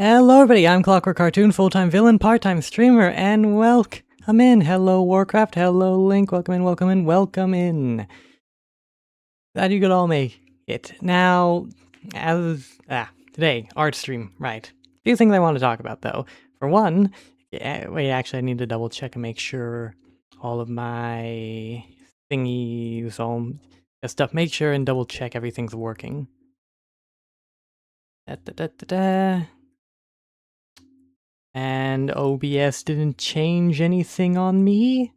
Hello everybody, I'm ClockworkCartoon, full-time villain, part-time streamer, and welcome in. Hello Warcraft, hello Link, welcome in, welcome in, welcome in. Glad you could all make it. Now, today, art stream, right. A few things I want to talk about though. For one, wait, actually I need to double check and make sure all of my thingies, all that stuff, make sure and double check everything's working. And OBS didn't change anything on me?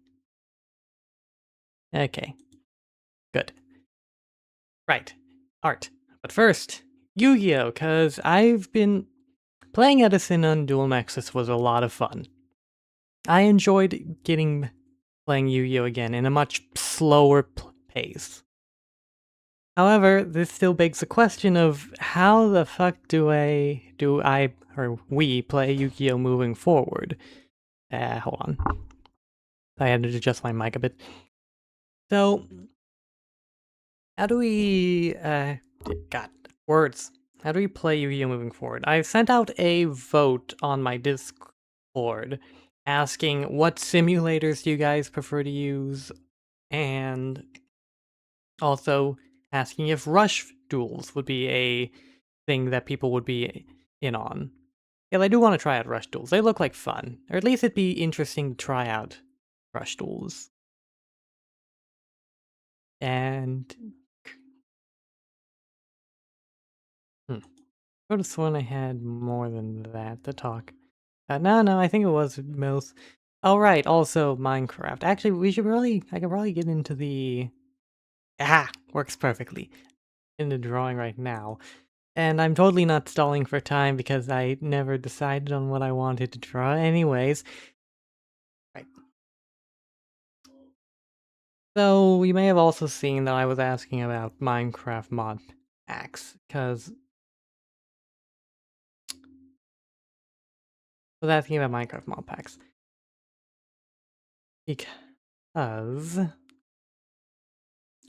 Okay, good. Right, art. But first, Yu-Gi-Oh! Because I've been... Playing Edison on Dual Nexus was a lot of fun. I enjoyed playing Yu-Gi-Oh! Again in a much slower pace. However, this still begs the question of how the fuck do we play Yu-Gi-Oh! Moving forward? Hold on. I had to adjust my mic a bit. So, how do we, God, words. How do we play Yu-Gi-Oh! Moving forward? I sent out a vote on my Discord asking what simulators do you guys prefer to use, and also asking if rush duels would be a thing that people would be in on. Yeah, I do want to try out rush duels. They look like fun, or at least it'd be interesting to try out rush duels. And I could have sworn I had more than that to talk. No, I think it was most. Oh, right, also Minecraft. Actually, I could probably get into the... works perfectly. In the drawing right now. And I'm totally not stalling for time because I never decided on what I wanted to draw anyways. Right. So, you may have also seen that I was asking about Minecraft mod packs, because... I was asking about Minecraft mod packs. Because...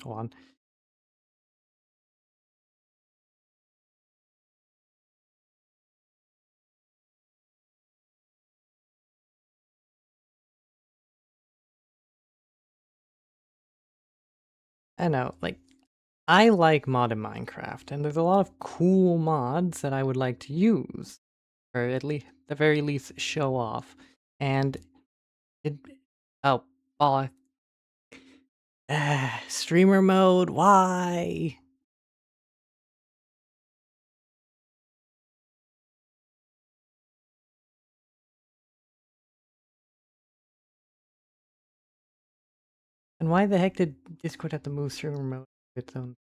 Hold on. I know, like, I like modded Minecraft, and there's a lot of cool mods that I would like to use, or at least, the very least, show off. And it... Oh, bollock. Streamer mode, why? And why the heck did Discord have to move streamer mode to its own?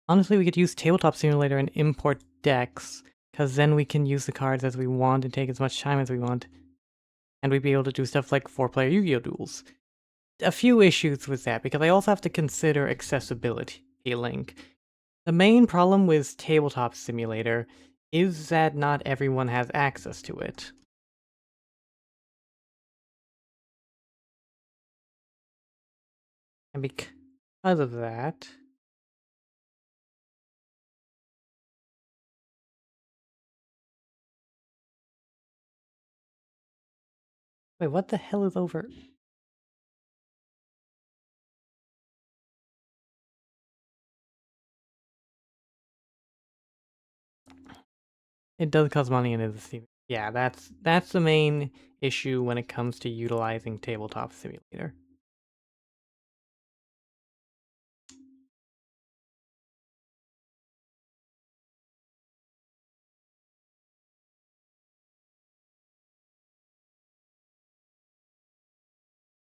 Honestly, we could use Tabletop Simulator and import decks, because then we can use the cards as we want and take as much time as we want. And we'd be able to do stuff like 4-player Yu-Gi-Oh! Duels. A few issues with that, because I also have to consider accessibility, Link. The main problem with Tabletop Simulator is that not everyone has access to it. And because of that... Wait, what the hell is over? It does cost money and is a... Yeah, that's the main issue when it comes to utilizing Tabletop Simulator.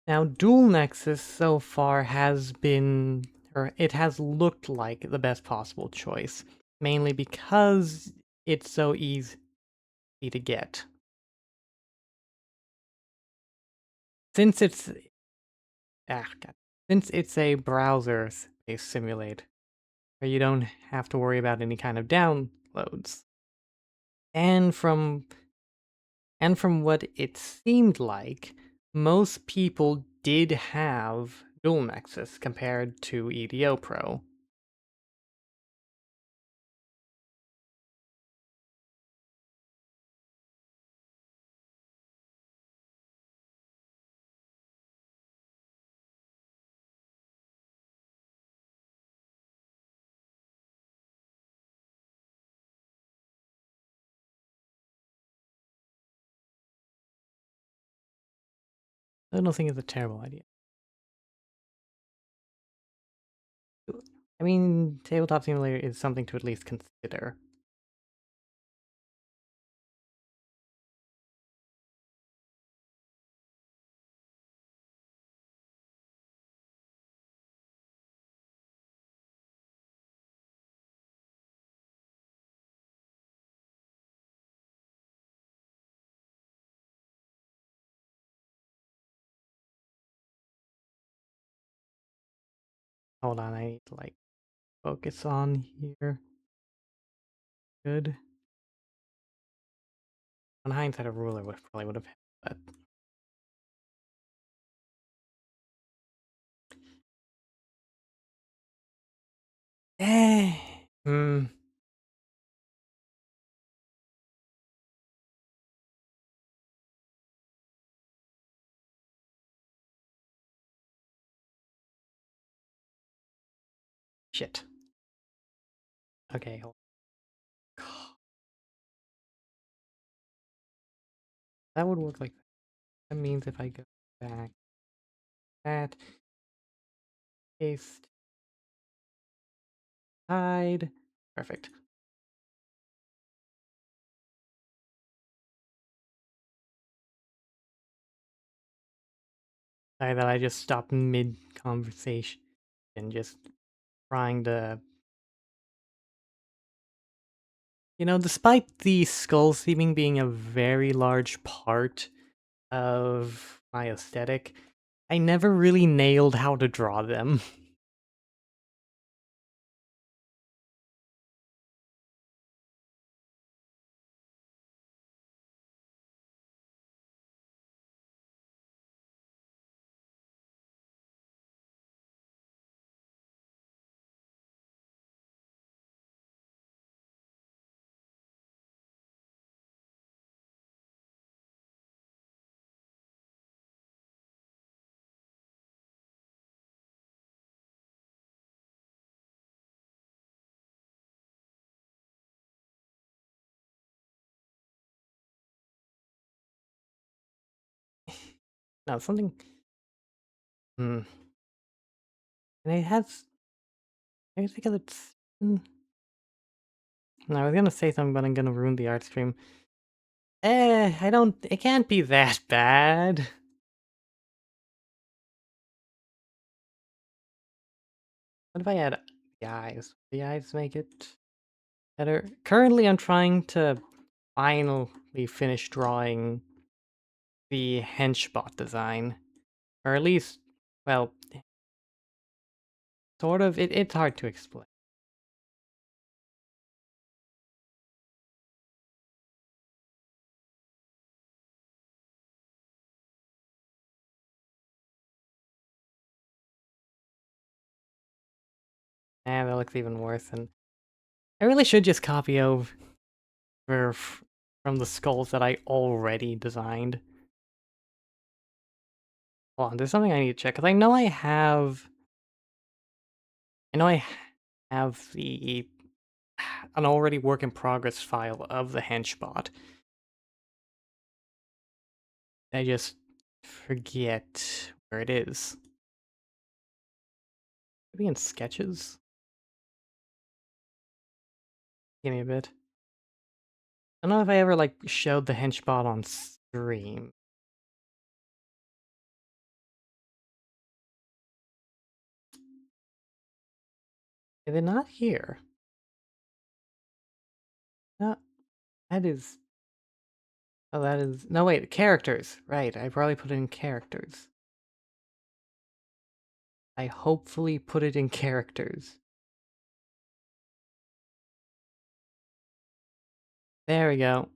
Now, Dual Nexus so far has been, or it has looked like the best possible choice, mainly because it's so easy to get. Since it's since it's a browser-based simulator, where you don't have to worry about any kind of downloads. And from what it seemed like, most people did have dual nexus compared to EDO Pro. I don't think it's a terrible idea. I mean, Tabletop Simulator is something to at least consider. Hold on, I need to like focus on here. Good. On hindsight, a ruler probably would have hit, but eh. Hmm. Shit. Okay, hold on. That would work like that. That means if I go back, that paste, hide, perfect. Sorry that I just stopped mid conversation and just trying to, despite the skull theming being a very large part of my aesthetic, I never really nailed how to draw them. Now something. Hmm. And it has. I think it's. No, I was gonna say something, but I'm gonna ruin the art stream. I don't. It can't be that bad. What if I add the eyes? The eyes make it better. Currently, I'm trying to finally finish drawing the henchbot design, or at least, well, sort of. It's hard to explain. And that looks even worse. And I really should just copy over from the skulls that I already designed. Hold on, there's something I need to check because I know I have. I know I have the an already work in progress file of the henchbot. I just forget where it is. Maybe in sketches? Give me a bit. I don't know if I ever like showed the henchbot on stream. Is it not here? No, that is. Oh, that is. No, wait, characters. Right, I probably put it in characters. I hopefully put it in characters. There we go.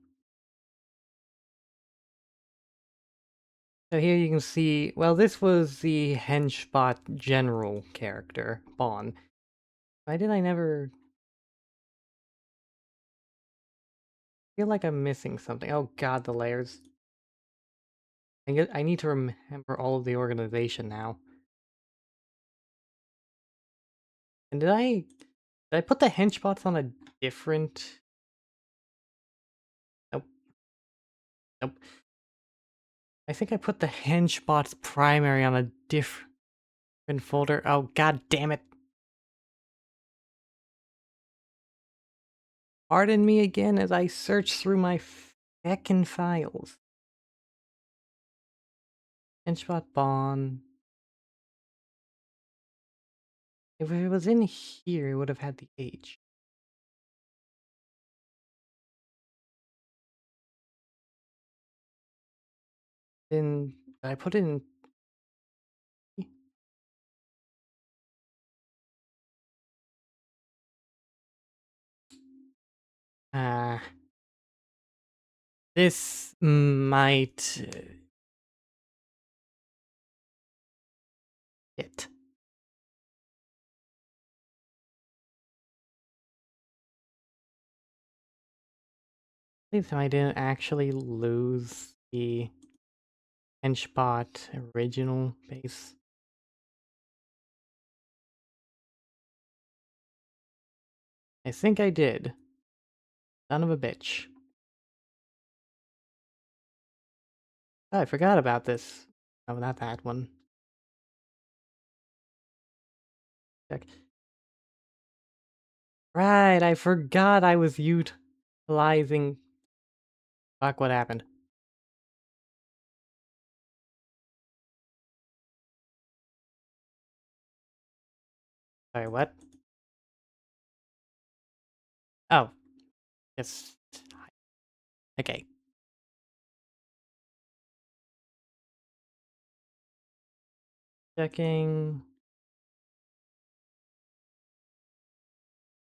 So here you can see, well, this was the Henchbot general character, Bon. Why did I never... feel like I'm missing something. Oh god, the layers. I need to remember all of the organization now. And did I put the henchbots on a different... Nope. Nope. I think I put the henchbots primary on a different folder. Oh god damn it. Pardon me again as I search through my feckin' files. Henchbot Bon. If it was in here, it would have had the H. Then did I put it in... this might... hit. Please tell me I didn't actually lose the Henchbot original base. I think I did. Son of a bitch. Oh, I forgot about this. Oh, not that one. Check. Right, I forgot I was utilizing... Fuck, what happened? Sorry, what? Oh. Yes. Okay. Checking...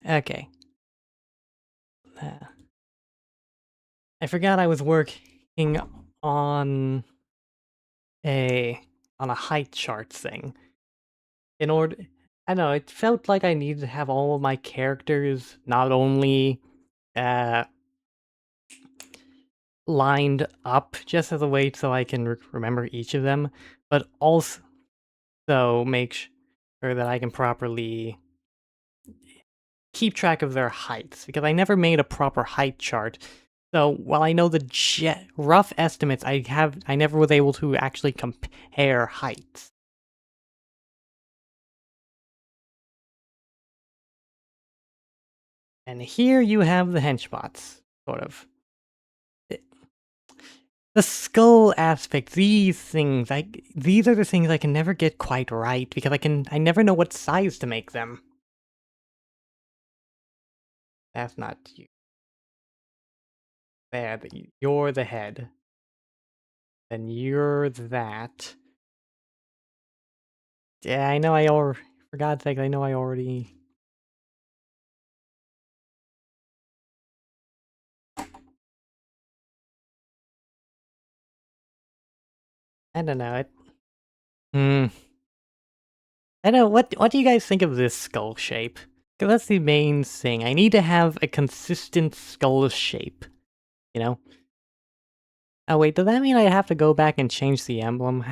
Okay. I forgot I was working on a height chart thing. In order, I don't know, it felt like I needed to have all of my characters not only lined up just as a way so I can remember each of them, but also make sure that I can properly keep track of their heights, because I never made a proper height chart. So while I know the rough estimates, I never was able to actually compare heights. And here you have the henchbots, sort of. The skull aspect, these things, these are the things I can never get quite right, because I never know what size to make them. That's not you. There, you're the head. Then you're that. Yeah, I know for God's sake, I know I already... I don't know, Hmm. I don't know, what do you guys think of this skull shape? Because that's the main thing. I need to have a consistent skull shape, you know? Oh wait, does that mean I have to go back and change the emblem?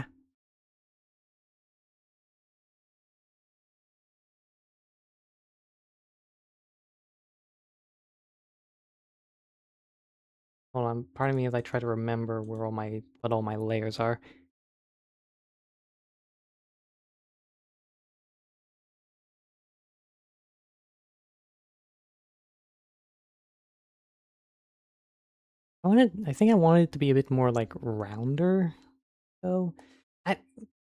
Hold on, pardon me as I try to remember where what all my layers are. I think I wanted it to be a bit more like rounder, though. I,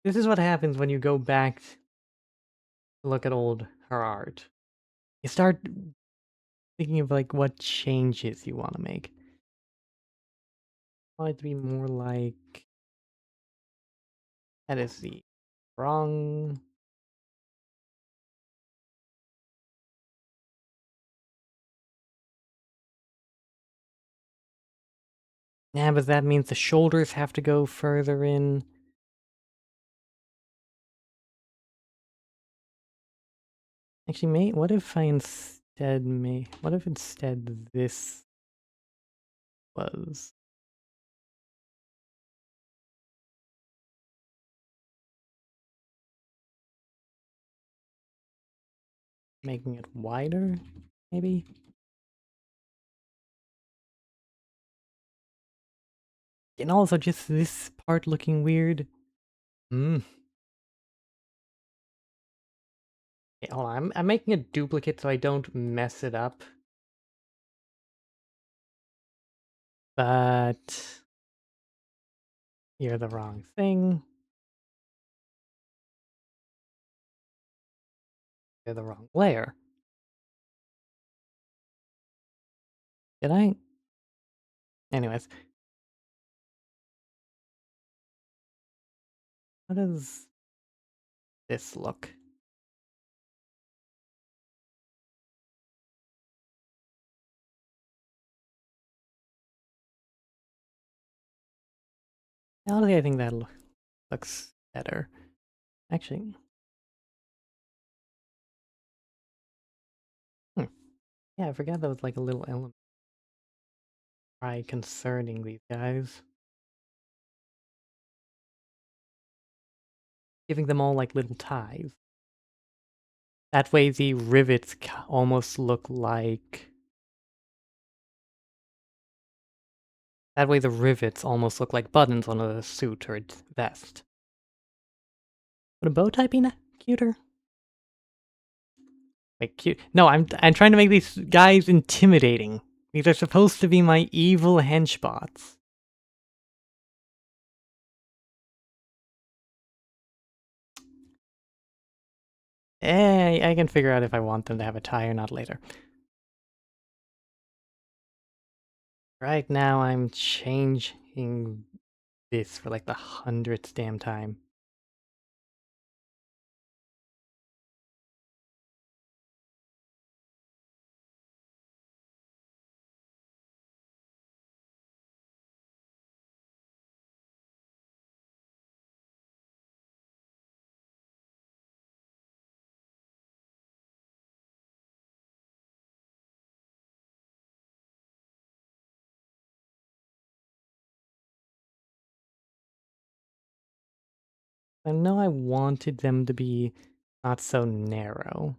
this is what happens when you go back to look at her art. You start thinking of like what changes you want to make. I want it to be more like... that is the wrong... Yeah, but that means the shoulders have to go further in. Actually, what if what if instead this was... making it wider, maybe? And also just this part looking weird. Hmm. Okay, hold on, I'm making a duplicate so I don't mess it up. But you're the wrong thing. You're the wrong layer. Did I? Anyways, how does this look? Honestly, I think that looks better. Actually, yeah, I forgot that was like a little element concerning these guys. Giving them all like little ties. That way the rivets almost look like... That way the rivets almost look like buttons on a suit or a vest. Would a bow tie be cuter? Like cute? No, I'm trying to make these guys intimidating. These are supposed to be my evil henchbots. I can figure out if I want them to have a tie or not later. Right now I'm changing this for like the 100th damn time. I know I wanted them to be not so narrow.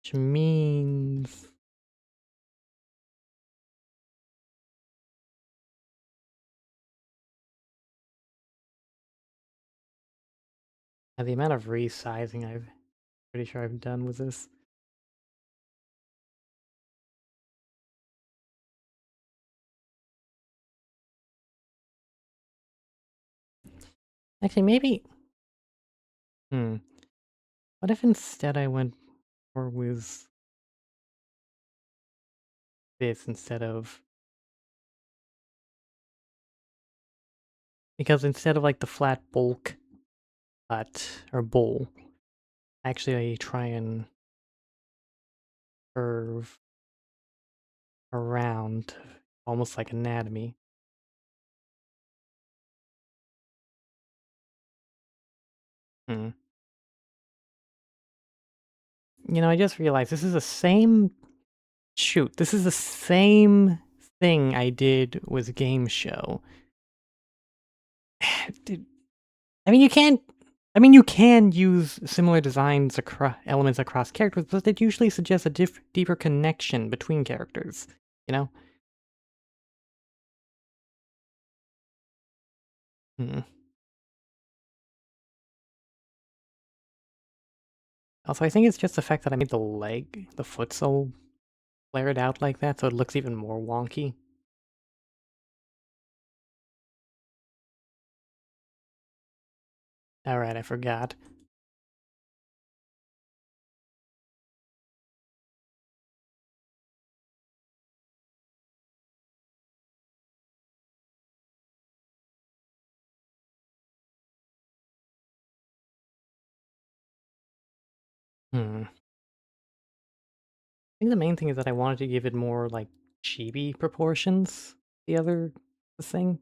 Which means... the amount of resizing I'm pretty sure I've done with this. Actually, maybe... What if instead I went more with this instead of... Because instead of like the flat bulk or bowl, actually I try and curve around, almost like anatomy. Hmm. You know, I just realized this is the same... Shoot, this is the same thing I did with Game Show. Dude, I mean, you can't... I mean, you can use similar designs elements across characters, but it usually suggests a deeper connection between characters, you know? Hmm. Also, I think it's just the fact that I made the foot so flared out like that, so it looks even more wonky. Alright, I forgot. I think the main thing is that I wanted to give it more, like, chibi proportions, the thing.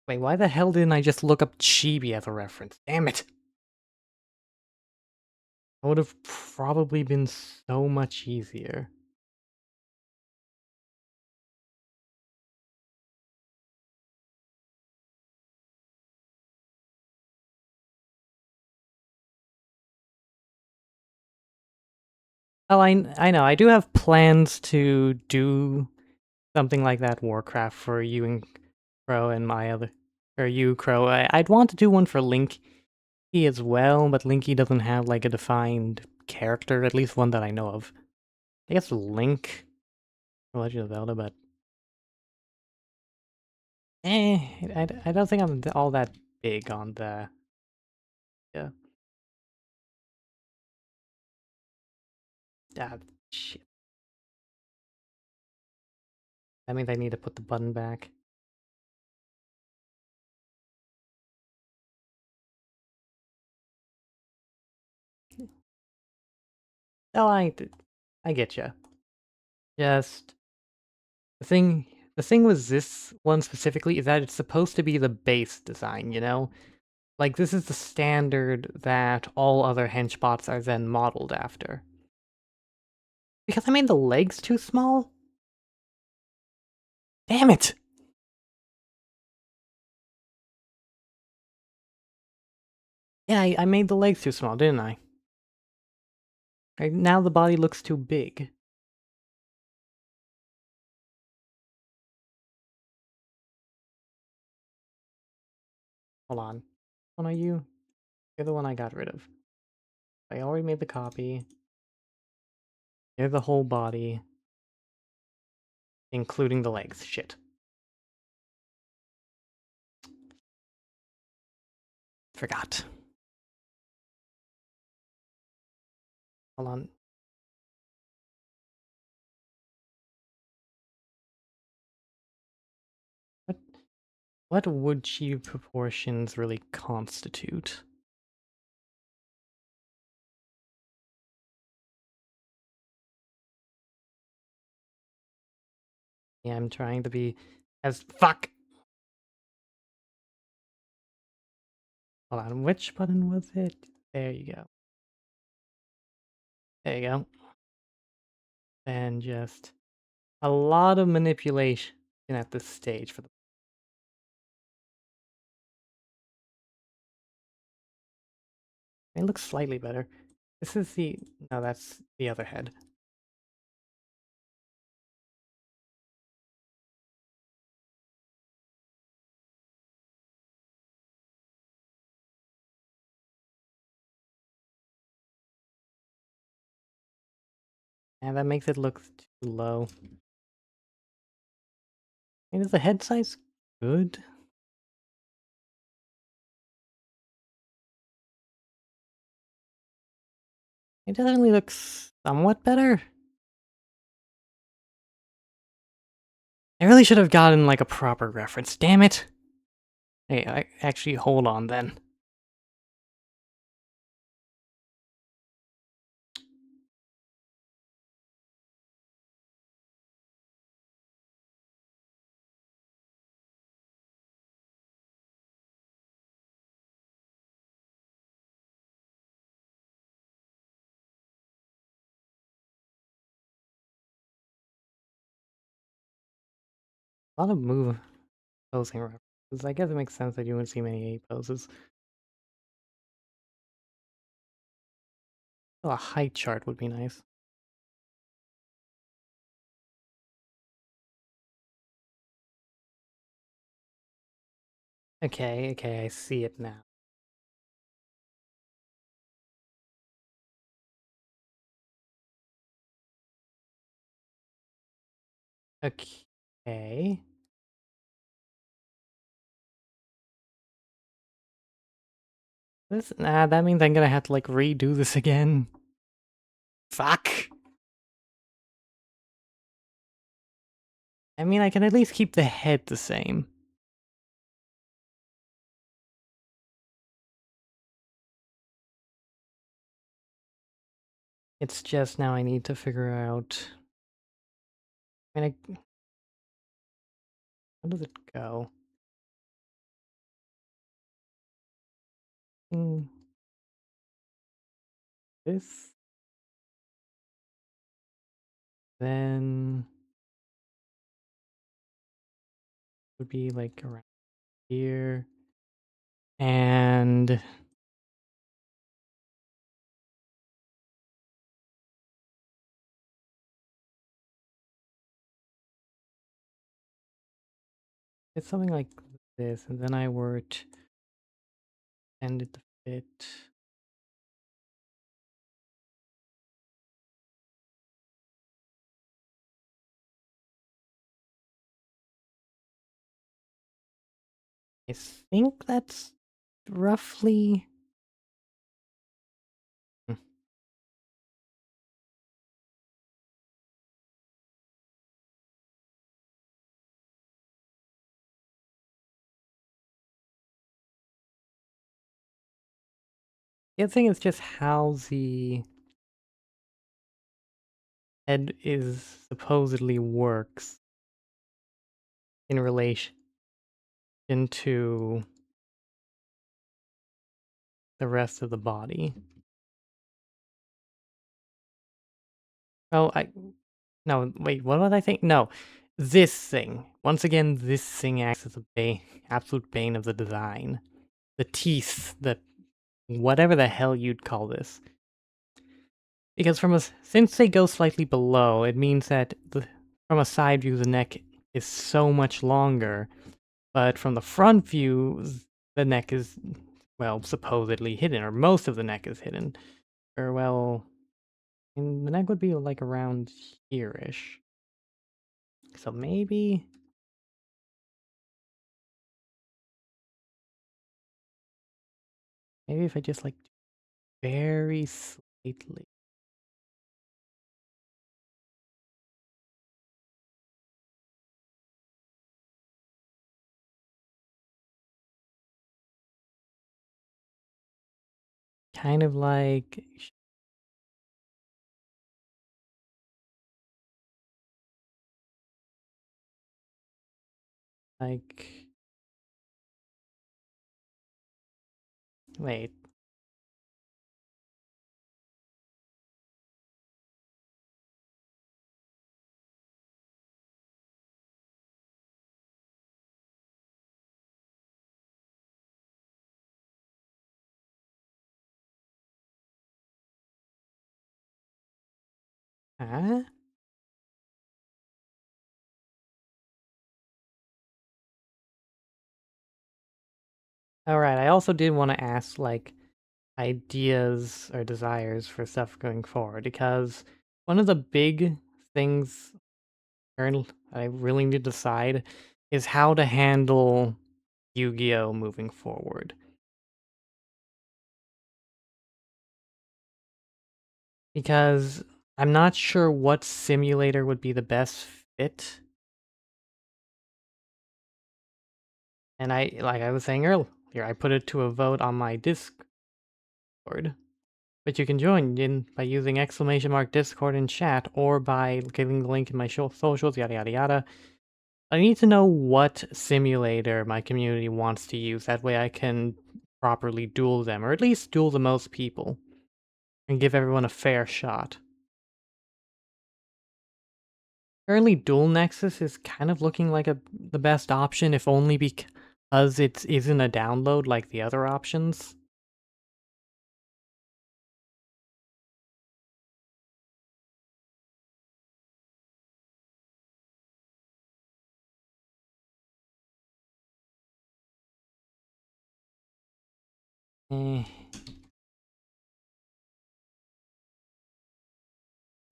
Wait, why the hell didn't I just look up chibi as a reference? Damn it! That would have probably been so much easier. Oh, I know. I do have plans to do something like that Warcraft for you and Crow and my other, or you Crow. I'd want to do one for Linky as well, but Linky doesn't have like a defined character, at least one that I know of. I guess Link, Legend of Zelda, but I don't think I'm all that big on the yeah. Ah, shit. That means I need to put the button back. Oh, I get you. Just the thing. The thing with this one specifically is that it's supposed to be the base design, you know? Like, this is the standard that all other henchbots are then modeled after. Because I made the legs too small? Damn it! Yeah, I made the legs too small, didn't I? Now the body looks too big. Hold on. Which one are you? You're the one I got rid of. I already made the copy. You're the whole body, including the legs. Shit. Forgot. Hold on. What what would she proportions really constitute? Yeah, I'm trying to be as fuck. Hold on, which button was it? There you go. There you go. And just a lot of manipulation at this stage for the. It looks slightly better. This is the no, that's the other head. And that makes it look too low. And is the head size good? It definitely looks somewhat better. I really should have gotten like a proper reference. Damn it! Hey, actually hold on then. A lot of move posing references. I guess it makes sense that you wouldn't see many A poses. Oh, a height chart would be nice. Okay, okay, I see it now. Okay. That means I'm gonna have to like redo this again. Fuck! I mean, I can at least keep the head the same. It's just now I need to figure out. I mean, how does it go? Mm, this, then would be like around here, and it's something like this, and then I were to end it to fit. I think that's roughly. Hmm. The other thing is just how the head is supposedly works in relation to the rest of the body. Oh, no, wait, what was I think? No, this thing. Once again, this thing acts as a absolute bane of the design. The teeth, whatever the hell you'd call this. Because since they go slightly below, it means that from a side view, the neck is so much longer, but from the front view, the neck is, well, supposedly hidden, or most of the neck is hidden. Or, well, and the neck would be like around here-ish. So maybe if I just like very slightly. Kind of like, wait. Huh? Alright, I also did want to ask, like, ideas or desires for stuff going forward, because one of the big things I really need to decide is how to handle Yu-Gi-Oh! Moving forward. Because I'm not sure what simulator would be the best fit. And like I was saying earlier, I put it to a vote on my Discord. But you can join in by using !Discord in chat or by giving the link in my socials, yada yada yada. I need to know what simulator my community wants to use. That way I can properly duel them, or at least duel the most people, and give everyone a fair shot. Currently, Dual Nexus is kind of looking like the best option, if only because it isn't a download like the other options. Eh,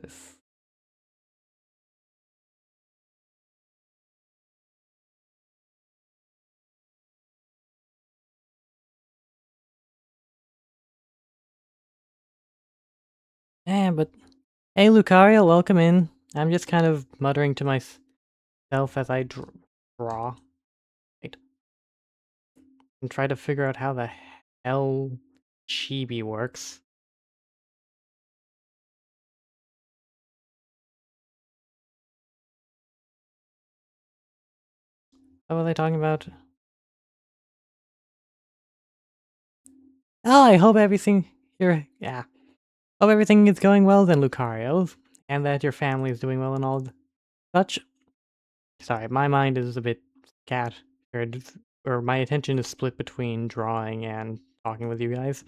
this. But hey, Lucario, welcome in. I'm just kind of muttering to myself as I draw. Right. And try to figure out how the hell Chibi works. What was I talking about? Oh, I hope everything yeah. Hope everything is going well then, Lucario, and that your family is doing well and all such. Sorry, my mind is a bit scattered, or my attention is split between drawing and talking with you guys.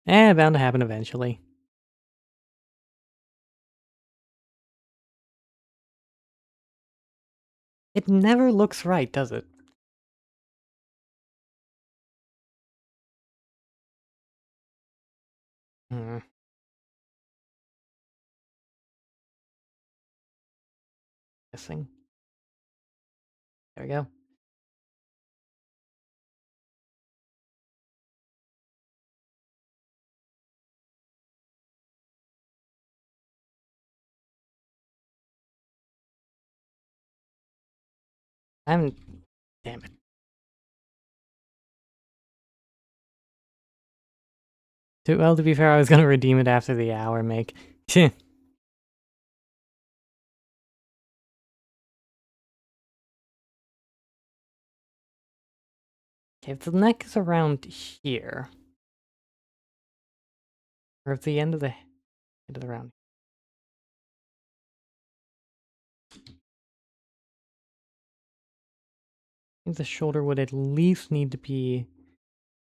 Bound to happen eventually. It never looks right, does it? Hmm. Missing. There we go. I'm. Damn it. Well, to be fair, I was gonna redeem it after the hour make. Okay, if the neck is around here, or at the end of the round, I think the shoulder would at least need to be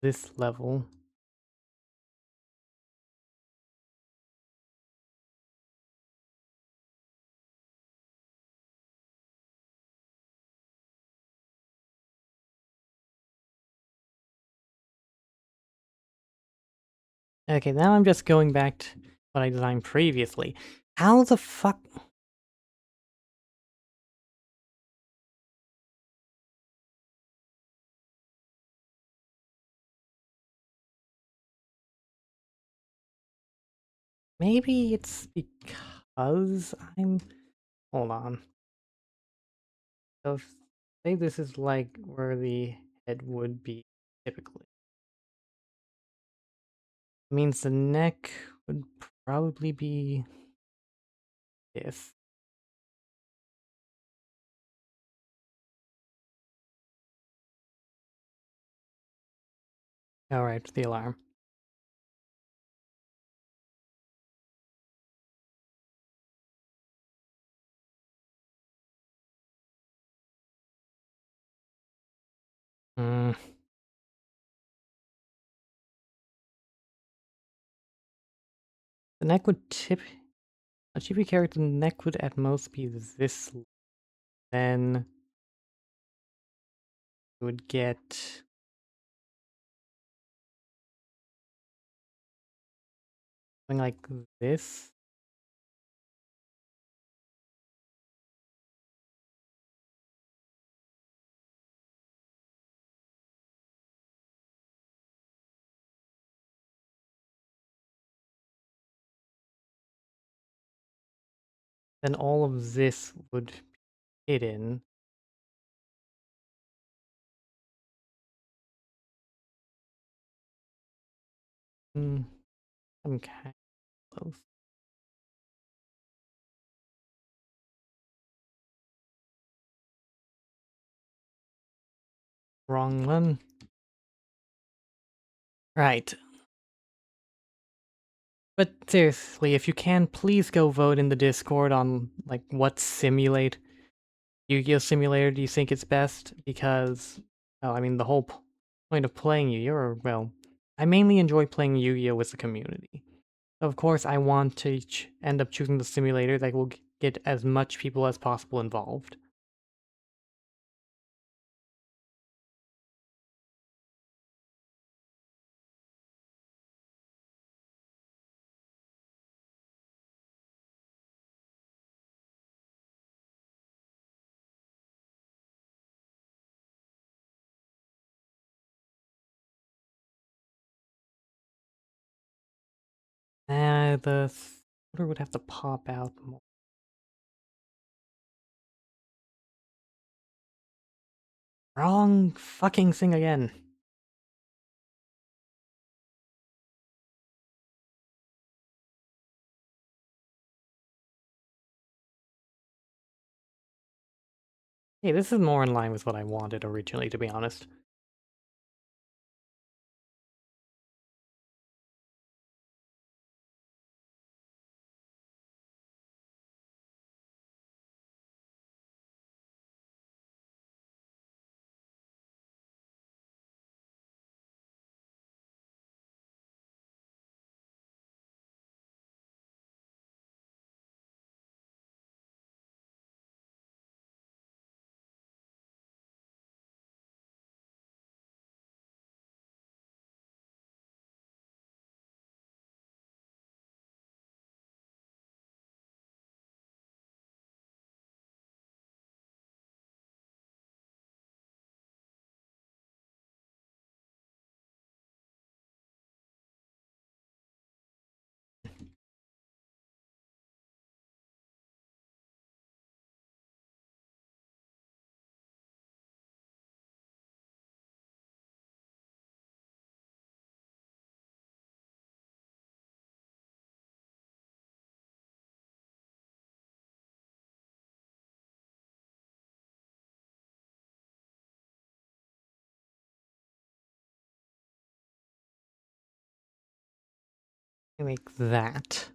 this level. Okay, now I'm just going back to what I designed previously. How the fuck? Maybe it's because I'm... Hold on. So, say this is like where the head would be typically. It means the neck would probably be this. Alright, the alarm. Hmm. The neck would tip... A chibi character neck would at most be this. Then you would get... something like this. Then all of this would be hidden. Hmm. I'm kind of close. Wrong one. Right. But seriously, if you can, please go vote in the Discord on, like, what Yu-Gi-Oh! Simulator do you think is best? Because, well, I mean, the whole point of playing Yu-Gi-Oh! Well, I mainly enjoy playing Yu-Gi-Oh! With the community. So of course, I want to end up choosing the simulator that will get as much people as possible involved. The order would have to pop out more. Wrong fucking thing again. Hey, this is more in line with what I wanted originally, to be honest. Make that.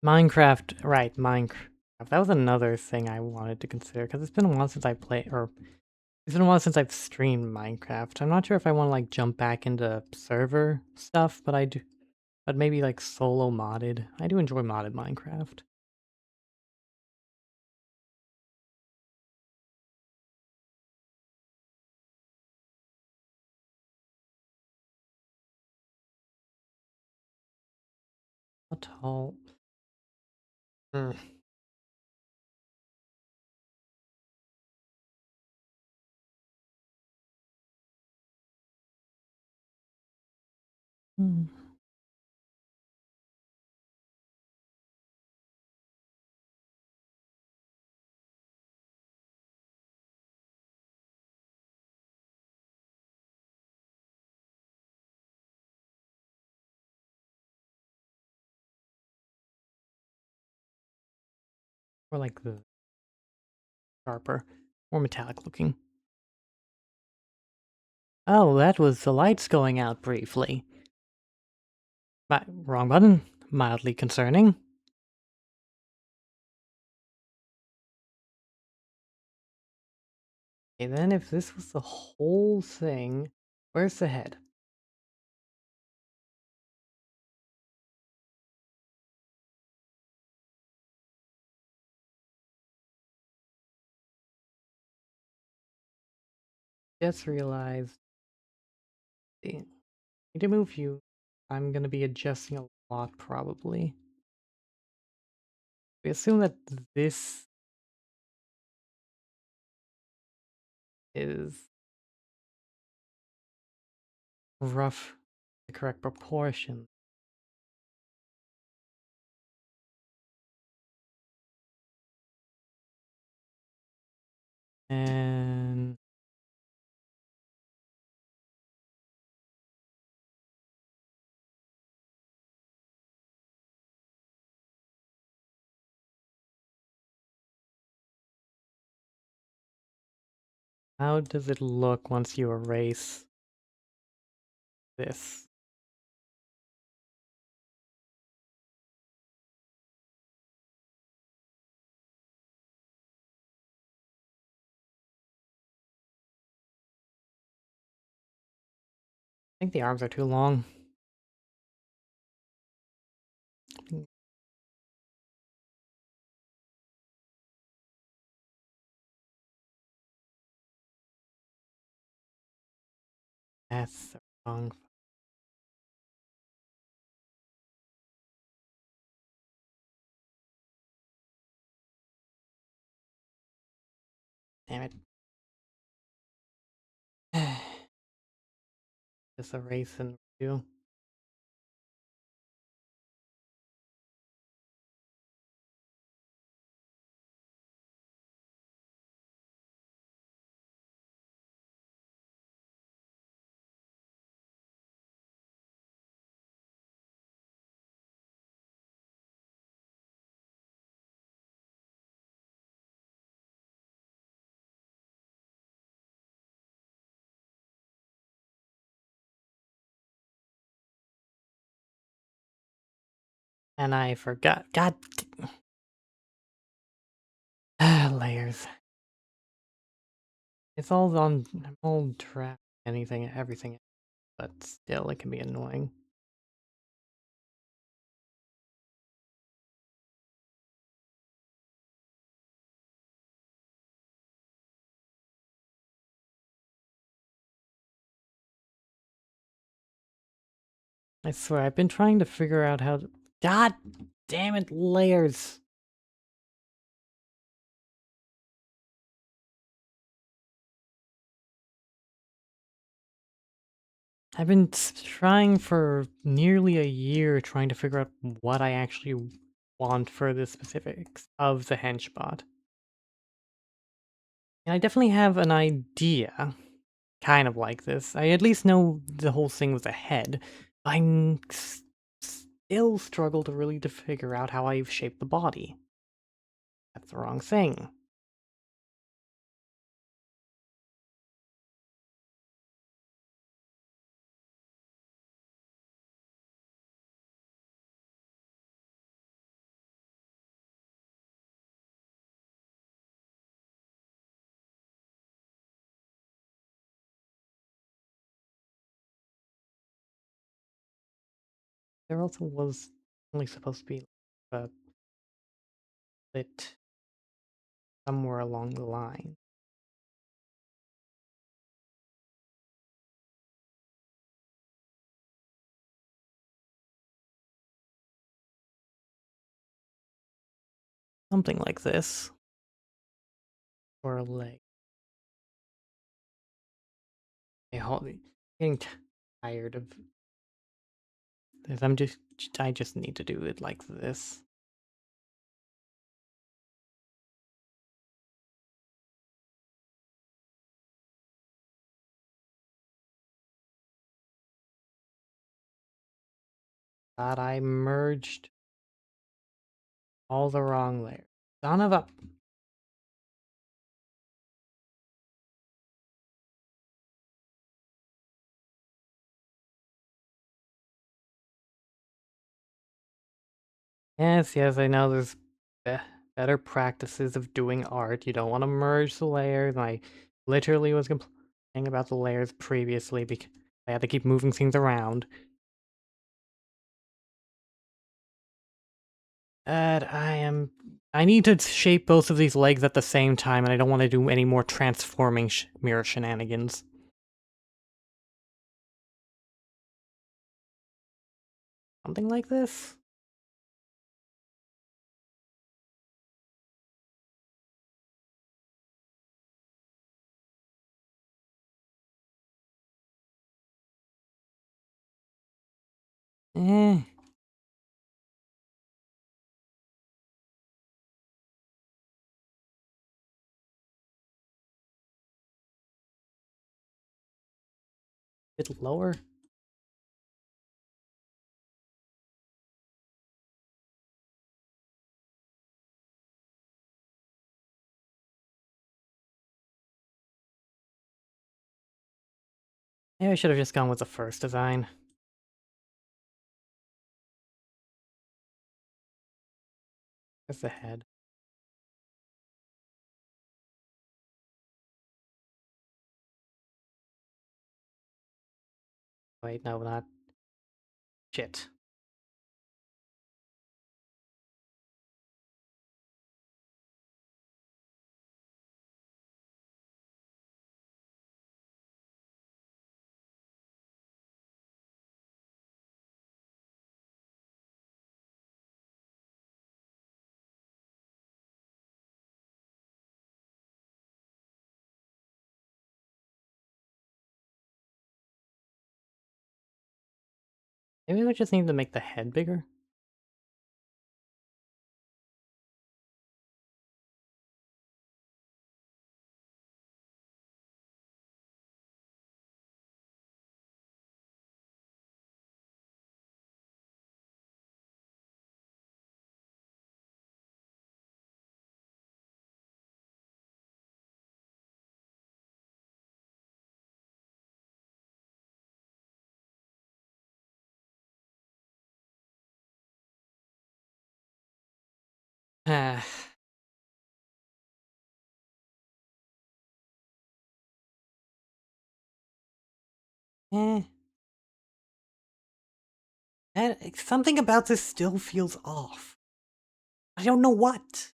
Minecraft, right, Minecraft. That was another thing I wanted to consider, because it's been a while since I played, or it's been a while since I've streamed Minecraft. I'm not sure if I want to like jump back into server stuff, but I do, but maybe like solo modded. I do enjoy modded Minecraft. How tall? Hmm. Hmm. Or like the sharper, more metallic looking. Oh, that was the lights going out briefly. Wrong button. Mildly concerning. Okay, then if this was the whole thing, where's the head? Just realized. Need to move you. I'm gonna be adjusting a lot probably. We assume that this is rough, the correct proportion. And how does it look once you erase this? I think the arms are too long. That's the wrong. Damn it. Just erase and do. And I forgot. God. Layers. It's all on. I'm all track. Anything, everything, but still, it can be annoying. I swear, I've been trying to figure out how to. God damn it, layers! I've been trying for nearly a year trying to figure out what I actually want for the specifics of the henchbot. And I definitely have an idea, kind of like this. I at least know the whole thing was a head. Still struggle to really to figure out how I've shaped the body. That's the wrong thing. There also was only supposed to be a bit somewhere along the line. Something like this. Or a leg. Getting tired of this. I just need to do it like this. But I merged all the wrong layers. Son of a... Yes, I know there's be better practices of doing art. You don't want to merge the layers. I literally was complaining about the layers previously because I had to keep moving things around. But I need to shape both of these legs at the same time, and I don't want to do any more transforming mirror shenanigans. Something like this? Eh. Bit lower? Maybe I should have just gone with the first design. That's the head. Wait, no, not... Shit. Maybe I just need to make the head bigger? Ah. Eh. Something about this still feels off. I don't know what.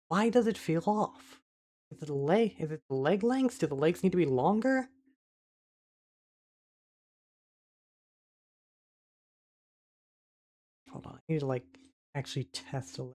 Why does it feel off? Is it the leg lengths? Do the legs need to be longer? Hold on, I need to like actually test a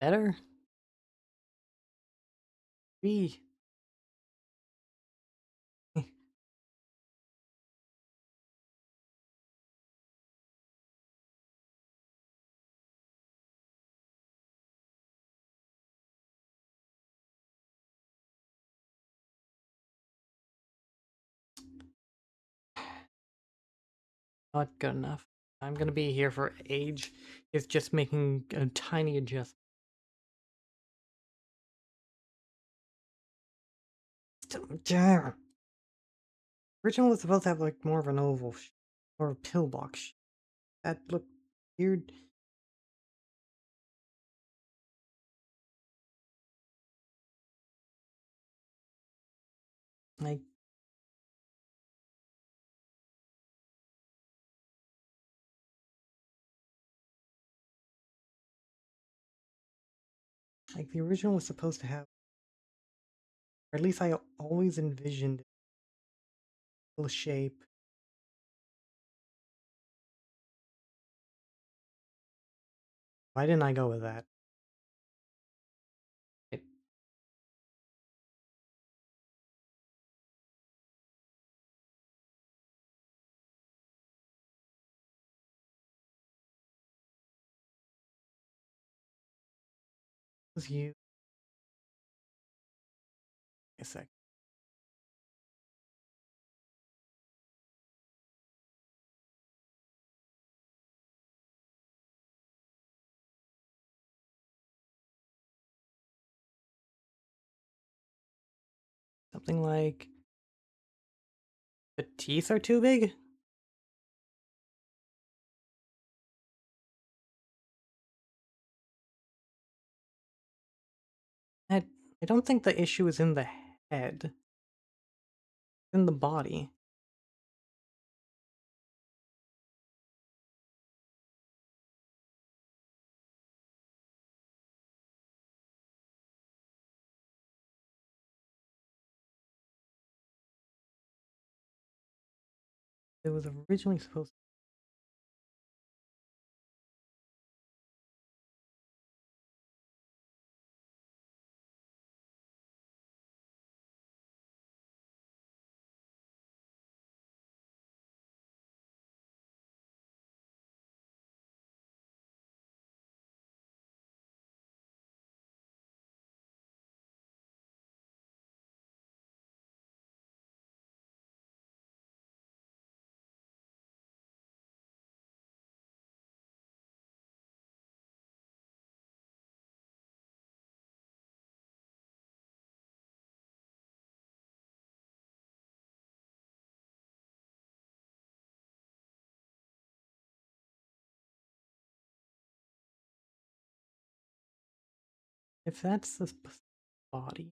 Better? B. Not good enough. I'm gonna be here for age. It's just making a tiny adjustment. Original was supposed to have like more of an oval or a pillbox. That looked weird. Like the original was supposed to have, or at least I always envisioned a shape. Why didn't I go with that? It was you. A sec. Something like the teeth are too big. I I don't think the issue is in the head. It's in the body. It was originally supposed. If that's the body,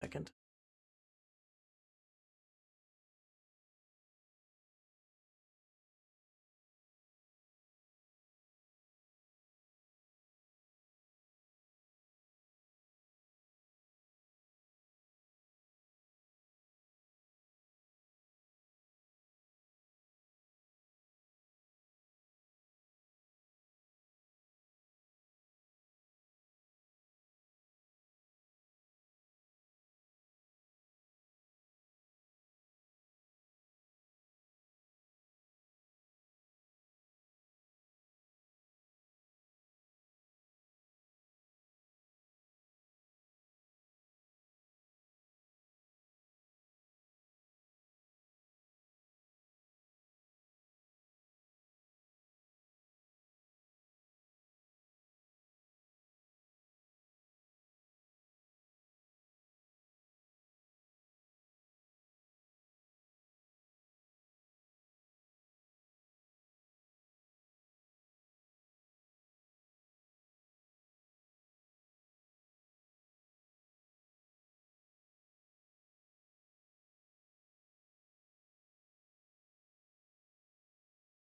Second.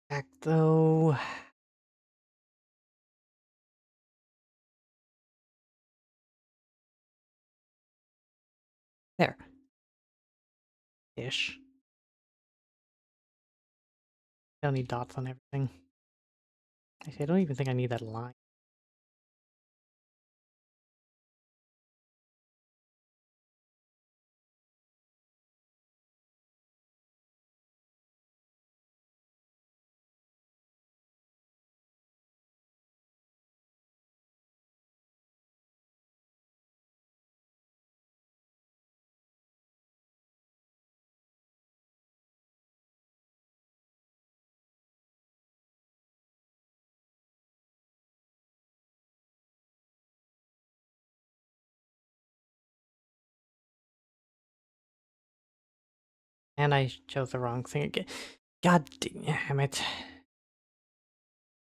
Back though. There. Ish. I don't need dots on everything. Actually, I don't even think I need that line. And I chose the wrong thing again. God damn it.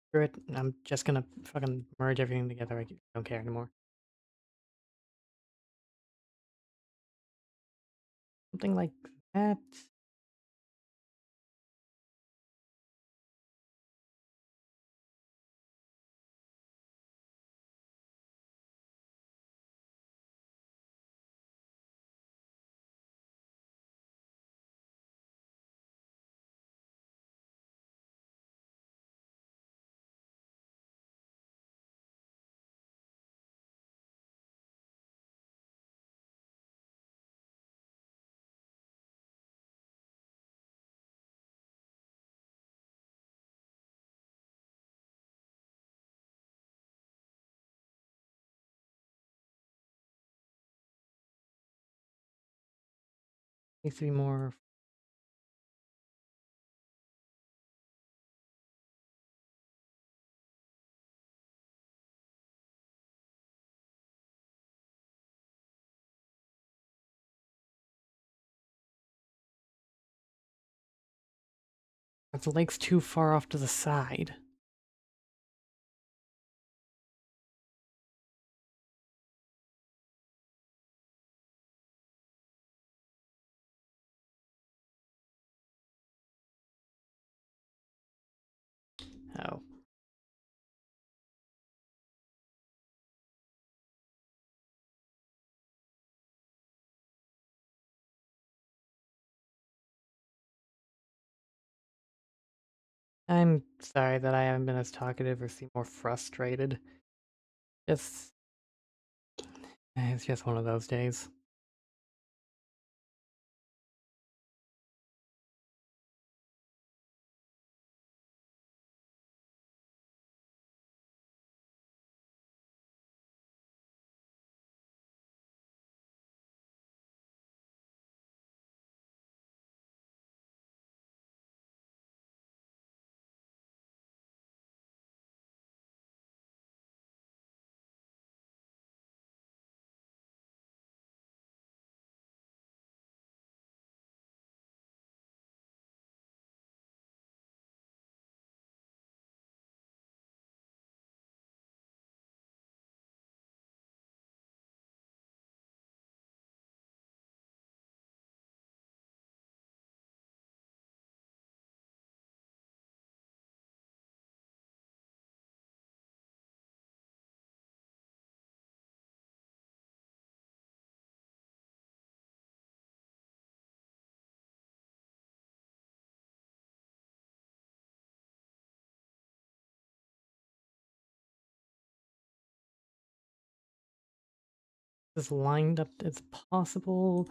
Screw it. I'm just gonna fucking merge everything together. I don't care anymore. Something like that. Needs to be more. The lake's too far off to the side. Oh. I'm sorry that I haven't been as talkative or seem more frustrated. Just, it's just one of those days. as lined up as possible.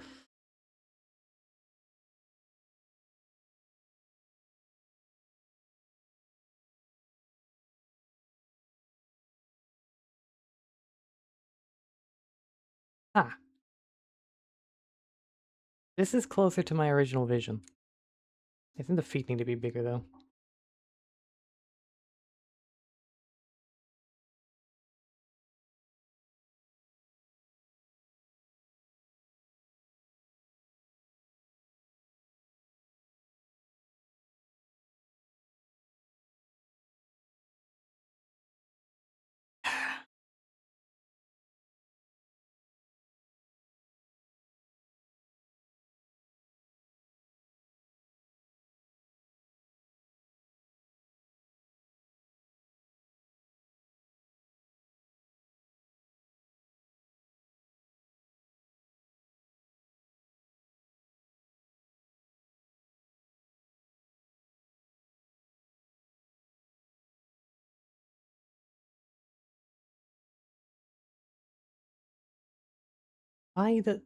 Ah, this is closer to my original vision. I think the feet need to be bigger though. Why the...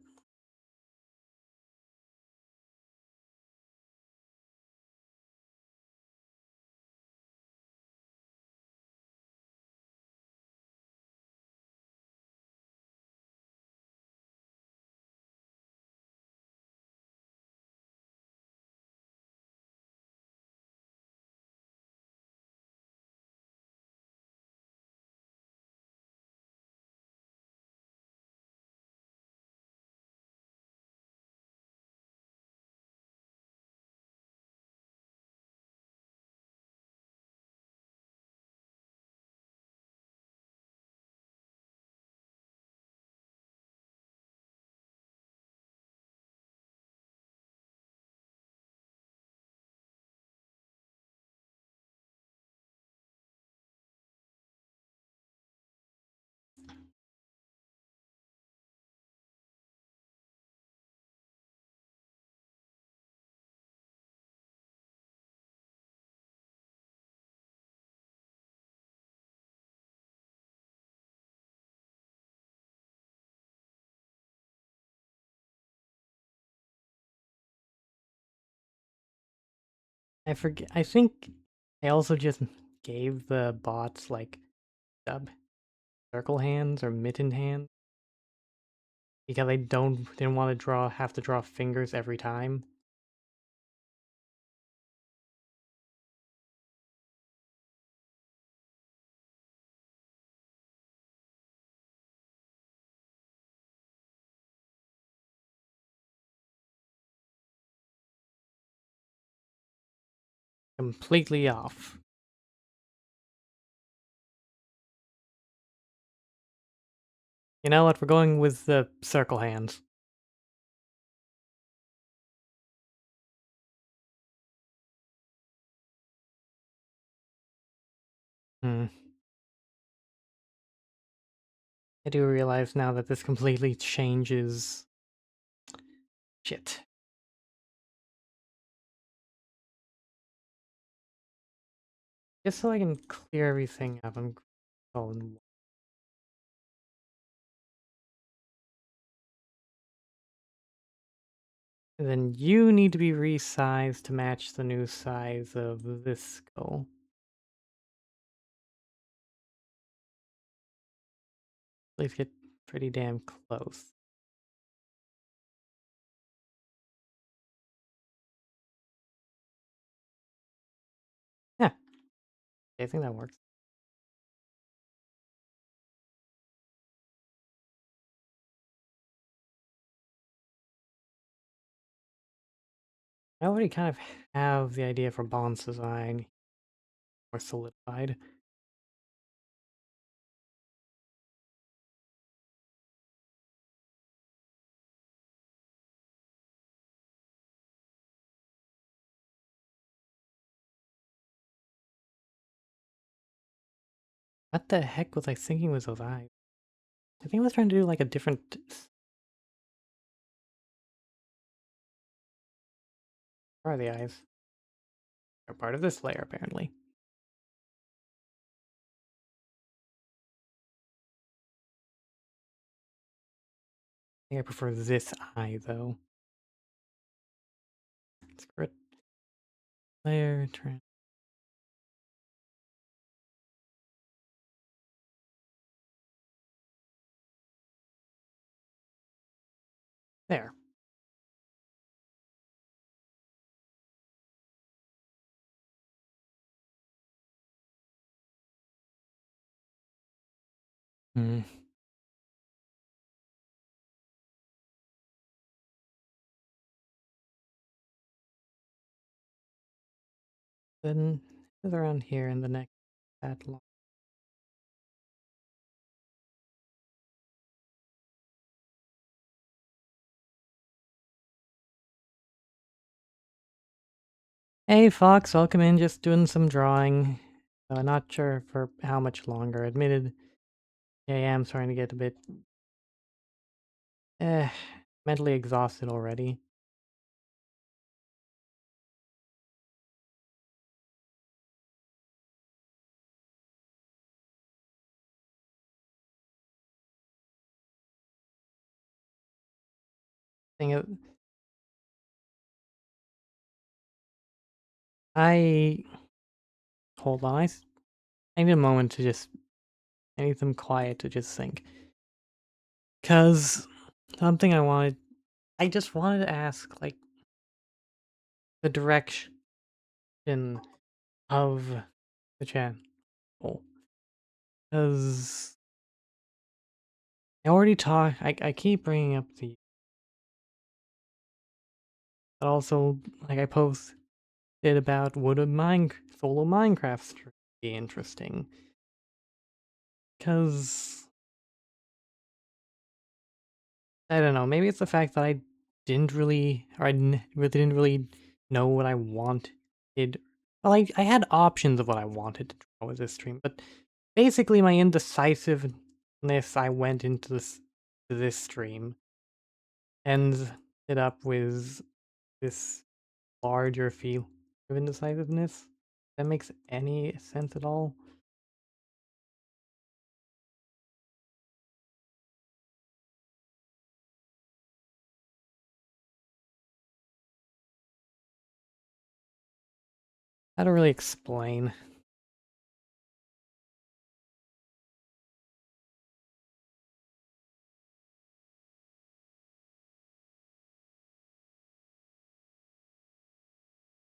I forget. I think I also just gave the bots like sub circle hands or mitten hands because I didn't want to have to draw fingers every time. Completely off. You know what? We're going with the circle hands. Hmm. I do realize now that this completely changes. Shit. Just so I can clear everything up, I'm going. And then you need to be resized to match the new size of this skull. Please get pretty damn close. Yeah, I think that works. I already kind of have the idea for Bond's design more solidified. What the heck was I thinking with those eyes? I think I was trying to do like a different... Where are the eyes? They're part of this layer, apparently. think I prefer this eye though. Script layer, there. Hmm. Then it's around here in the next that long. Hey Fox, welcome in. Just doing some drawing. Not sure for how much longer. Admitted, yeah, I am starting to get a bit eh, mentally exhausted already. Thing is, I hold on. I need a moment to just. I need some quiet to just think. Cause something I just wanted to ask, like the direction of the channel. Cause I already talk. I keep bringing up but also like I posted about would a solo Minecraft stream be interesting? Cause I don't know. Maybe it's the fact that I didn't really, or really didn't really know what I wanted. Well, I had options of what I wanted to draw with this stream, but basically my indecisiveness, I went into this stream, ends it up with this larger feel of indecisiveness. That makes any sense at all? I don't really explain.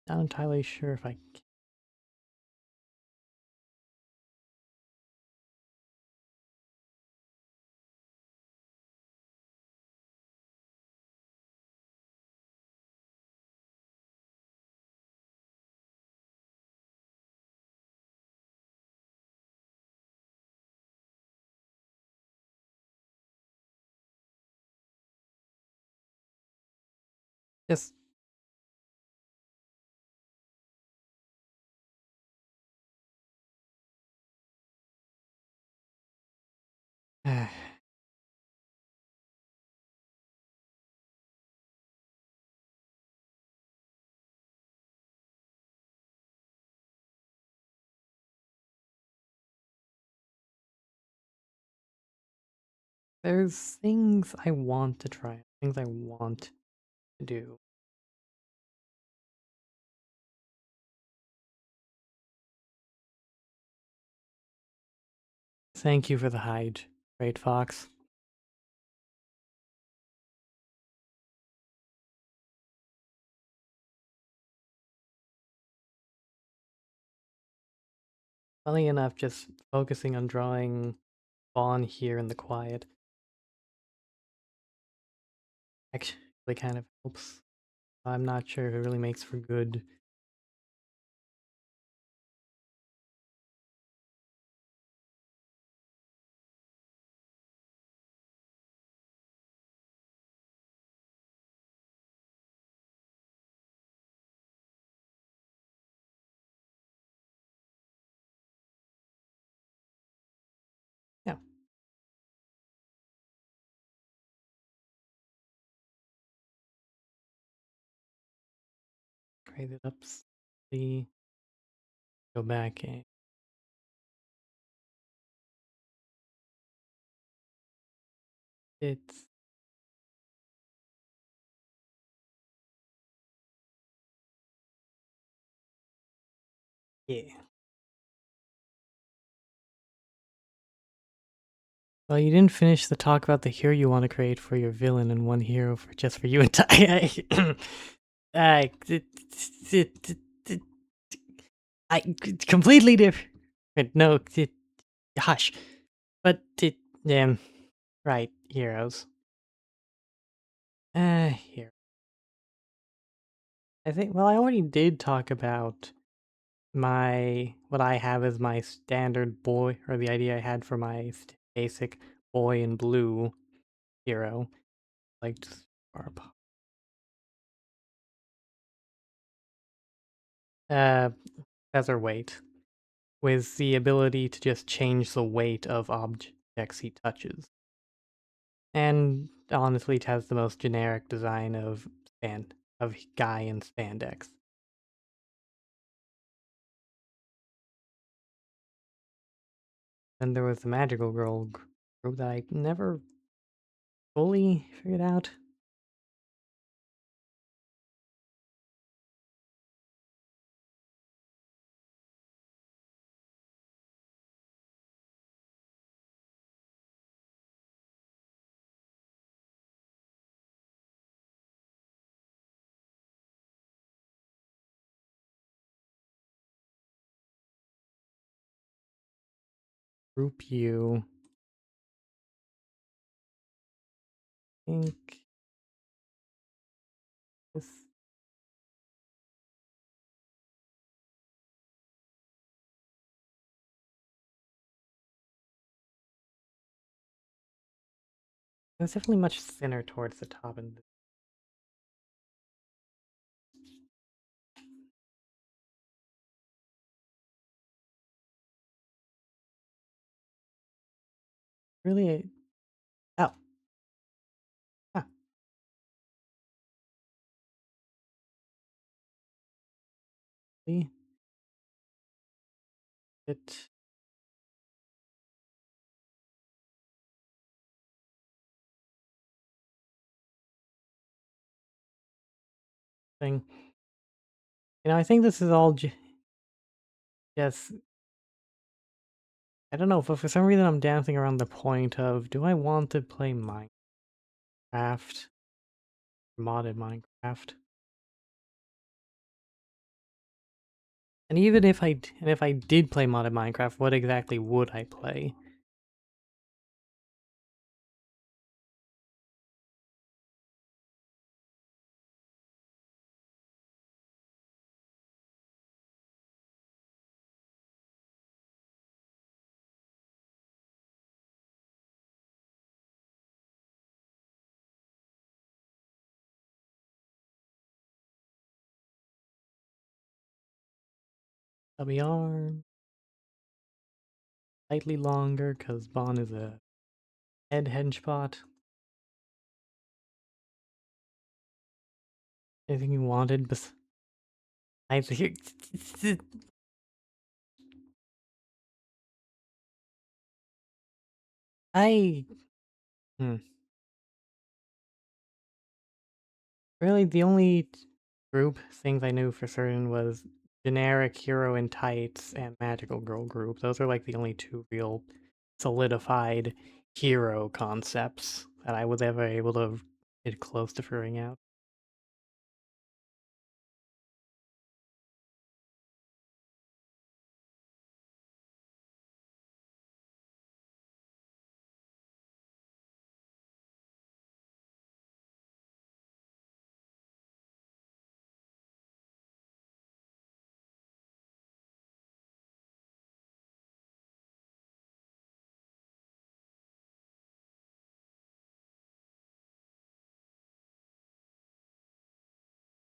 Not entirely sure if I can. Just there's things I want to try, things I want to do. Thank you for the hide, Great Fox. Funny enough, just focusing on drawing Vaughn here in the quiet actually kind of helps. I'm not sure if it really makes for good. Yeah, grade it up. See, go back and it's Yeah. Well, you didn't finish the talk about the hero you want to create for your villain and one hero for just for you and I, completely different. No, hush. But right, heroes. Here. I think. Well, I already did talk about what I have as my standard boy, or the idea I had for my basic boy in blue hero, like just uh featherweight, with the ability to just change the weight of objects he touches. And honestly, it has the most generic design of guy in spandex. Then there was the magical girl group that I never fully figured out. Group U. I think this. It's definitely much thinner towards the top, and really. Oh, huh. See it. Thing. I think this is all just. I don't know, but for some reason I'm dancing around the point of, do I want to play Minecraft, modded Minecraft? And even if I did play modded Minecraft, what exactly would I play? Stubby arm, slightly longer, because Bon is a henchbot. Anything you wanted besides I hmm. Really, the only group things I knew for certain was generic hero in tights and magical girl group. Those are like the only two real solidified hero concepts that I was ever able to get close to figuring out.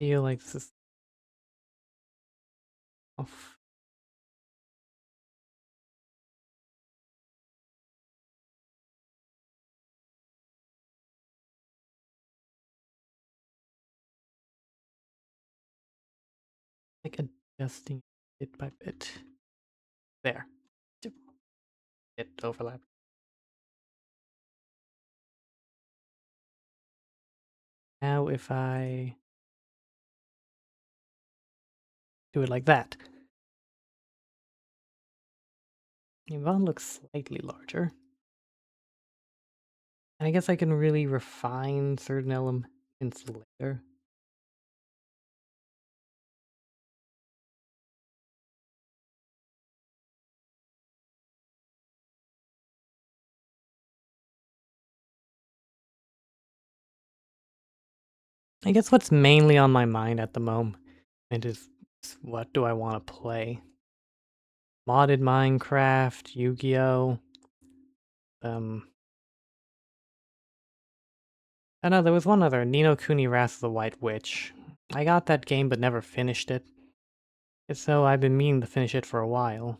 I feel like this is off. Like adjusting bit by bit. There. It overlap. Now if I do it like that. Yvonne looks slightly larger. And I guess I can really refine certain elements later. I guess what's mainly on my mind at the moment is what do I want to play? Modded Minecraft, Yu-Gi-Oh! Um, I know there was one other, Ni no Kuni Wrath of the White Witch. I got that game but never finished it. So I've been meaning to finish it for a while.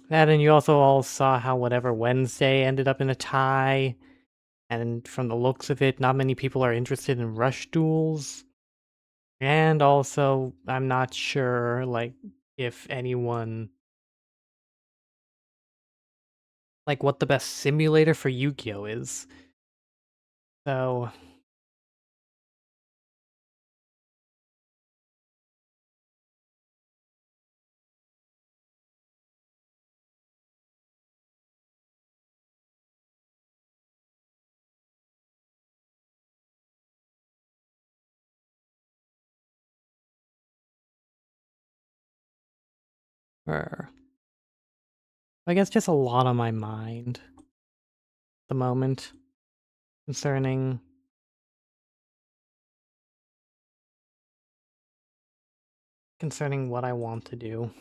That and you also all saw how whatever Wednesday ended up in a tie. And from the looks of it, not many people are interested in rush duels. And also, I'm not sure, like, if anyone... Like, what the best simulator for Yu-Gi-Oh! Is. So... I guess just a lot on my mind at the moment concerning what I want to do.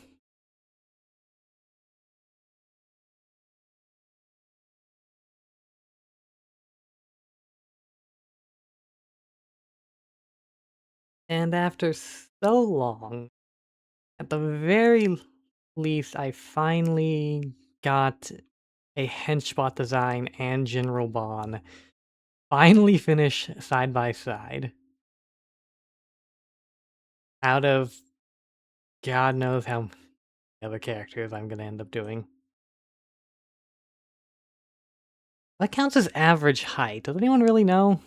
And after so long, at the very least, I finally got a henchbot design and General Bon finally finish side by side. Out of God knows how many other characters I'm gonna end up doing. What counts as average height? Does anyone really know?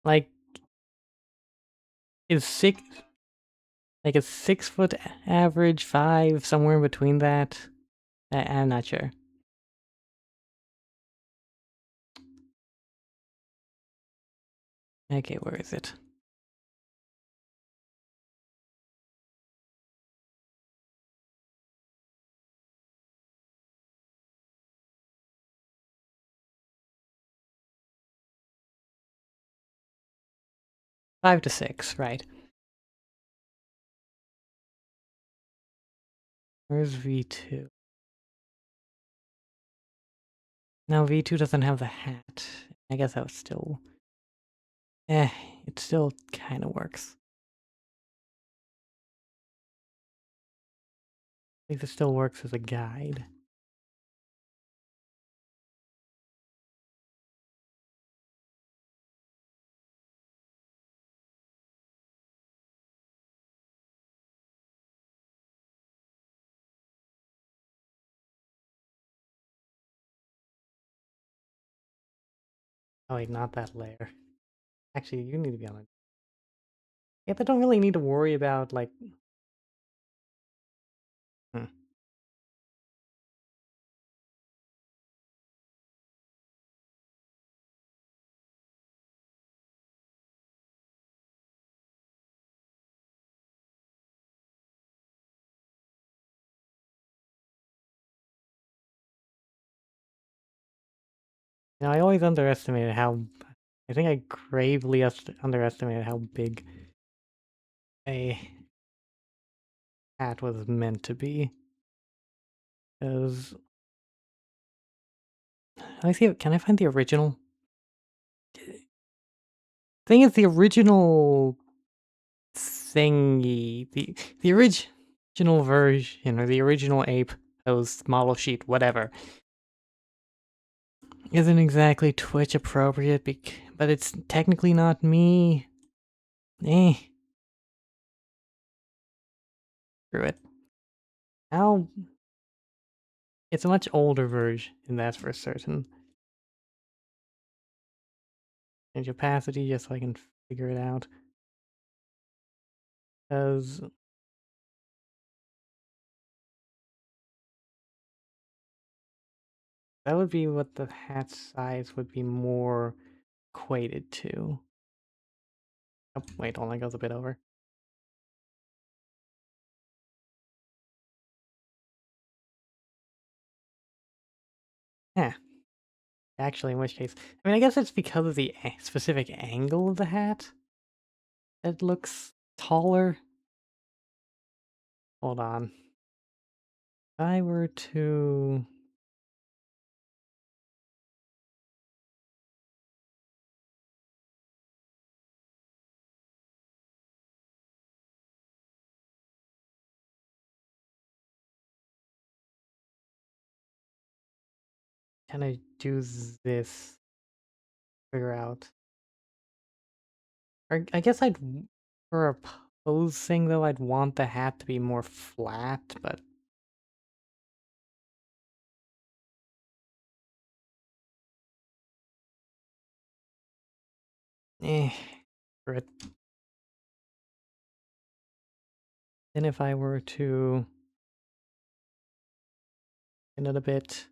Like, is six like a 6 foot average, 5, somewhere in between that? I'm not sure. Okay, where is it? Five to 6, right. Where's V2? No, V2 doesn't have the hat. I guess that was still... Eh, it still kind of works. At least it still works as a guide. Oh wait, not that layer. Actually, you need to be on it. Yeah, I don't really need to worry about, like... Hmm. You know, I always underestimated how... I think I gravely underestimated how big a hat was meant to be. Because... Let me see, can I find the original? Thing is, the original thingy, the original version, or the original ape post model sheet, whatever, isn't exactly Twitch appropriate, but it's technically not me. Eh. Screw it. How... It's a much older version, and that's for certain. Change opacity just so I can figure it out. Because that would be what the hat size would be more equated to. Oh, wait, hold on, it goes a bit over. Yeah. Actually, in which case, I mean, I guess it's because of the specific angle of the hat. It looks taller. Hold on. If I were to... Can I do this? Figure out. Or I guess for a pose thing though, I'd want the hat to be more flat, but eh. For it. Then if I were to in it a bit.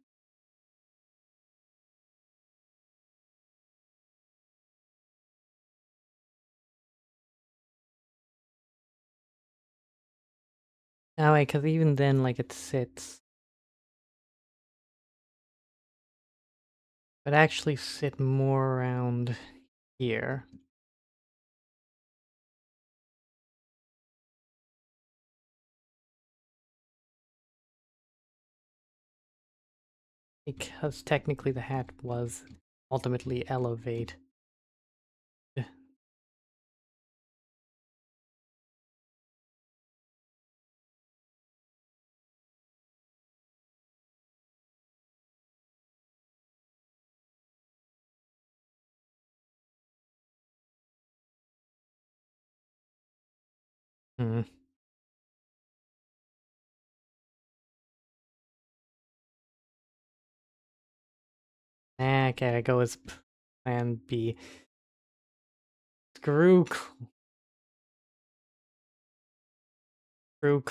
Oh wait, because even then, like it sits. But actually sit more around here. Because technically the hat was ultimately elevated. Hmm. Okay, I go as plan B. Screw, screw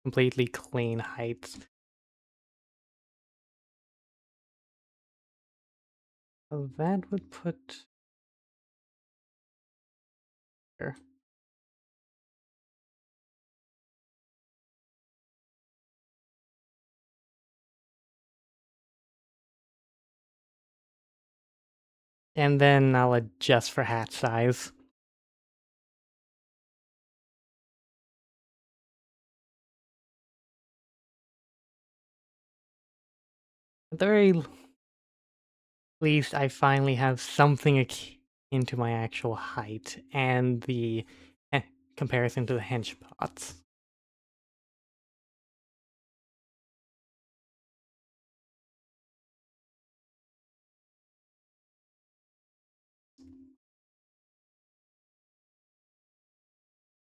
completely clean heights. So that would put here. And then I'll adjust for hat size. At the very least, I finally have something akin to my actual height and the comparison to the hench pots.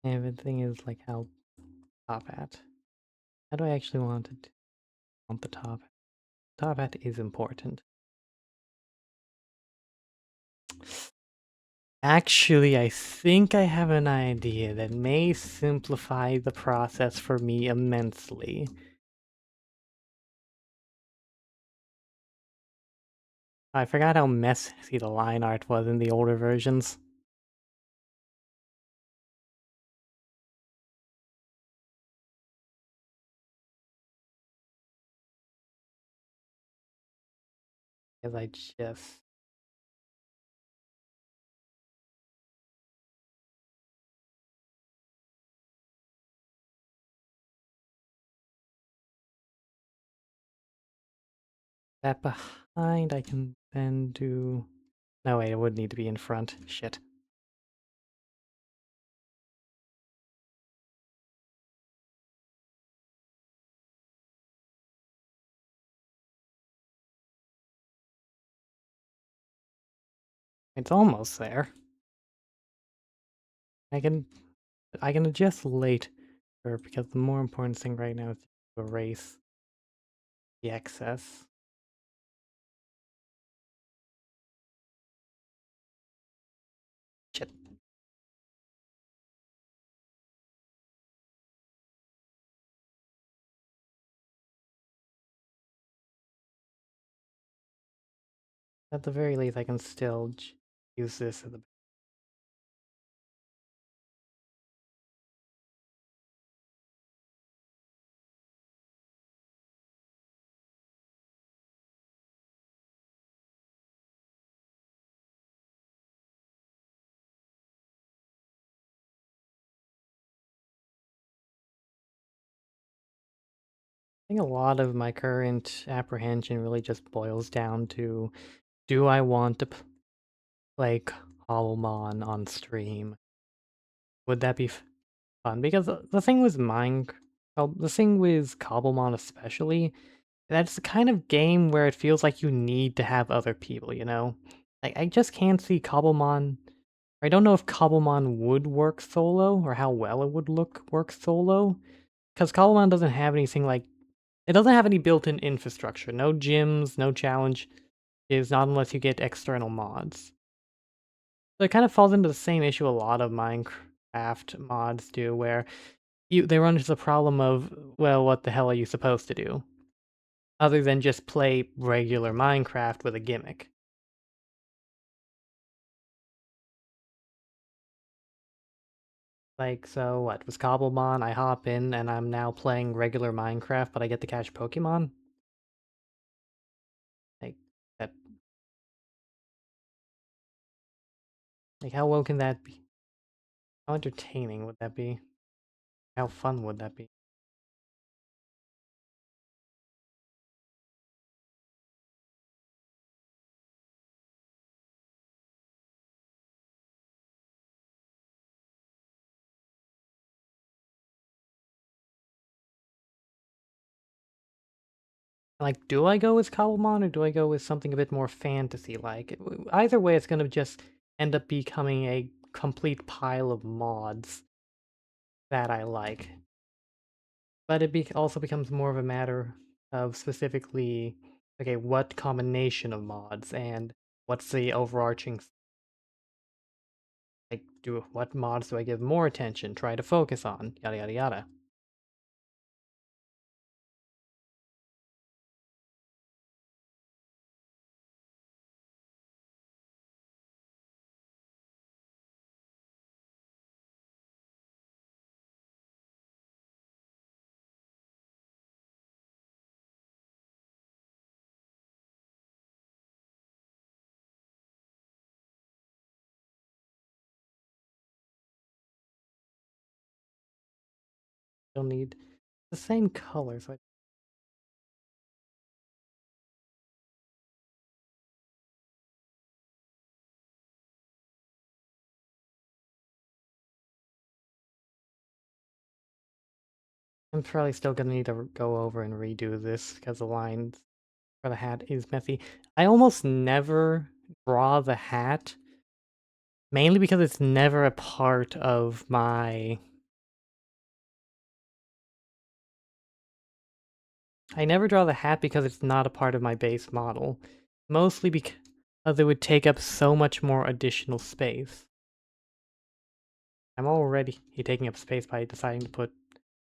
Everything is like how top hat. How do I actually want the top? Top hat is important. Actually, I think I have an idea that may simplify the process for me immensely. I forgot how messy the line art was in the older versions. Because I just... That behind I can then do... No, wait, it would need to be in front. Shit. It's almost there. I can adjust later because the more important thing right now is to erase. the excess. Shit. At the very least, I can still use this at the. I think a lot of my current apprehension really just boils down to, do I want to play Cobblemon on stream? Would that be fun? Because the thing with well, the thing with Cobblemon especially, that's the kind of game where it feels like you need to have other people, you know? Like, I just can't see Cobblemon. I don't know if Cobblemon would work solo, or how well it would work solo. Because Cobblemon doesn't have anything like, it doesn't have any built-in infrastructure. No gyms, no challenge is not unless you get external mods. So it kind of falls into the same issue a lot of Minecraft mods do, where they run into the problem of, well, what the hell are you supposed to do? Other than just play regular Minecraft with a gimmick. Like, so what, with Cobblemon, I hop in and I'm now playing regular Minecraft, but I get to catch Pokemon? Like, that, like, how well can that be? How entertaining would that be? How fun would that be? Like, do I go with Cobblemon or do I go with something a bit more fantasy-like? Either way, it's gonna just end up becoming a complete pile of mods that I like. But it also becomes more of a matter of specifically, okay, what combination of mods and what's the overarching, like, what mods do I give more attention, try to focus on, yada yada yada. You'll need the same color, so I'm probably still gonna need to go over and redo this because the lines for the hat is messy. I almost never draw the hat, mainly because it's never a part of my... I never draw the hat because it's not a part of my base model. Mostly because it would take up so much more additional space. I'm already taking up space by deciding to put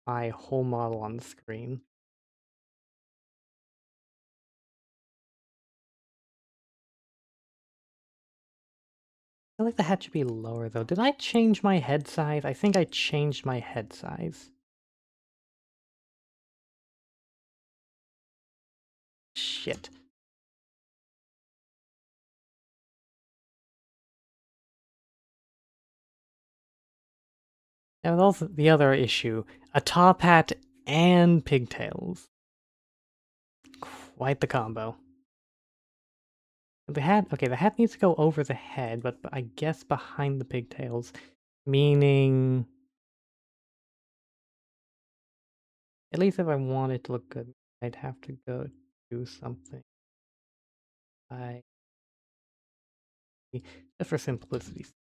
my whole model on the screen. I feel like the hat should be lower though. Did I change my head size? I think I changed my head size. Shit. Now, also the other issue, a top hat and pigtails. Quite the combo. The hat, okay, the hat needs to go over the head, but I guess behind the pigtails. Meaning, at least if I want it to look good, I'd have to go do something. Just for simplicity's sake.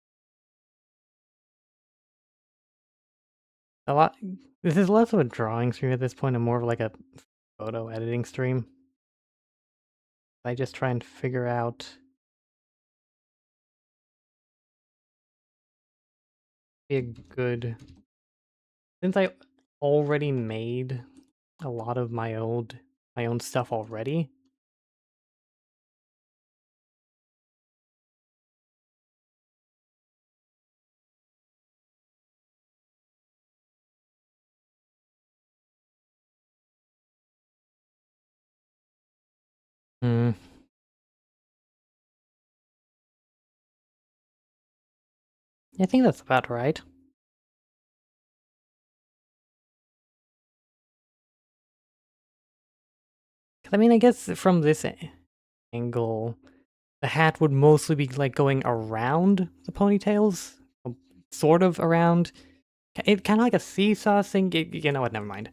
A lot. This is less of a drawing stream at this point, and more of like a photo editing stream. I just try and figure out a good... Since I already made a lot of my own stuff already. Hmm. I think that's about right. 'Cause I mean, I guess from this angle, the hat would mostly be like going around the ponytails, sort of around. It kind of like a seesaw thing. You know what? Never mind.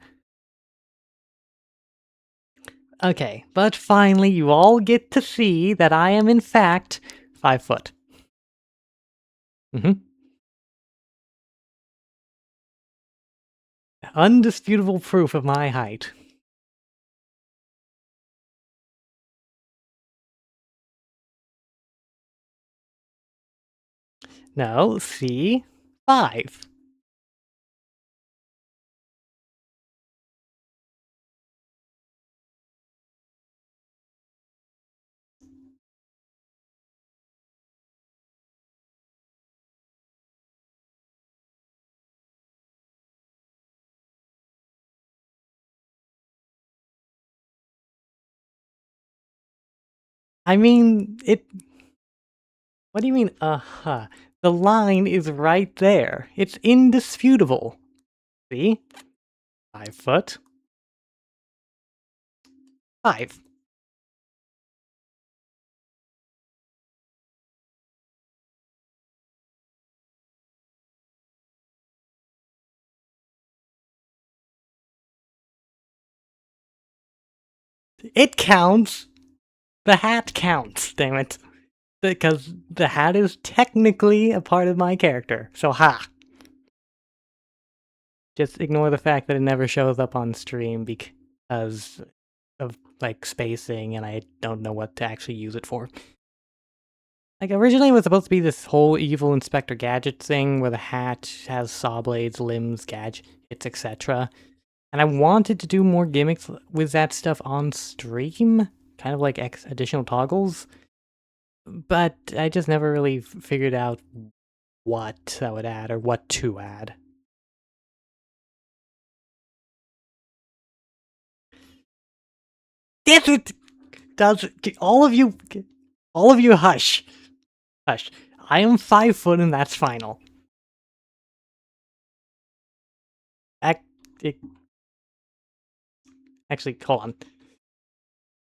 Okay, but finally, you all get to see that I am in fact 5 foot. Mm-hmm. Undisputable proof of my height. No, see, 5. I mean, it. What do you mean, uh-huh? The line is right there. It's indisputable. See? 5 foot. 5. It counts. The hat counts, damn it. Because the hat is technically a part of my character. So ha! Just ignore the fact that it never shows up on stream because of like spacing and I don't know what to actually use it for. Like originally it was supposed to be this whole evil Inspector Gadget thing where the hat has saw blades, limbs, gadgets, etc. And I wanted to do more gimmicks with that stuff on stream, kind of like additional toggles, but I just never really figured out what I would add or what to add. Yes, it does. All of you, hush, hush. I am 5 foot, and that's final. Ac- Actually, hold on.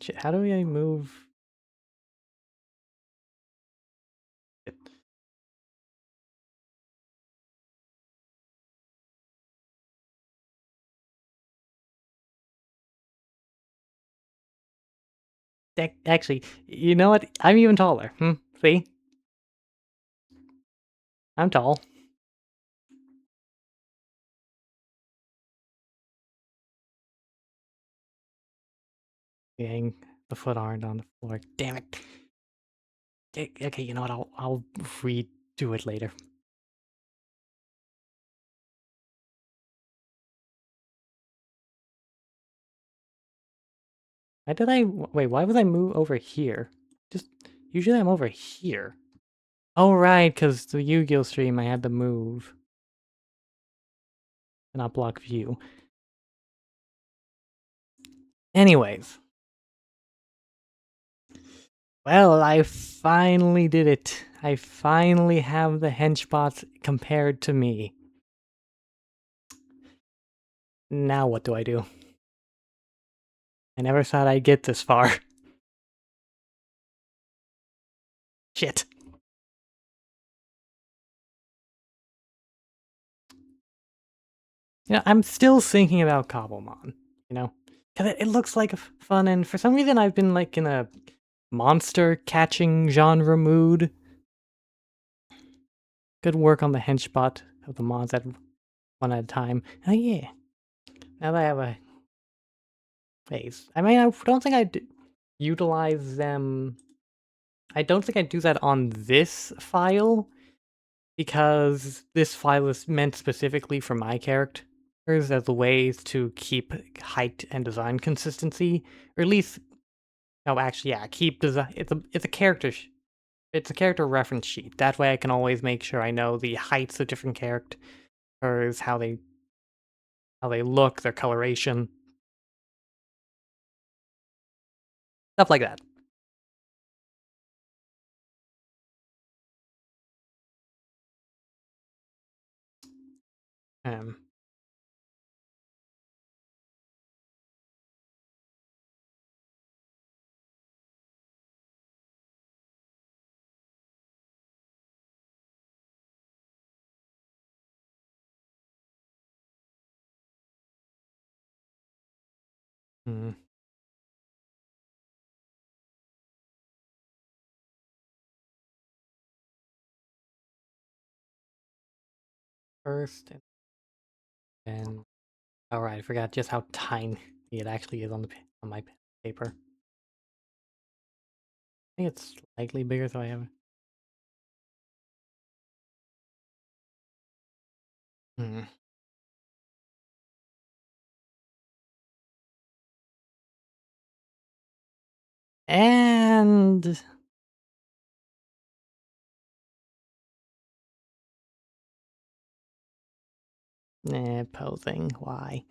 Shit, how do I move? Actually, you know what? I'm even taller. See? I'm tall. Dang, the foot aren't on the floor. Damn it. Okay, you know what? I'll redo it later. Why did I wait? Why was I move over here? Just usually I'm over here. Oh right, because the Yu-Gi-Oh stream I had to move and not block view. Anyways, well, I finally did it. I finally have the henchbots compared to me. Now what do I do? I never thought I'd get this far. Shit. You know, I'm still thinking about Cobblemon, you know? Because it looks like fun, and for some reason I've been like in a monster catching genre mood. Good work on the henchbot of the mods at one at a time. Oh yeah. Now that I have a phase. I mean, I don't think I do. utilize them. I don't think I'd do that on this file, because this file is meant specifically for my characters as a ways to keep height and design consistency, or at least, no, actually, yeah, keep design. It's a character. It's a character reference sheet. That way, I can always make sure I know the heights of different characters, how they look, their coloration, stuff like that. Um, hmm, first, and then, all right, I forgot just how tiny it actually is on on my paper. I think it's slightly bigger, so I have. Hmm. And posing. Why?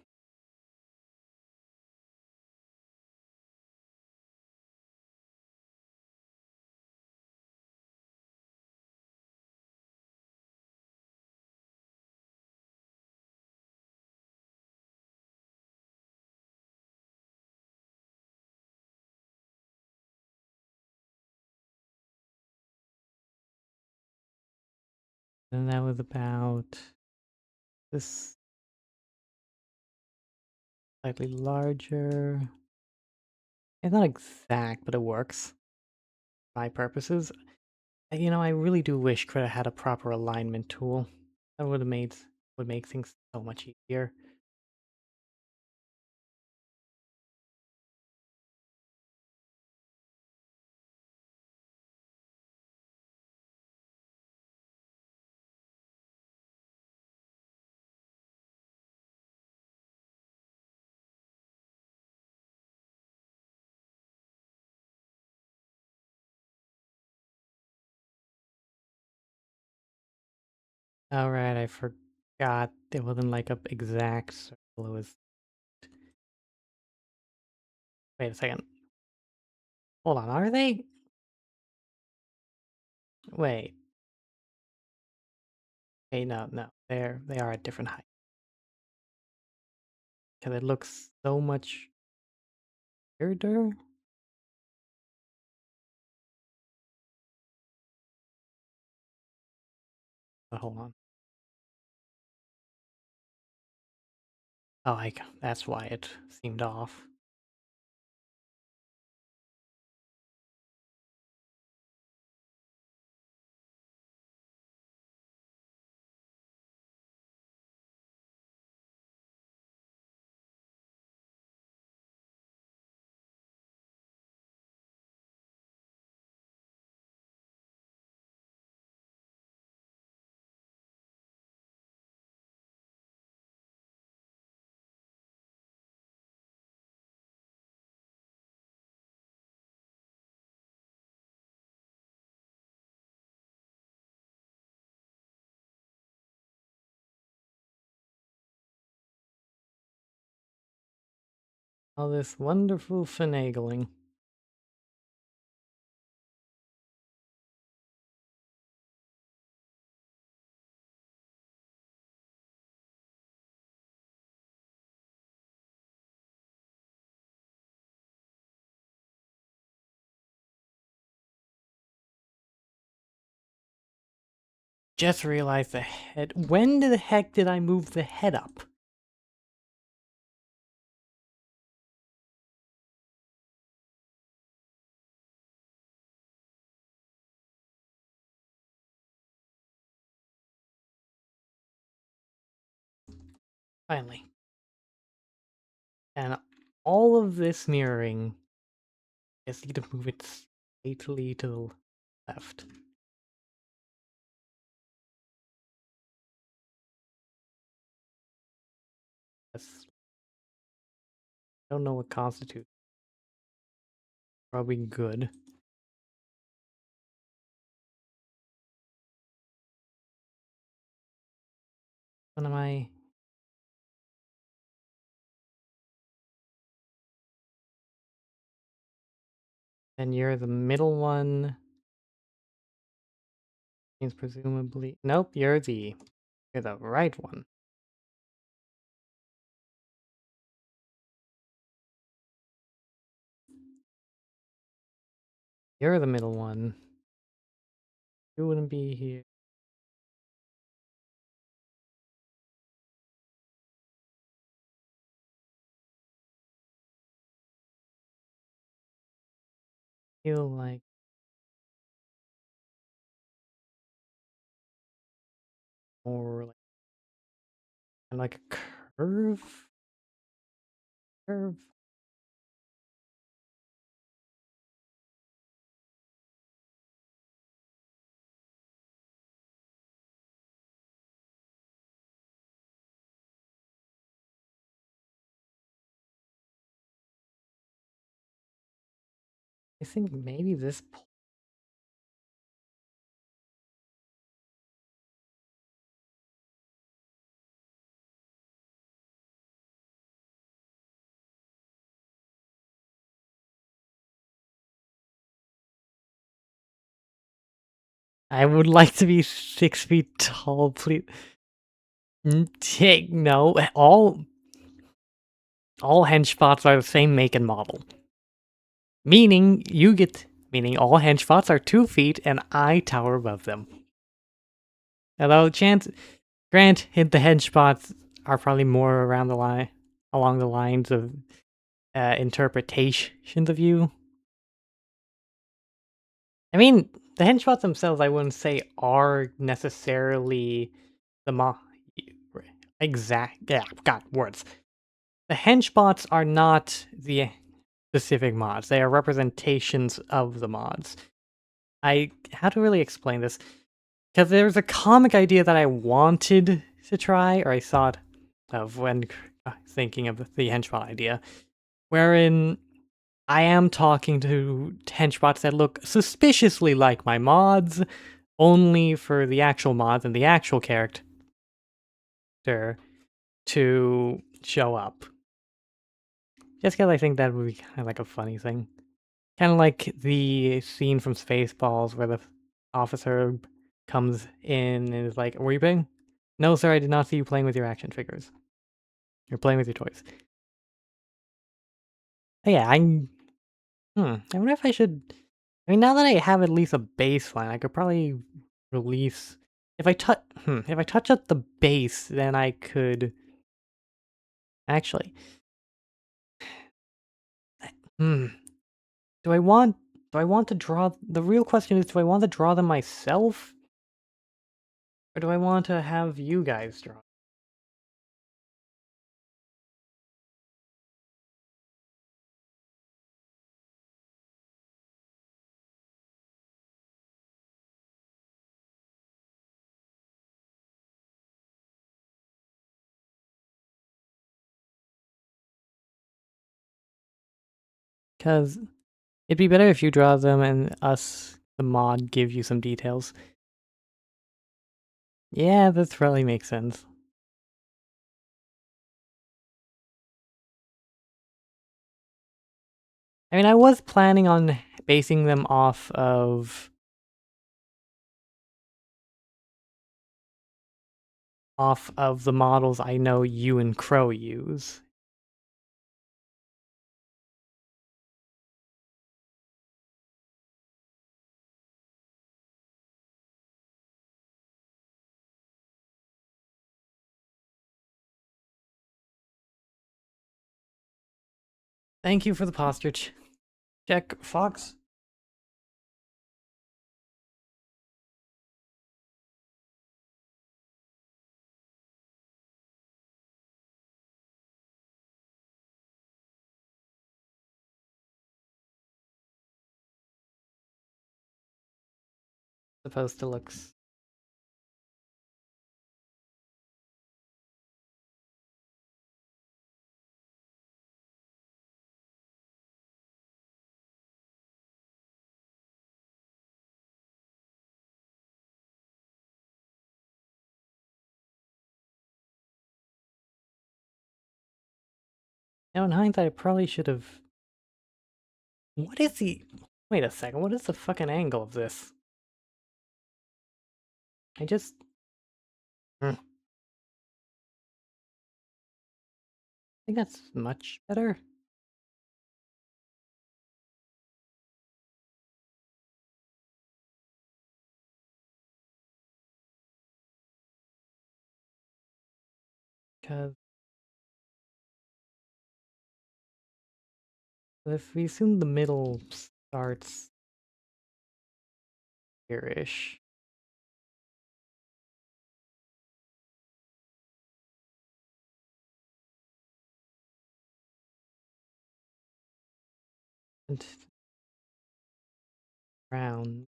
And that was about this slightly larger. It's not exact, but it works for my purposes. I really do wish Krita had a proper alignment tool. That would make things so much easier. Alright, I forgot it wasn't like a exact circle. It was. Wait a second. Hold on, are they? Wait. Hey, no, no. They are at different height. Because it looks so much weirder. But hold on. Oh, that's why it seemed off. All this wonderful finagling. Just realized the head. When the heck did I move the head up? Finally. And all of this mirroring Just need to move it slightly to the left. That's, I don't know what constitutes. Probably good. What am I? And you're the middle one. Means presumably. Nope, you're the right one. You're the middle one. You wouldn't be here. Feel like more like a curve. Curve. I think maybe this. I would like to be 6 feet tall, please. Take no. All henchpots are the same make and model. Meaning all henchpots are 2 feet and I tower above them. Although Grant hit the henchpots are probably more around the line along the lines of interpretations of you. I mean, the henchpots themselves, I wouldn't say are necessarily the exact. Yeah, got words. The henchpots are not the specific mods. They are representations of the mods. How to really explain this? Because there's a comic idea that I wanted to try, or I thought of when thinking of the henchbot idea, wherein I am talking to henchbots that look suspiciously like my mods, only for the actual mods and the actual character to show up. Just because I think that would be kind of like a funny thing. Kind of like the scene from Spaceballs where the officer comes in and is like, "Were you playing?" "No, sir, I did not see you playing with your action figures. You're playing with your toys." But yeah, I wonder if I should. I mean, now that I have at least a baseline, I could probably release. If I touch up the base, then I could actually. Hmm. Do I want? Do I want to draw? The real question is, do I want to draw them myself, or do I want to have you guys draw? Because it'd be better if you draw them and us, the mod, give you some details. Yeah, that really makes sense. I mean, I was planning on basing them off of the models I know you and Crow use. Thank you for the posture check, Fox. supposed to look. Now, in hindsight, I probably should have. What is the? Wait a second. What is the fucking angle of this? I just. I think that's much better. Because if we assume the middle starts here-ish. And round.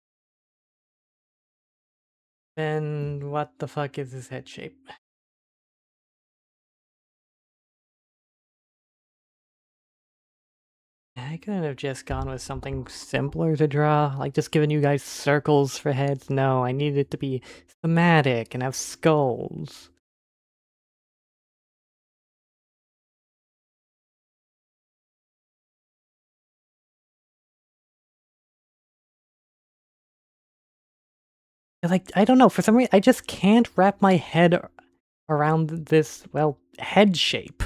Then what the fuck is his head shape? I couldn't have just gone with something simpler to draw, like just giving you guys circles for heads. No, I needed it to be thematic and have skulls. Like, I don't know, for some reason, I just can't wrap my head around this, well, head shape.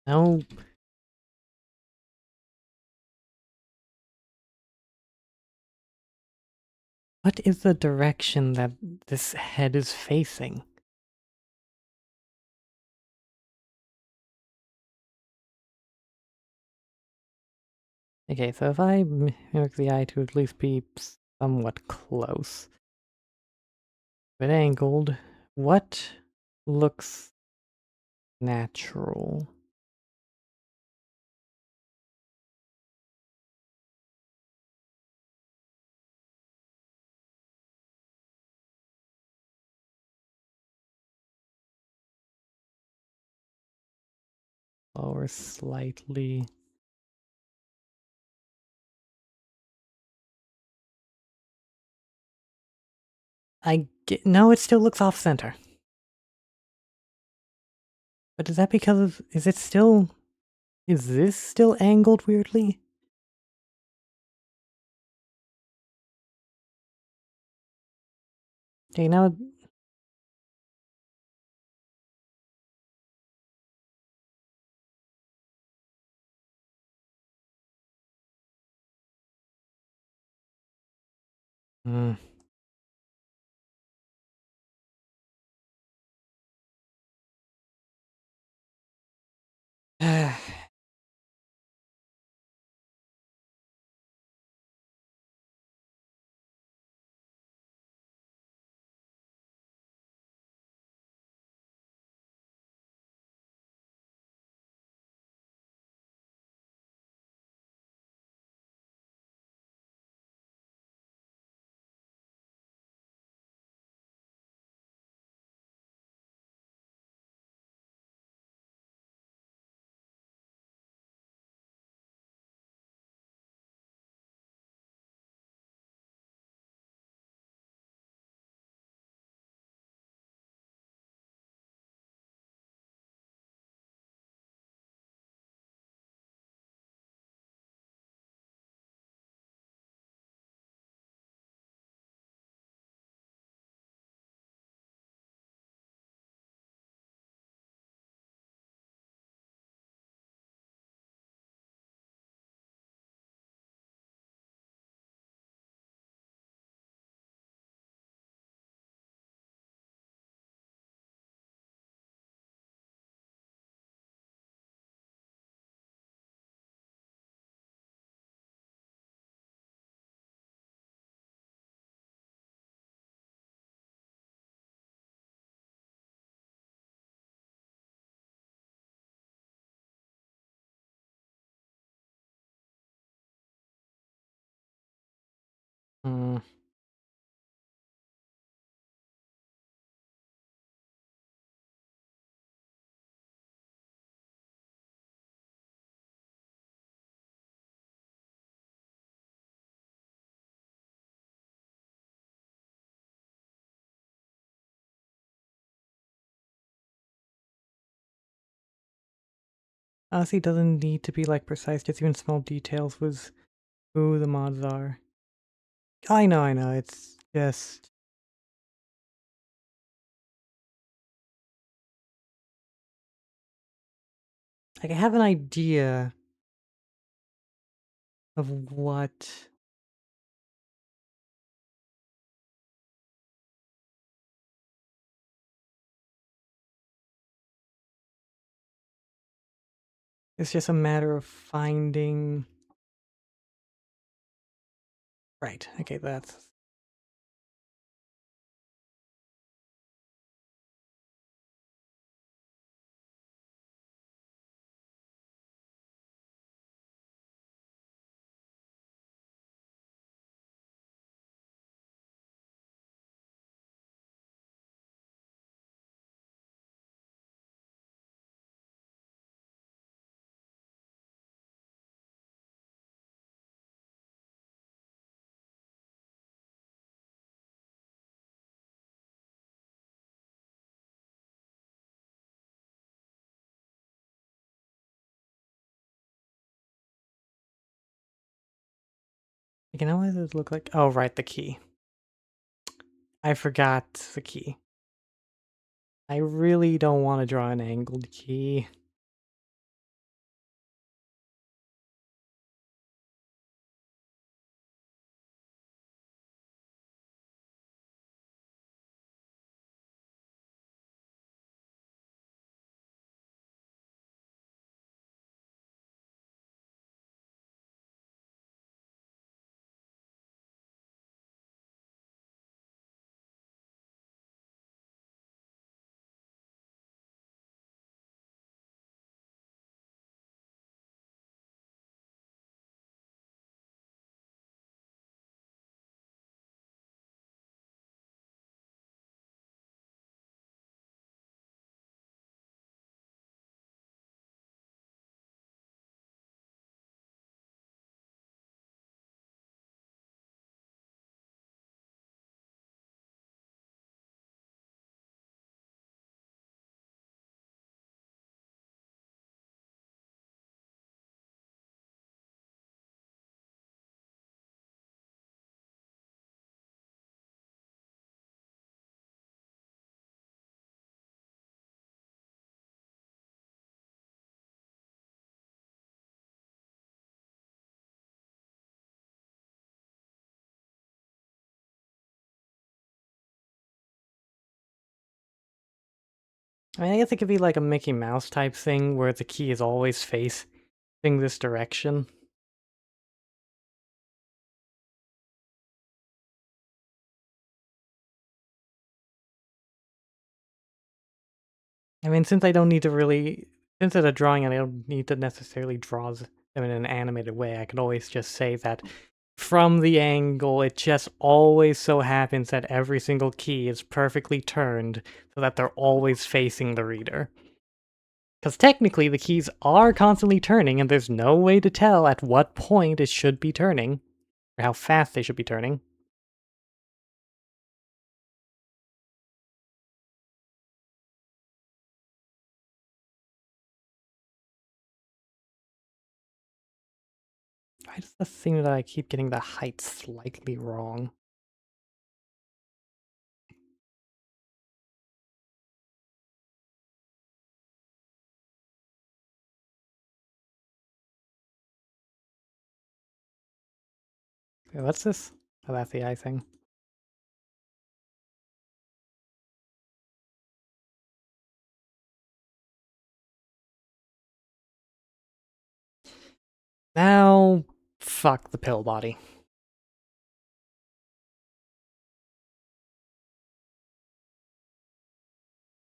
No. What is the direction that this head is facing? Okay, so if I mimic the eye to at least be somewhat close, but angled, what looks natural? Lower slightly. No, it still looks off center. But is that because of, is this still angled weirdly? Okay, now, hmm. Hmm. Honestly, it doesn't need to be like precise, just even small details with who the mods are. I know, it's just like I have an idea of what it's just a matter of finding. Right, okay, that's you know what does it look like? Oh right, the key. I forgot the key. I really don't want to draw an angled key. I mean, I guess it could be like a Mickey Mouse type thing where the key is always facing this direction. I mean, since I don't need to really, since it's a drawing and I don't need to necessarily draw them in an animated way, I can always just say that from the angle, it just always so happens that every single key is perfectly turned so that they're always facing the reader. Because technically, the keys are constantly turning, and there's no way to tell at what point it should be turning, or how fast they should be turning. Why does the thing that I keep getting the height slightly wrong? Okay, what's this? Oh, that's the eye thing. Now, fuck the pill body.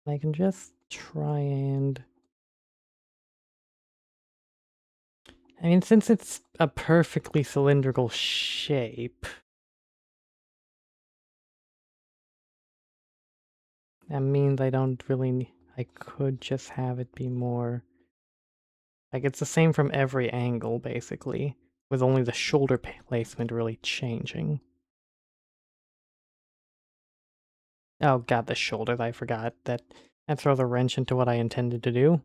I can just try and... I mean, since it's a perfectly cylindrical shape, That means I don't really... I could just have it be more... Like, it's the same from every angle, basically, with only the shoulder placement really changing. Oh god, the shoulders, I forgot that. That throws a wrench into what I intended to do.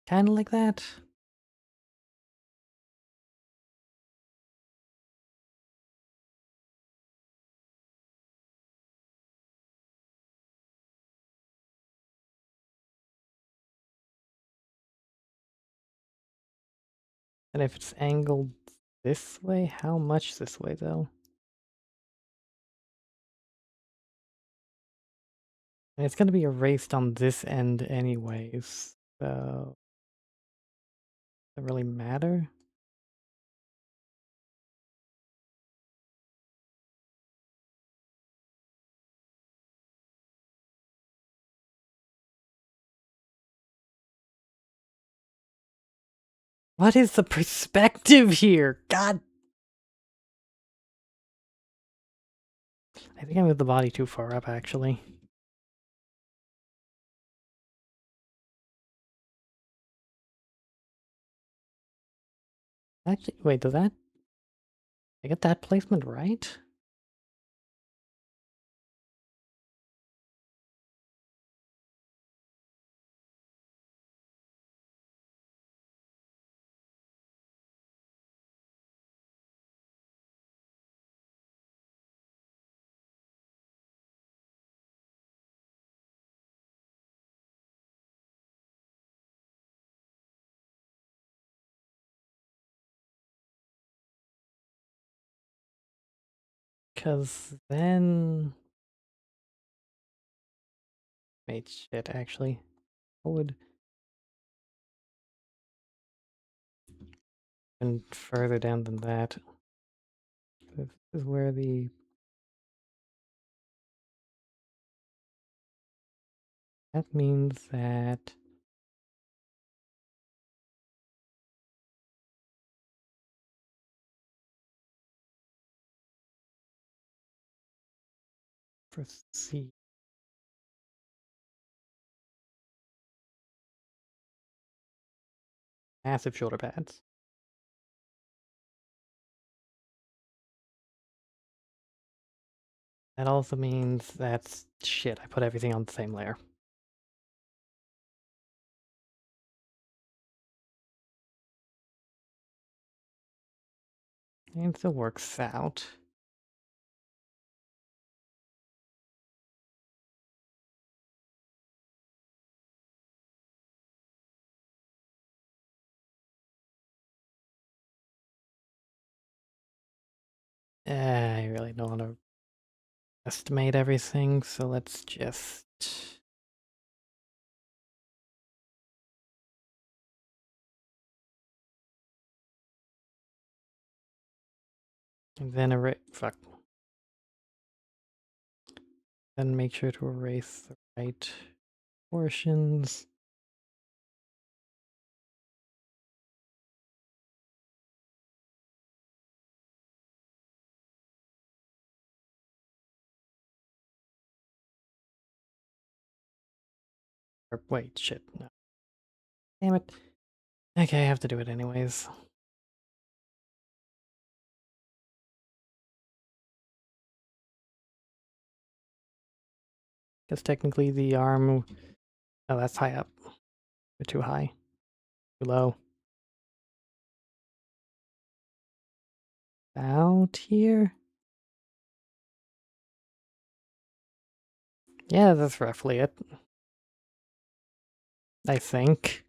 Kinda like that. And if it's angled this way, how much this way, though? And it's gonna be erased on this end anyways, so... Does it really matter? What is the perspective here? God! I think I moved the body too far up, actually. Actually, wait, does that... I get that placement right? Because then... Wait, shit, actually. What would... And further down than that. This is where the... That means that... Proceed. Massive shoulder pads. That also means that's... Shit, I put everything on the same layer. And it still works out. I really don't want to estimate everything, so let's just... And then fuck. Then make sure to erase the right portions. Or wait, shit, no. Damn it. Okay, I have to do it anyways. Because technically the arm... Oh, that's high up. Or too high. Too low. Out here? Yeah, that's roughly it. I think.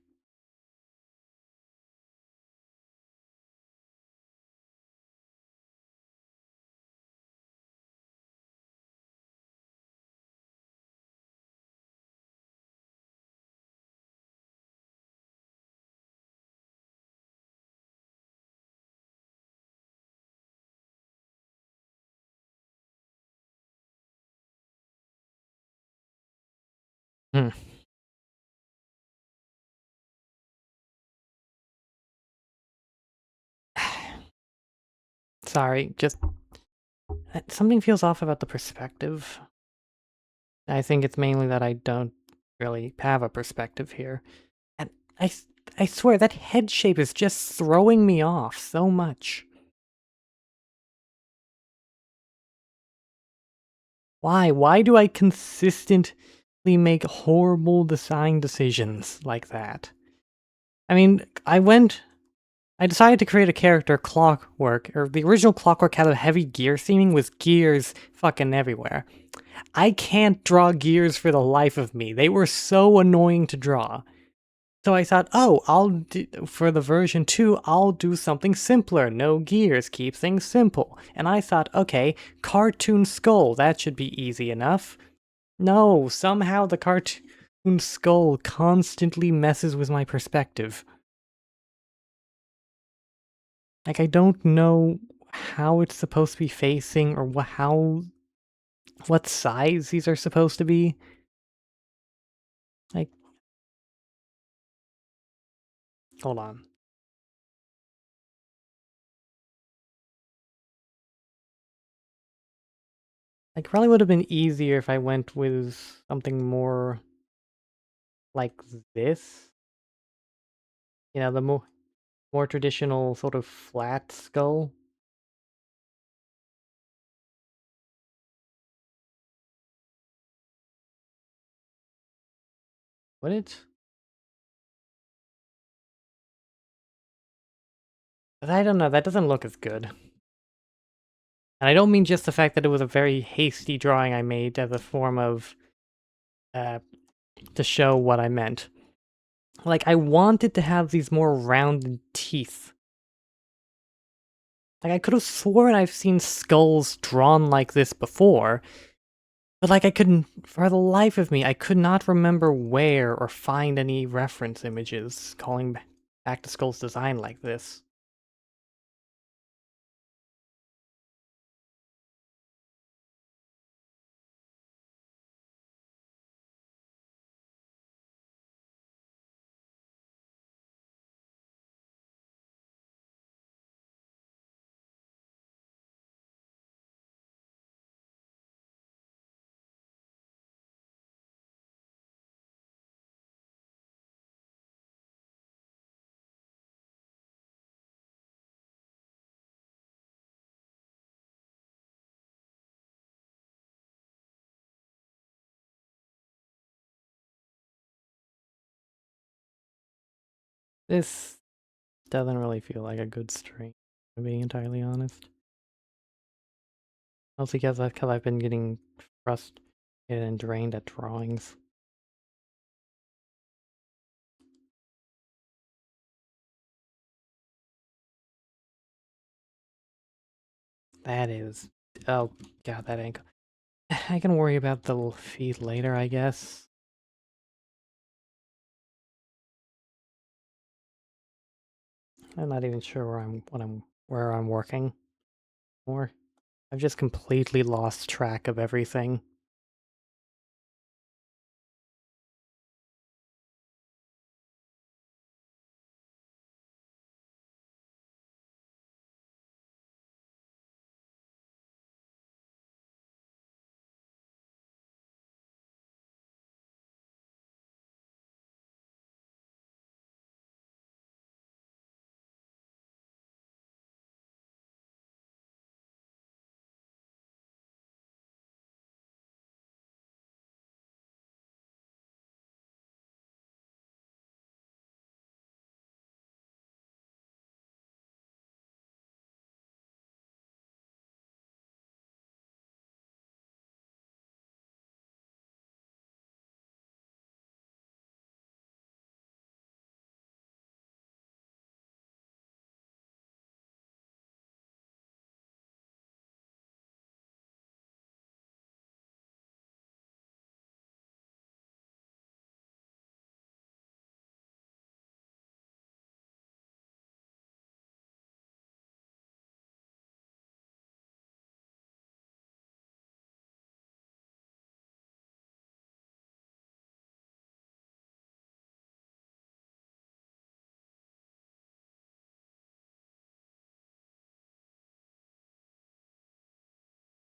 Hmm. Sorry, just something feels off about the perspective. I think it's mainly that I don't really have a perspective here. And I, s- I swear, that head shape is just throwing me off so much. Why? Why do I consistently make horrible design decisions like that? I mean, I decided to create a character, Clockwork, or the original Clockwork had a heavy gear theming with gears fucking everywhere. I can't draw gears for the life of me. They were so annoying to draw. So I thought, oh, for the version 2, I'll do something simpler. No gears, keep things simple. And I thought, okay, cartoon skull, that should be easy enough. No, somehow the cartoon skull constantly messes with my perspective. Like, I don't know how it's supposed to be facing or what size these are supposed to be. Like, hold on. Like, probably would have been easier if I went with something more like this. You know, the more traditional sort of flat skull. Would it? But I don't know, that doesn't look as good. And I don't mean just the fact that it was a very hasty drawing I made as a form of, uh, to show what I meant. Like, I wanted to have these more rounded teeth. Like, I could have sworn I've seen skulls drawn like this before, but like, I couldn't, for the life of me, I could not remember where or find any reference images calling back to Skull's design like this. This doesn't really feel like a good string, if I'm being entirely honest. Mostly because I've been getting frustrated and drained at drawings. That is... Oh, god, that ankle. I can worry about the feet later, I guess. I'm not even sure where I'm working more. I've just completely lost track of everything.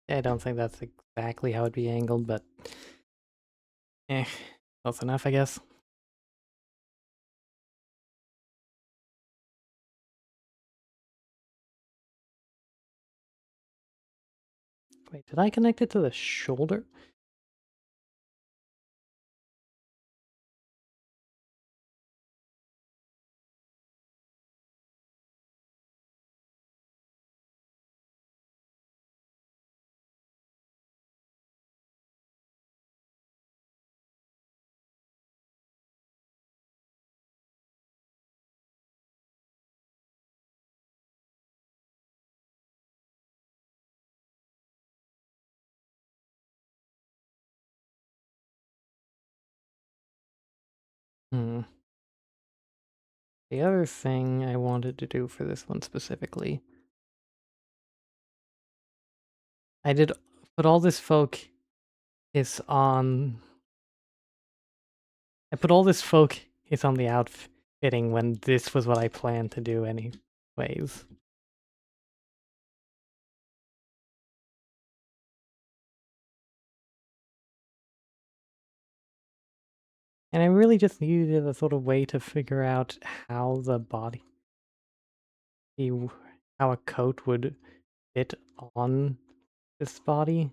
I don't think that's exactly how it'd be angled, but eh, close enough, I guess. Wait, did I connect it to the shoulder? Hmm. The other thing I wanted to do for this one specifically, I did put all this focus on. I put all this focus on the outfitting when this was what I planned to do anyways. And I really just needed a sort of way to figure out how the body, how a coat would fit on this body.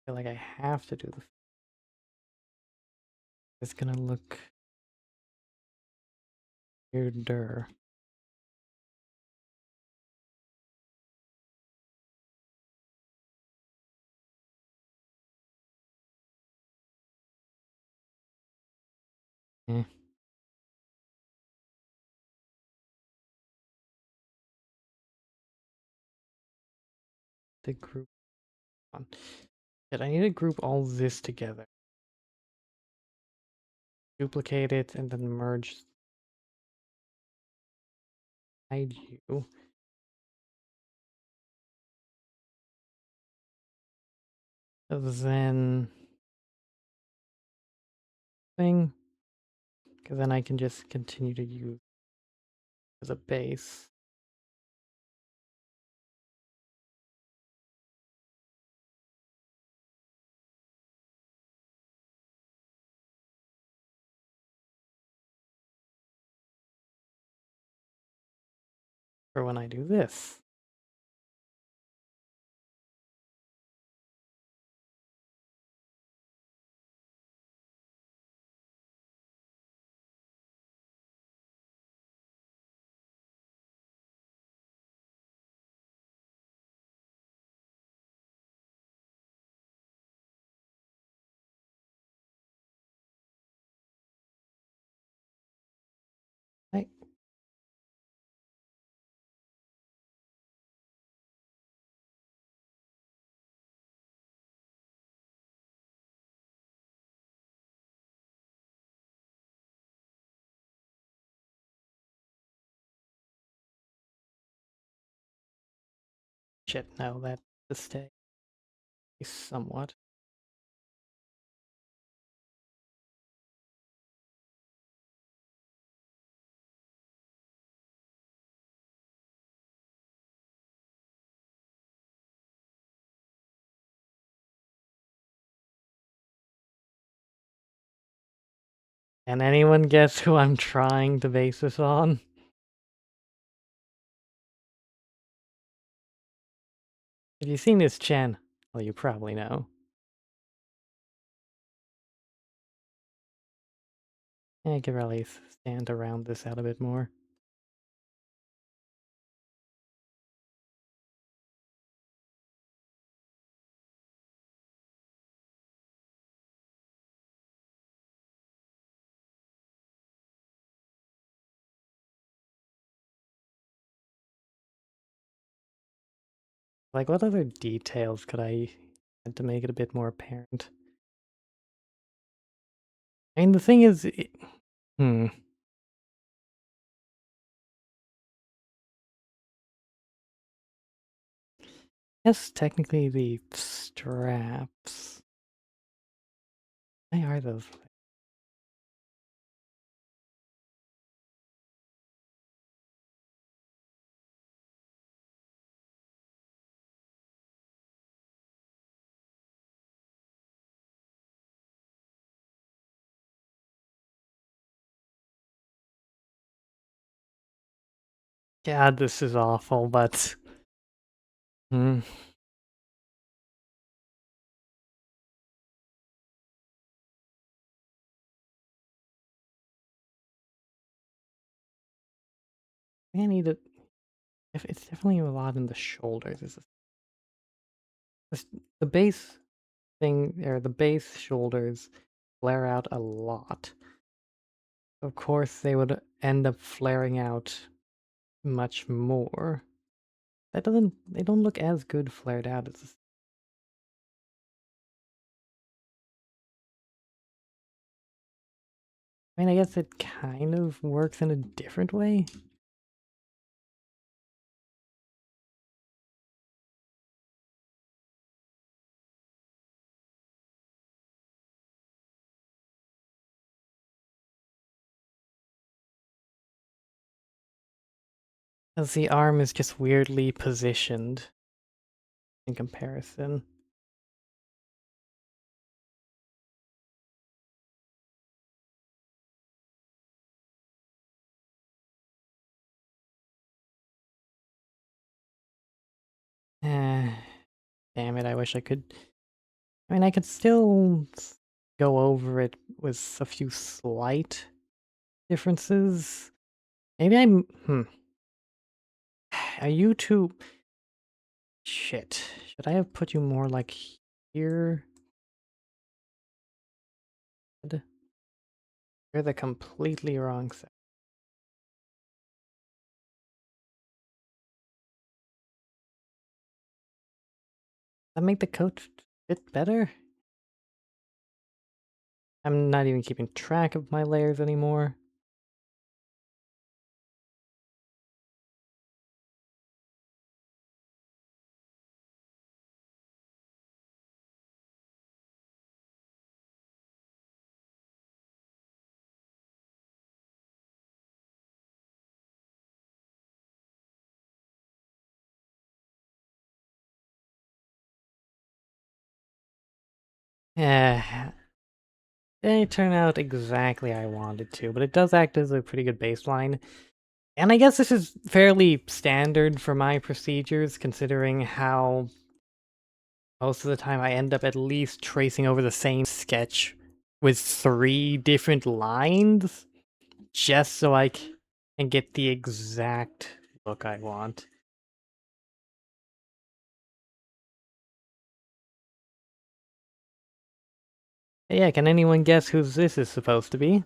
I feel like I have to do the. It's gonna look weirder. Eh, the group one. Shit, I need to group all this together. Duplicate it and then merge hide you. Then thing, because then I can just continue to use as a base. For when I do this. Right. Shit, no, that to stay somewhat. Can anyone guess who I'm trying to base this on? If you've seen this channel, well, you probably know. I could really stand around this out a bit more. Like, what other details could I add to make it a bit more apparent? I mean, the thing is, hmm. Yes, technically the straps. Why are those? God, this is awful, but hmm. I need it. If it's definitely a lot in the shoulders. The base thing, or the base shoulders flare out a lot. Of course, they would end up flaring out much more. They don't look as good flared out as this. I mean, I guess it kind of works in a different way. As the arm is just weirdly positioned in comparison. Eh, damn it, I wish I could. I mean, I could still go over it with a few slight differences. Maybe I'm. Are you too. Shit. Should I have put you more like here? You're the completely wrong side. That make the coat fit better? I'm not even keeping track of my layers anymore. Yeah, it didn't turn out exactly how I wanted to, but it does act as a pretty good baseline. And I guess this is fairly standard for my procedures, considering how most of the time I end up at least tracing over the same sketch with 3 different lines, just so I can get the exact look I want. Yeah, can anyone guess whose this is supposed to be?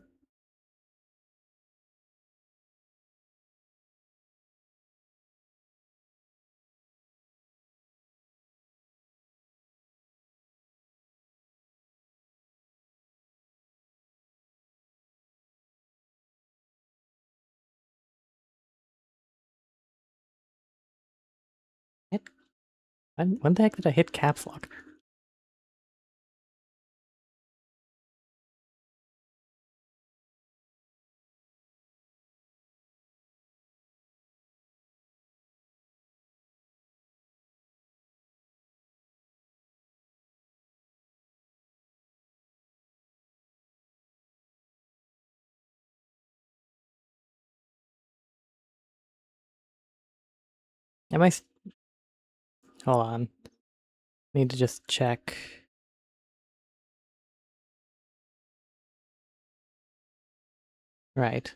Hit, when the heck did I hit caps lock? Am I? Hold on. Need to just check. Right.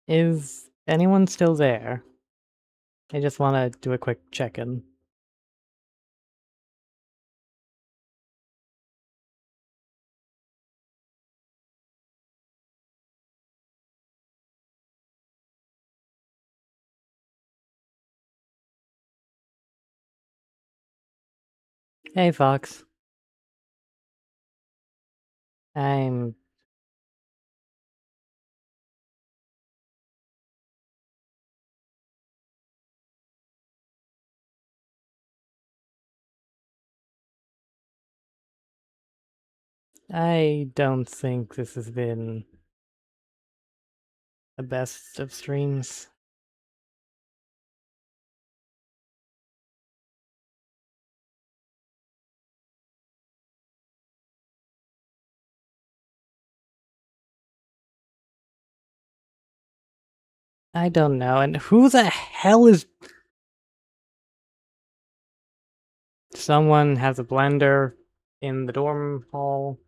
Is anyone still there? I just want to do a quick check-in. Hey, Fox. I'm... I don't think this has been the best of streams. I don't know, and who the hell is... Someone has a blender in the dorm hall,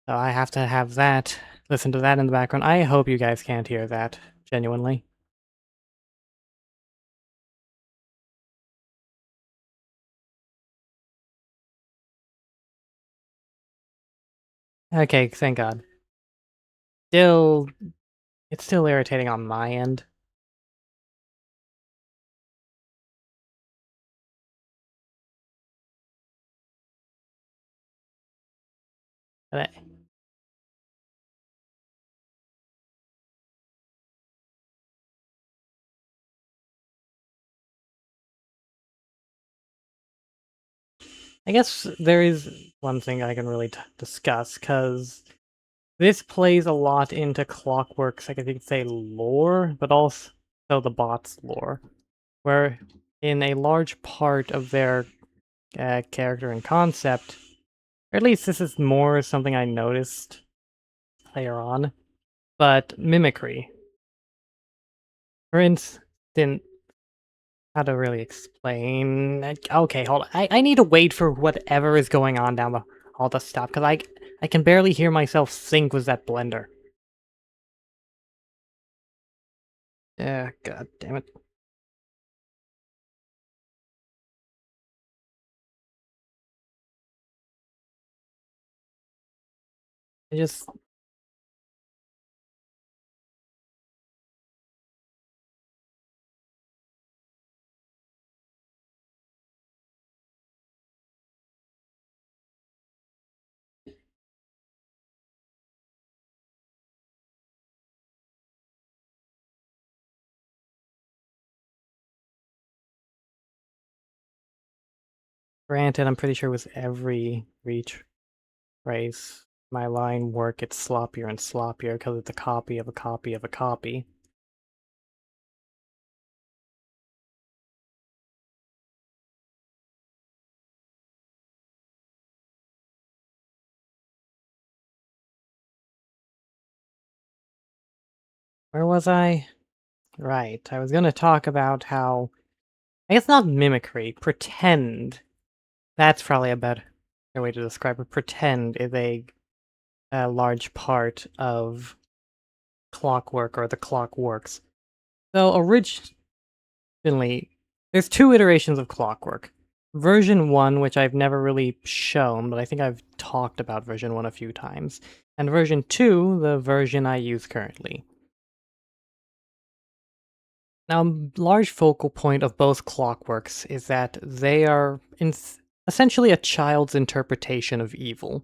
so I have to have that, listen to that in the background. I hope you guys can't hear that, genuinely. Okay, thank God. Still, it's still irritating on my end. But I guess there is one thing I can really discuss, because this plays a lot into Clockwork's, I could say, lore, but also the bot's lore, where in a large part of their character and concept, or at least this is more something I noticed later on, but mimicry. For instance, how to really explain... Okay, hold on. I need to wait for whatever is going on down the hall to stop, because I can barely hear myself think with that blender. Yeah, god damn it. I just... Granted, I'm pretty sure with every reach race, my line work gets sloppier and sloppier because it's a copy of a copy of a copy. Where was I? Right, I was gonna talk about how... I guess not mimicry, pretend. That's probably a better way to describe it. Pretend is a large part of Clockwork, or the Clockworks. So originally, there's two iterations of Clockwork. Version 1, which I've never really shown, but I think I've talked about version 1 a few times. And version 2, the version I use currently. Now, a large focal point of both Clockworks is that they are essentially a child's interpretation of evil.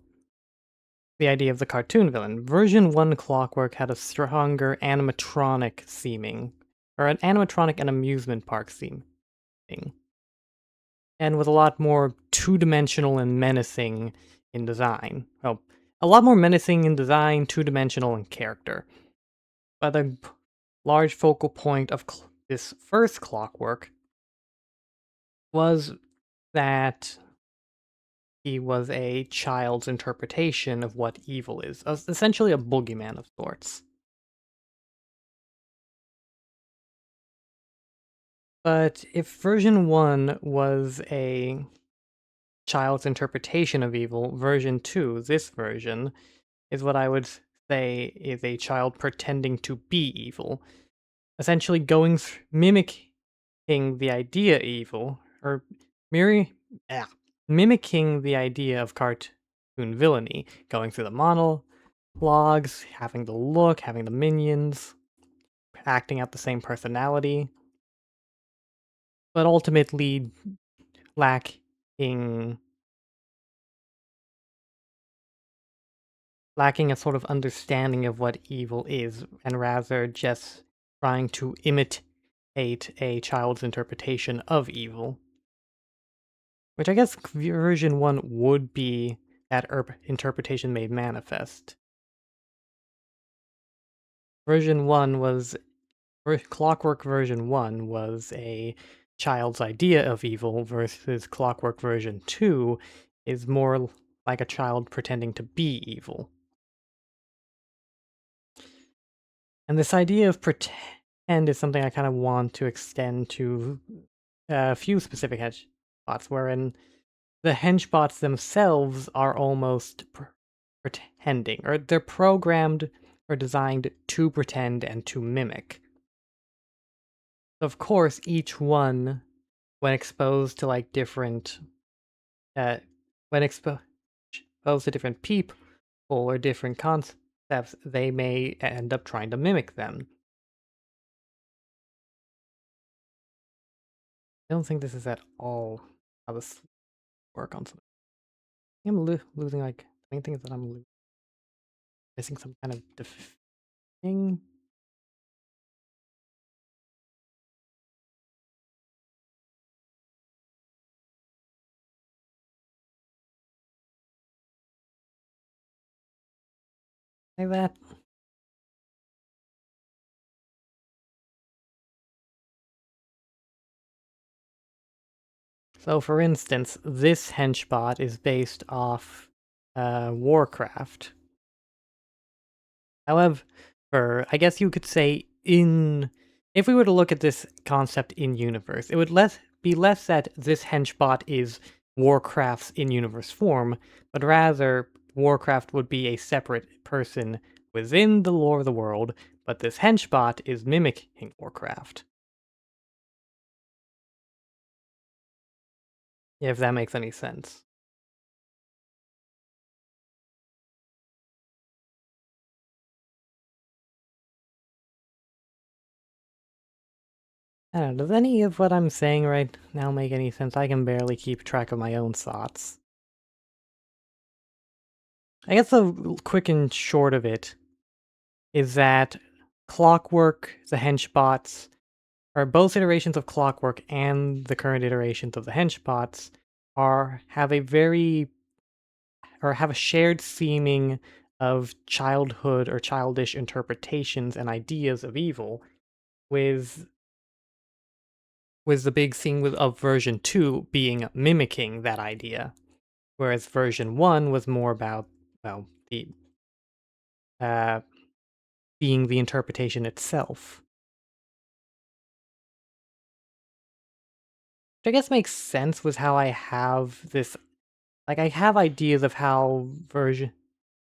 The idea of the cartoon villain. Version 1 Clockwork had a stronger animatronic theming, or an animatronic and amusement park theme thing, and was a lot more two-dimensional and menacing in design. Well, a lot more menacing in design, two-dimensional in character. But the large focal point of this first Clockwork was that he was a child's interpretation of what evil is, essentially a boogeyman of sorts. But if version 1 was a child's interpretation of evil, version 2, this version, is what I would say is a child pretending to be evil, essentially mimicking the idea evil, or mirroring, mimicking the idea of cartoon villainy, going through the monologues, having the look, having the minions, acting out the same personality, but ultimately lacking lacking a sort of understanding of what evil is, and rather just trying to imitate a child's interpretation of evil. Which I guess version 1 would be that interpretation made manifest. Version 1 was Clockwork version 1 was a child's idea of evil versus Clockwork version 2 is more like a child pretending to be evil. And this idea of pretend is something I kind of want to extend to a few specific henchbots, wherein the henchbots themselves are almost pretending, or they're programmed or designed to pretend and to mimic. Of course, each one, when exposed to like different, uh, when exposed to different people or different concepts, they may end up trying to mimic them. I don't think this is at all how this work on something. I'm losing like the main thing is that I'm missing some kind of thing. Like that. So, for instance, this henchbot is based off Warcraft. However, I guess you could say if we were to look at this concept in universe, it would be less that this henchbot is Warcraft's in universe form, but rather Warcraft would be a separate person within the lore of the world, but this henchbot is mimicking Warcraft. If that makes any sense. I don't know, does any of what I'm saying right now make any sense? I can barely keep track of my own thoughts. I guess the quick and short of it is that Clockwork, the henchbots, or both iterations of Clockwork and the current iterations of the henchbots have a shared theming of childhood or childish interpretations and ideas of evil, with the big thing of version 2 being mimicking that idea, whereas version 1 was more about, well, the uh, being the interpretation itself. Which I guess makes sense with how I have this. Like, I have ideas of how version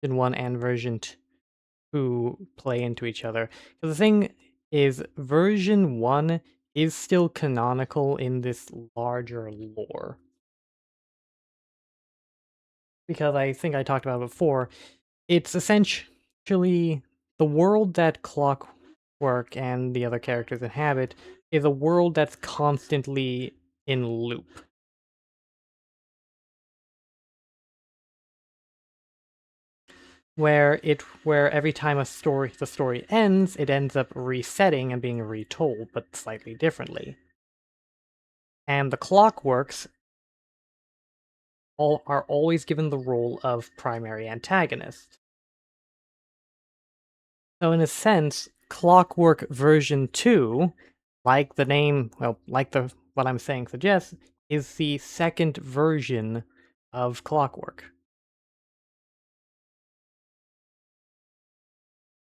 1 and version 2 play into each other. Because the thing is, version 1 is still canonical in this larger lore. Because I think I talked about it before, it's essentially the world that Clockwork and the other characters inhabit is a world that's constantly in loop. where every time the story ends, it ends up resetting and being retold, but slightly differently. And the Clockworks are always given the role of primary antagonist. So in a sense, Clockwork version 2, like the name, well, like the what I'm saying suggests, is the second version of Clockwork.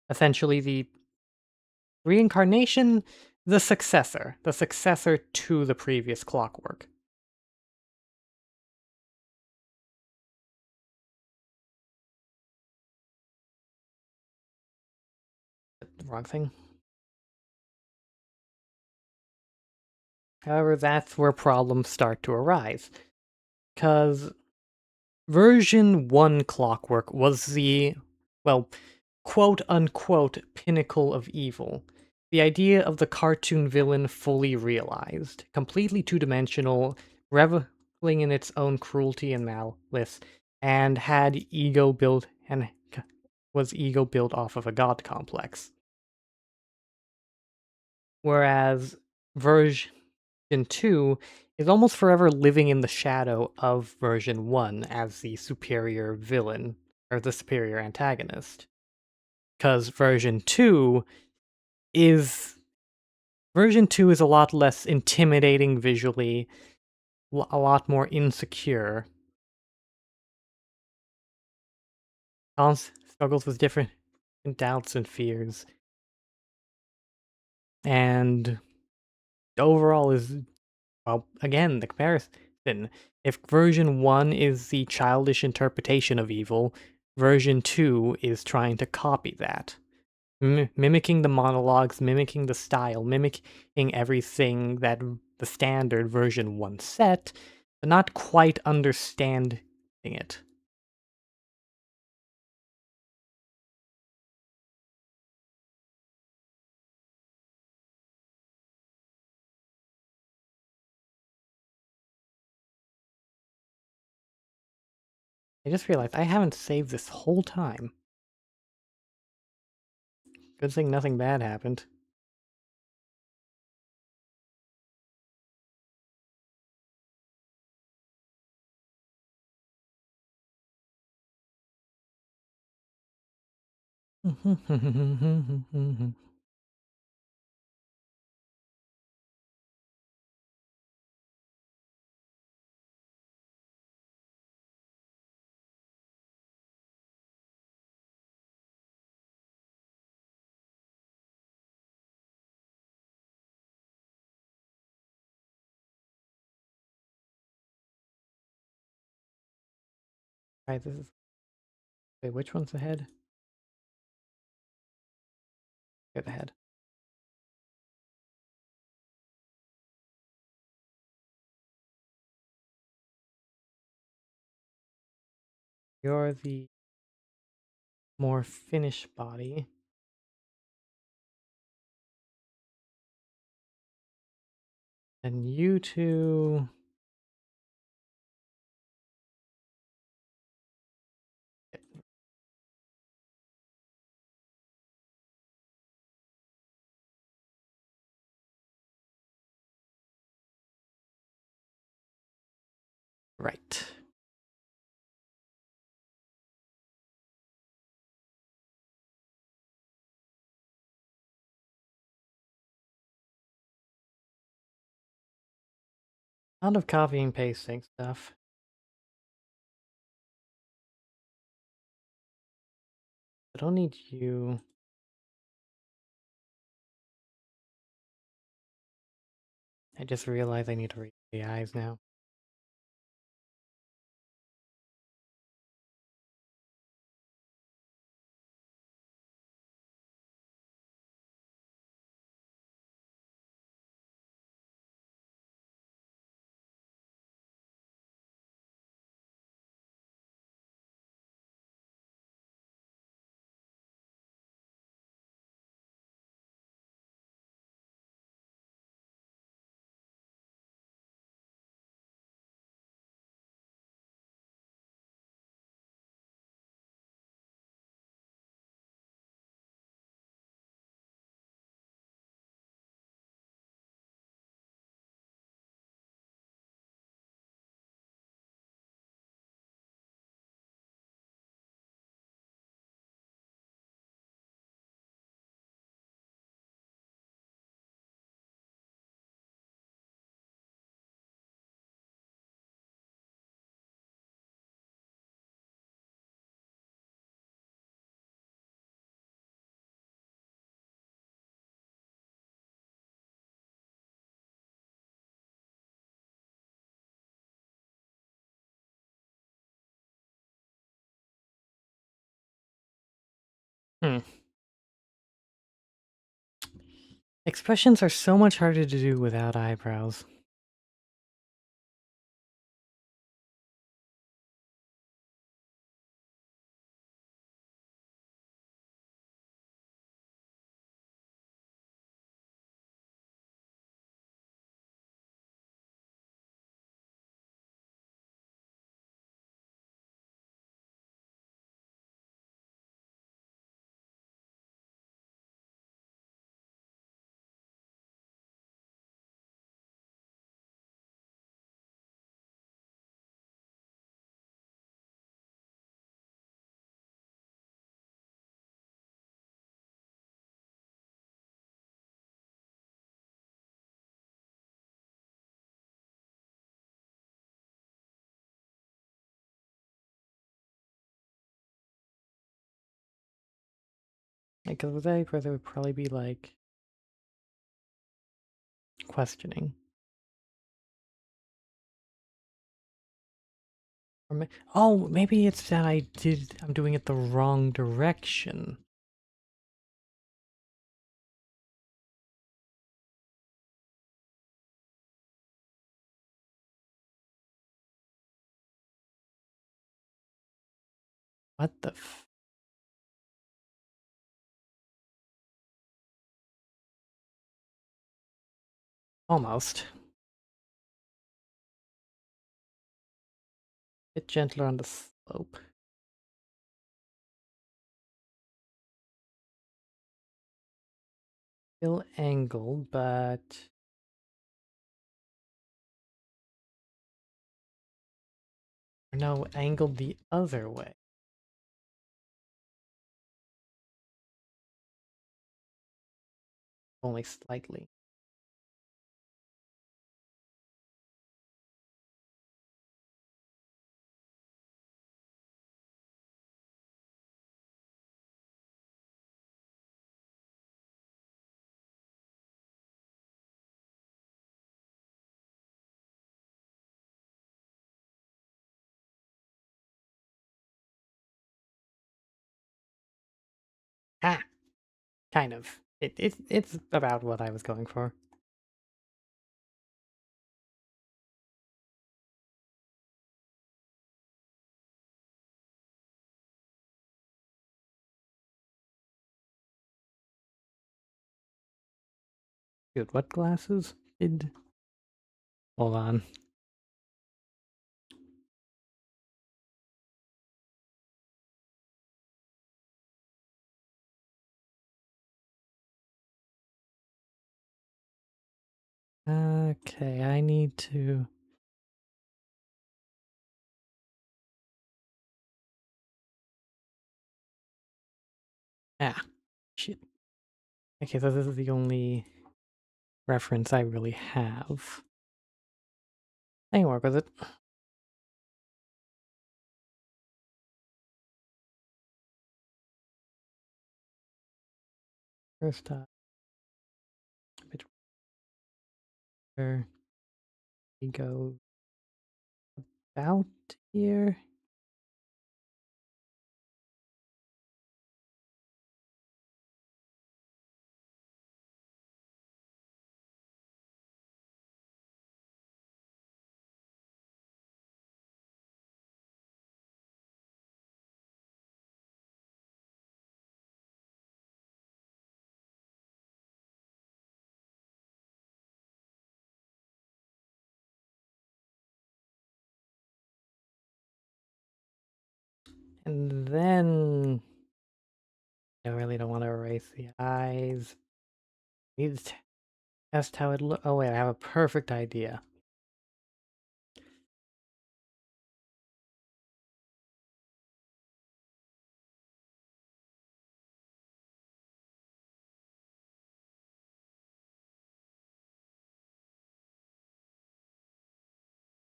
Essentially the reincarnation, the successor to the previous Clockwork. The wrong thing. However, that's where problems start to arise. Because version 1 Clockwork was the, well, quote unquote pinnacle of evil. The idea of the cartoon villain fully realized, completely two-dimensional, reveling in its own cruelty and malice, and had ego built and was ego built off of a god complex. Whereas version 2 is almost forever living in the shadow of version 1 as the superior villain, or the superior antagonist. Because is version 2 is a lot less intimidating visually, a lot more insecure. Struggles with different doubts and fears. And overall is, well, again, the comparison. If version 1 is the childish interpretation of evil, version 2 is trying to copy that. Mimicking the monologues, mimicking the style, mimicking everything that the standard version 1 set, but not quite understanding it. I just realized I haven't saved this whole time. Good thing nothing bad happened. Alright, this is... Wait, which one's ahead? Get ahead. You're the more finished body. And you two... Right. A lot of copy and pasting stuff. I don't need you. I just realized I need to read the eyes now. Hmm. Expressions are so much harder to do without eyebrows. Like, with eyebrows, it would probably be like questioning. Oh, maybe it's that I'm doing it the wrong direction. What the Almost. Bit gentler on the slope. Still angled, but no, angled the other way. Only slightly. Ah, kind of. It's about what I was going for. Dude, what glasses did? Hold on. Okay, I need to. Ah, shit. Okay, so this is the only reference I really have. I can work with it. First time. Bit where we go about here. And then I really don't want to erase the eyes. Need to test how it look. Oh wait, I have a perfect idea.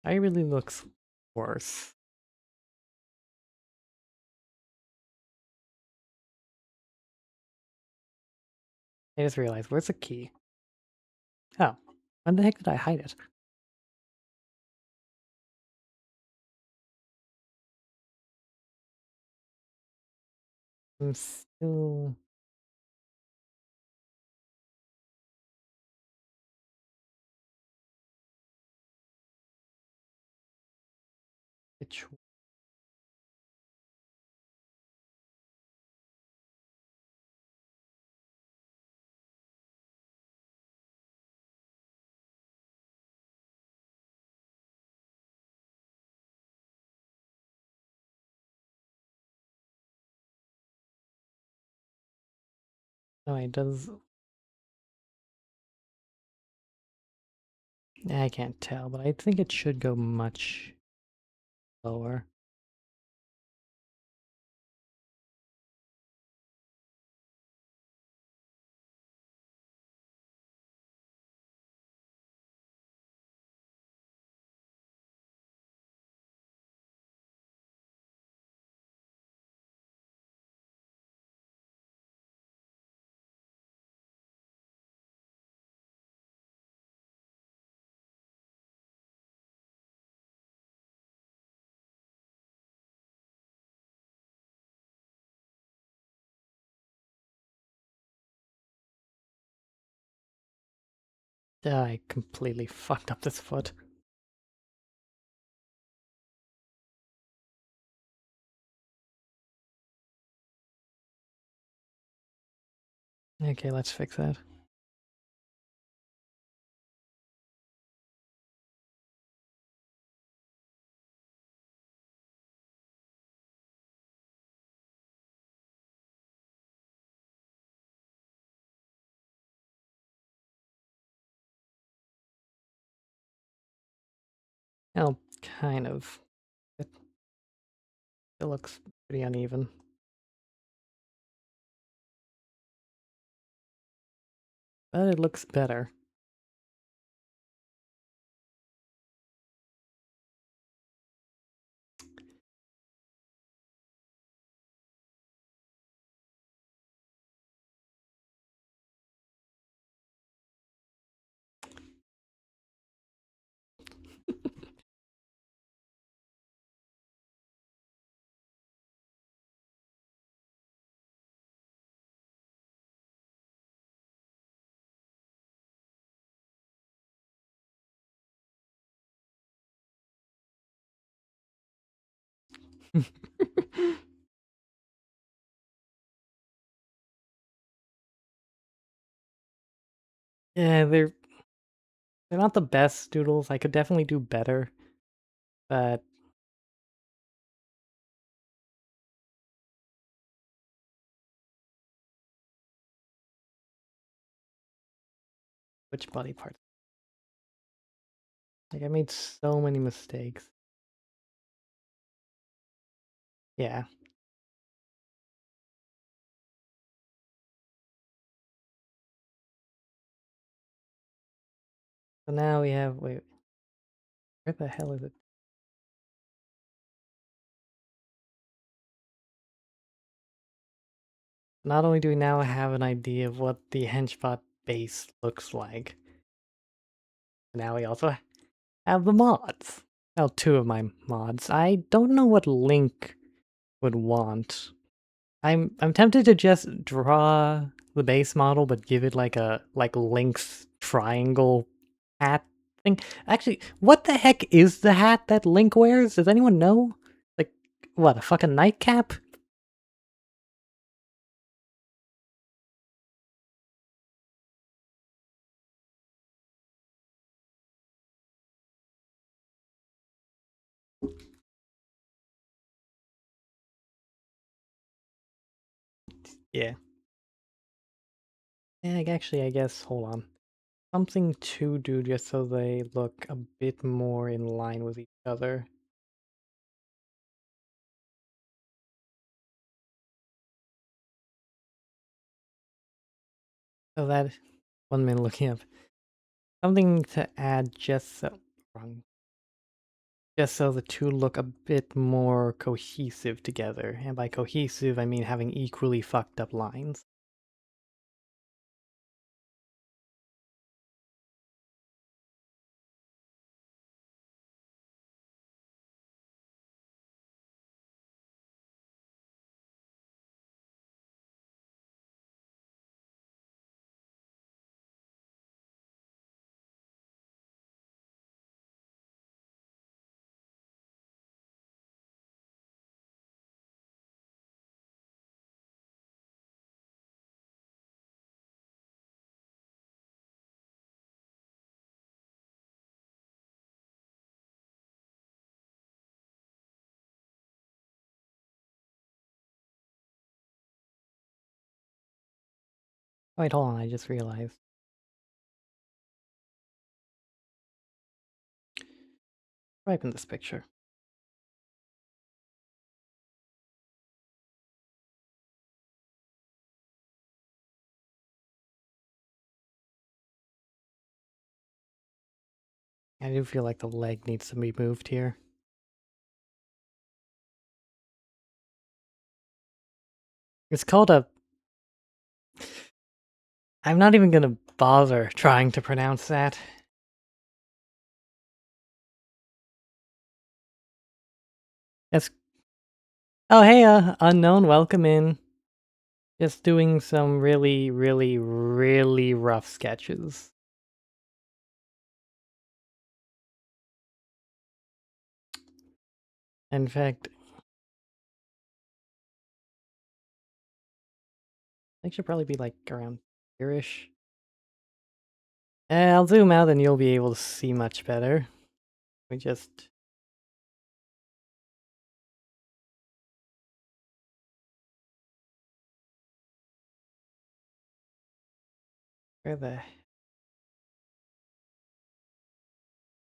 I really looks worse. I just realized, where's the key? Oh, when the heck did I hide it? I'm still still. Which no, it does. I can't tell, but I think it should go much lower. I completely fucked up this foot. Okay, let's fix that. Well, kind of. It still looks pretty uneven. But it looks better. Yeah, they're not the best doodles. I could definitely do better, but which body part? Like I made so many mistakes. Yeah. So now we have wait, where the hell is it? Not only do we now have an idea of what the henchbot base looks like, now we also have the mods. Well, two of my mods. I don't know what Link would want. I'm tempted to just draw the base model, but give it like Link's triangle hat thing. Actually, what the heck is the hat that Link wears? Does anyone know? Like, what, a fucking nightcap? Yeah. Yeah, actually, I guess, hold on. Something to do just so they look a bit more in line with each other. So that, 1 minute looking up. Something to add just so, wrong. Just so the two look a bit more cohesive together. And by cohesive, I mean having equally fucked up lines. Wait, hold on, I just realized. Right in this picture. I do feel like the leg needs to be moved here. It's called a... I'm not even gonna bother trying to pronounce that. It's... Oh, hey, unknown, welcome in. Just doing some really, really, really rough sketches. In fact, I should probably be like around here-ish. I'll zoom out and you'll be able to see much better. We just... Where the...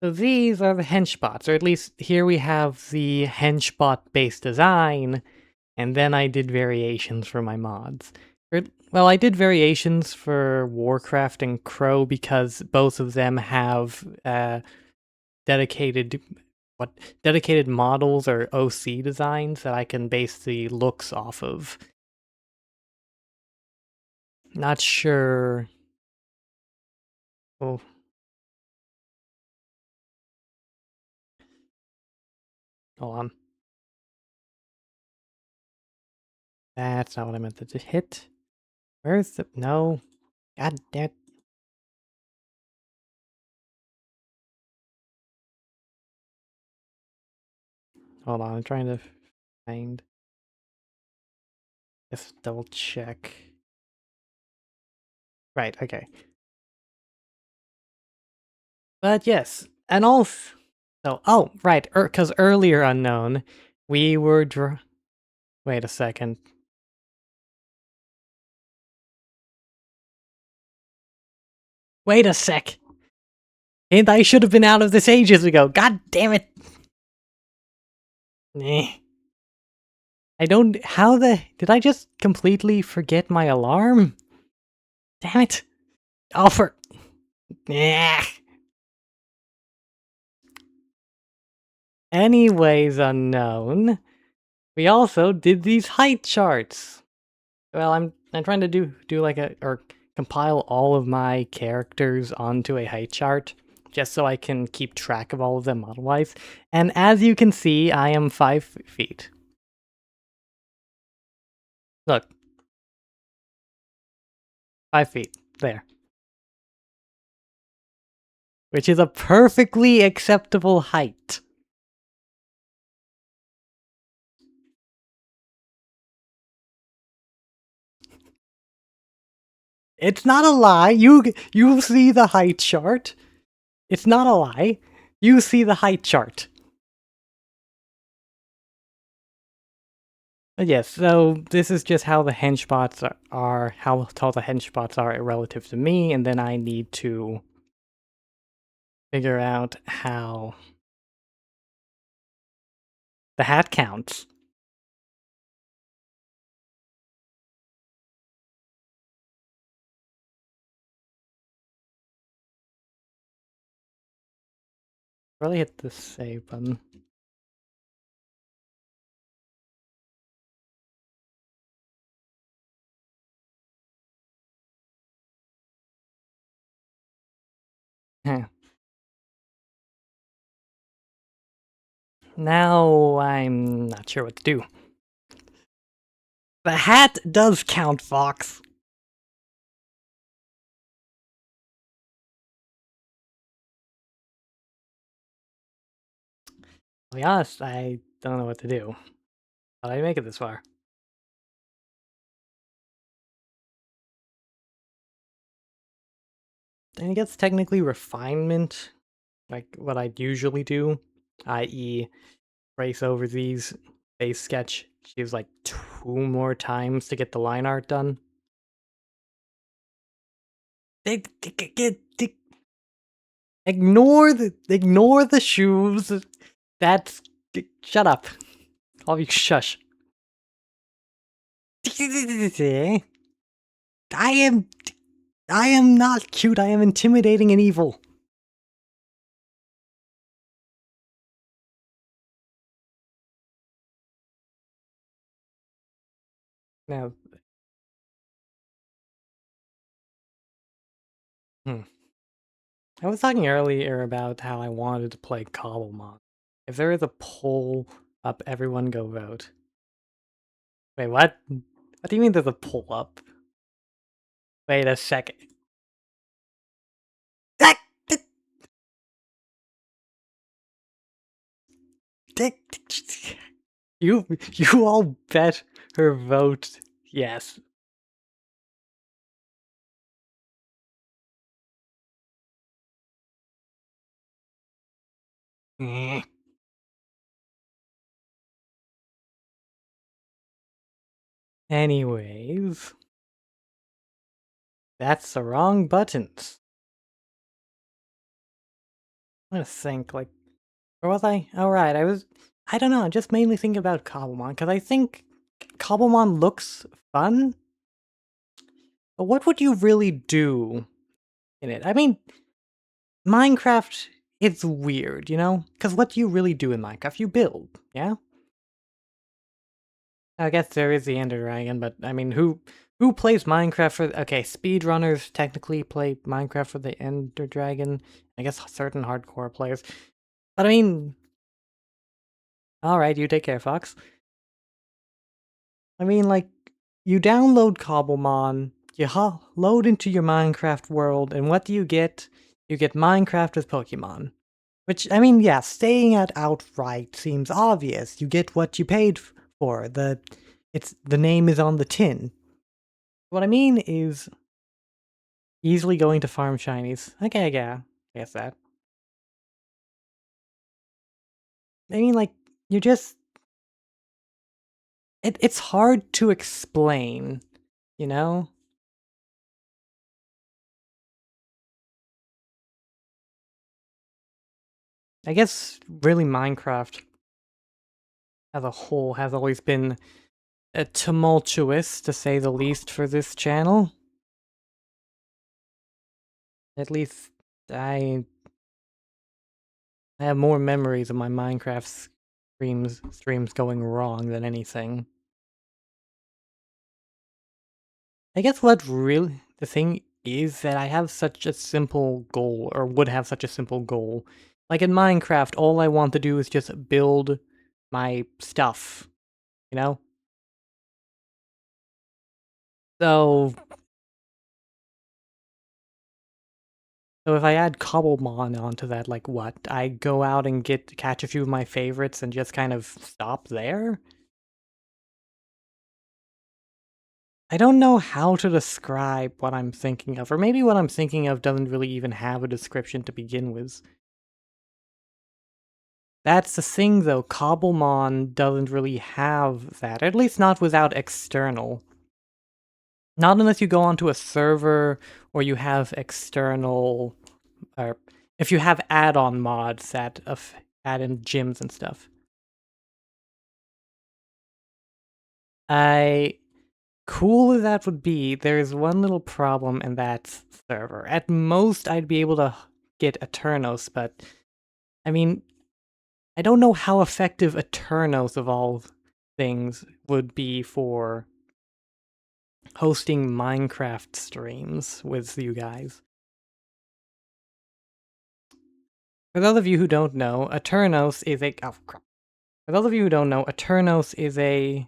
So these are the henchbots, or at least here we have the henchbot-based design, and then I did variations for my mods. Well, I did variations for Warcraft and Crow because both of them have dedicated dedicated models or OC designs that I can base the looks off of. Not sure. Oh, hold on. That's not what I meant to hit. Where's the... No. God damn it. Hold on, I'm trying to find... Just double check. Right, okay. But yes, and also... Oh, right, because earlier unknown, we were wait a second. Wait a sec! And I should have been out of this ages ago, god damn it! Eh. I don't... How the... Did I just completely forget my alarm? Damn it! Oh, for... Yeah. Anyways, unknown. We also did these height charts. Well, I'm trying to do like a... Or compile all of my characters onto a height chart. Just so I can keep track of all of them model-wise. And as you can see, I am 5 feet. Look. 5 feet. There. Which is a perfectly acceptable height. It's not a lie. You see the height chart. It's not a lie. You see the height chart. But yes, so this is just how the henchbots are, how tall the henchbots are relative to me, and then I need to figure out how the hat counts. Really hit the save button. Now I'm not sure what to do. The hat does count, Fox. To be honest, I don't know what to do. How did I make it this far? I think it's technically refinement, like what I'd usually do, i.e. trace over these, base sketch, choose like 2 more times to get the line art done. Ignore the shoes. That's shut up. All you shush. I am not cute. I am intimidating and evil. Now, I was talking earlier about how I wanted to play Cobblemon. If there is a poll up, everyone go vote. Wait, what? What do you mean there's a poll up? Wait a second. You all bet her vote yes. Anyways, that's the wrong buttons. I'm gonna think, like, where was I? Oh, right, I don't know, I'm just mainly thinking about Cobblemon, because I think Cobblemon looks fun, but what would you really do in it? I mean, Minecraft, it's weird, you know? Because what do you really do in Minecraft? You build, yeah? I guess there is the Ender Dragon, but I mean, who plays Minecraft for... Okay, speedrunners technically play Minecraft for the Ender Dragon. I guess certain hardcore players. But I mean... Alright, you take care, Fox. I mean, like, you download Cobblemon, you load into your Minecraft world, and what do you get? You get Minecraft with Pokemon. Which, I mean, yeah, staying at outright seems obvious. You get what you paid for. The name is on the tin. What I mean is easily going to farm shinies. Okay, yeah, I guess that. I mean, like, you're just... It's hard to explain, you know? I guess, really, Minecraft as a whole has always been tumultuous, to say the least, for this channel. At least, I have more memories of my Minecraft streams going wrong than anything. I guess what really the thing is that I have such a simple goal, or would have such a simple goal. Like in Minecraft, all I want to do is just build my stuff, you know? So if I add Cobblemon onto that, like what? I go out and catch a few of my favorites and just kind of stop there? I don't know how to describe what I'm thinking of, or maybe what I'm thinking of doesn't really even have a description to begin with. That's the thing though, Cobblemon doesn't really have that, at least not without external. Not unless you go onto a server, or you have external, or if you have add-on mods that add in gyms and stuff. Cool as that would be, there is one little problem in that server. At most, I'd be able to get Eternos, but I mean, I don't know how effective Eternos of all things would be for hosting Minecraft streams with you guys. For those of you who don't know, Eternos is a... Oh, crap. For those of you who don't know, Eternos is a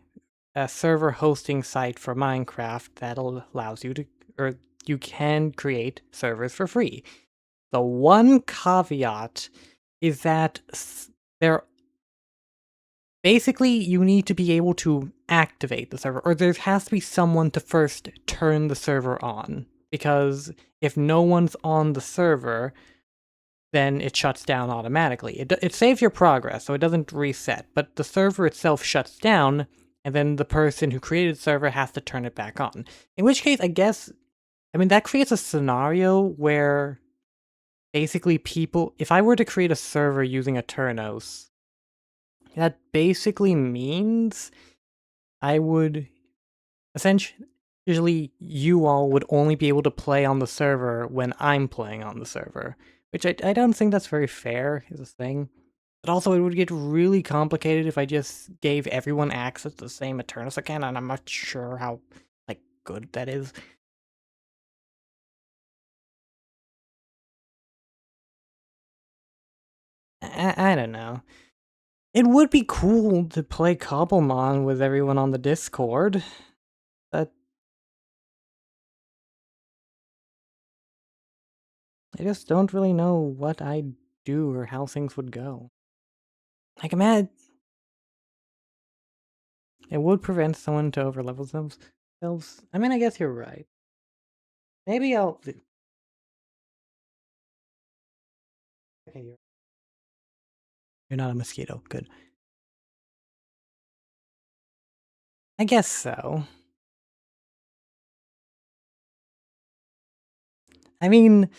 server hosting site for Minecraft that allows you to... or you can create servers for free. The one caveat is that basically, you need to be able to activate the server, or there has to be someone to first turn the server on. Because if no one's on the server, then it shuts down automatically. It saves your progress, so it doesn't reset, but the server itself shuts down, and then the person who created the server has to turn it back on. In which case, I guess I mean, that creates a scenario where basically people, if I were to create a server using Eternos, that basically means I would essentially you all would only be able to play on the server when I'm playing on the server, which I don't think that's very fair is a thing. But also it would get really complicated if I just gave everyone access to the same Eternus account, and I'm not sure how like good that is. I don't know. It would be cool to play Cobblemon with everyone on the Discord, but I just don't really know what I'd do or how things would go. Like, imagine it would prevent someone to overlevel themselves. I mean, I guess you're right. Maybe I'll. Okay, you're not a mosquito. Good. I guess so. I mean,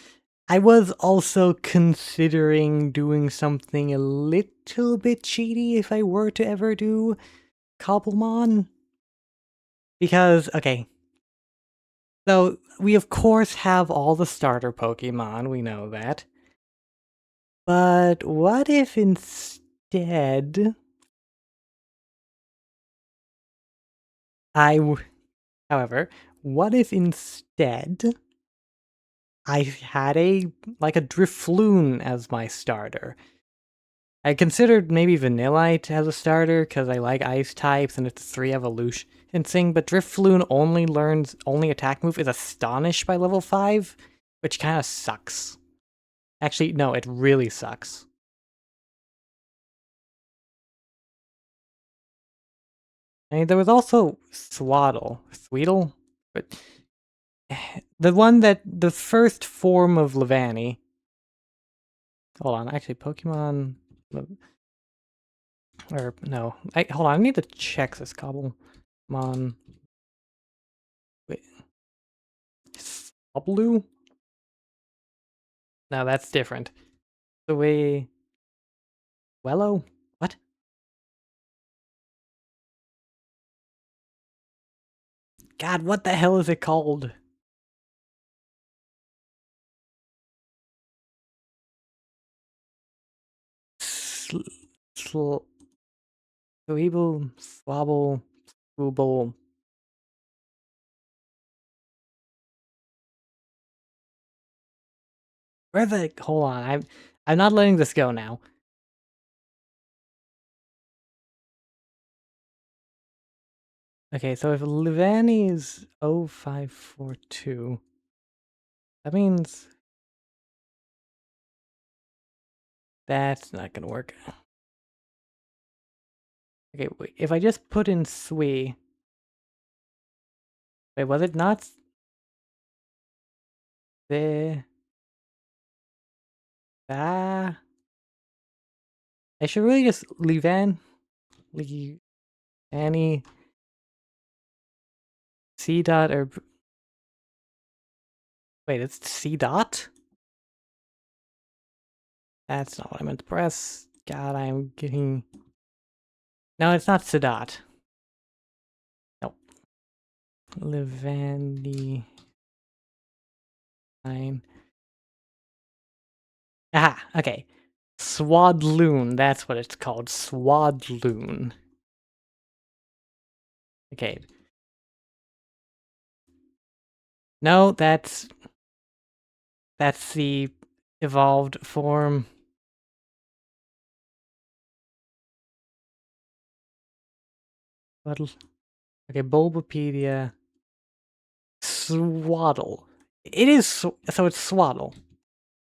I was also considering doing something a little bit cheaty if I were to ever do Cobblemon. Because, okay. So, we of course have all the starter Pokemon, we know that. But what if instead however, what if instead I had a Drifloon as my starter? I considered maybe Vanillite as a starter because I like ice types and it's 3 evolution thing, but Drifloon only attack move is Astonish by level 5, which kind of sucks. Actually, no, it really sucks. I mean, there was also Sweetle, but the first form of Levani. Hold on, actually, Pokemon, or no, hold on, I need to check this Cobblemon. Wait, Swablu? No, that's different. The way, Wello? What? God, what the hell is it called? Sl, sl, Sweeble, Swabble, Swooble. Hold on, I'm not letting this go now. Okay, so if Levani is 0542, that means that's not gonna work. Okay, wait, if I just put in Sui, wait, was it not the ah? I should really just Levan, Annie, C dot or wait, it's C dot. That's not what I meant to press. God, I'm getting. No, it's not Sadat. Nope. Levandi. Fine. Aha, okay. Swadloon, that's what it's called. Swadloon. Okay. No, that's the evolved form. Okay, Bulbapedia. Swaddle. It is, so it's Swaddle.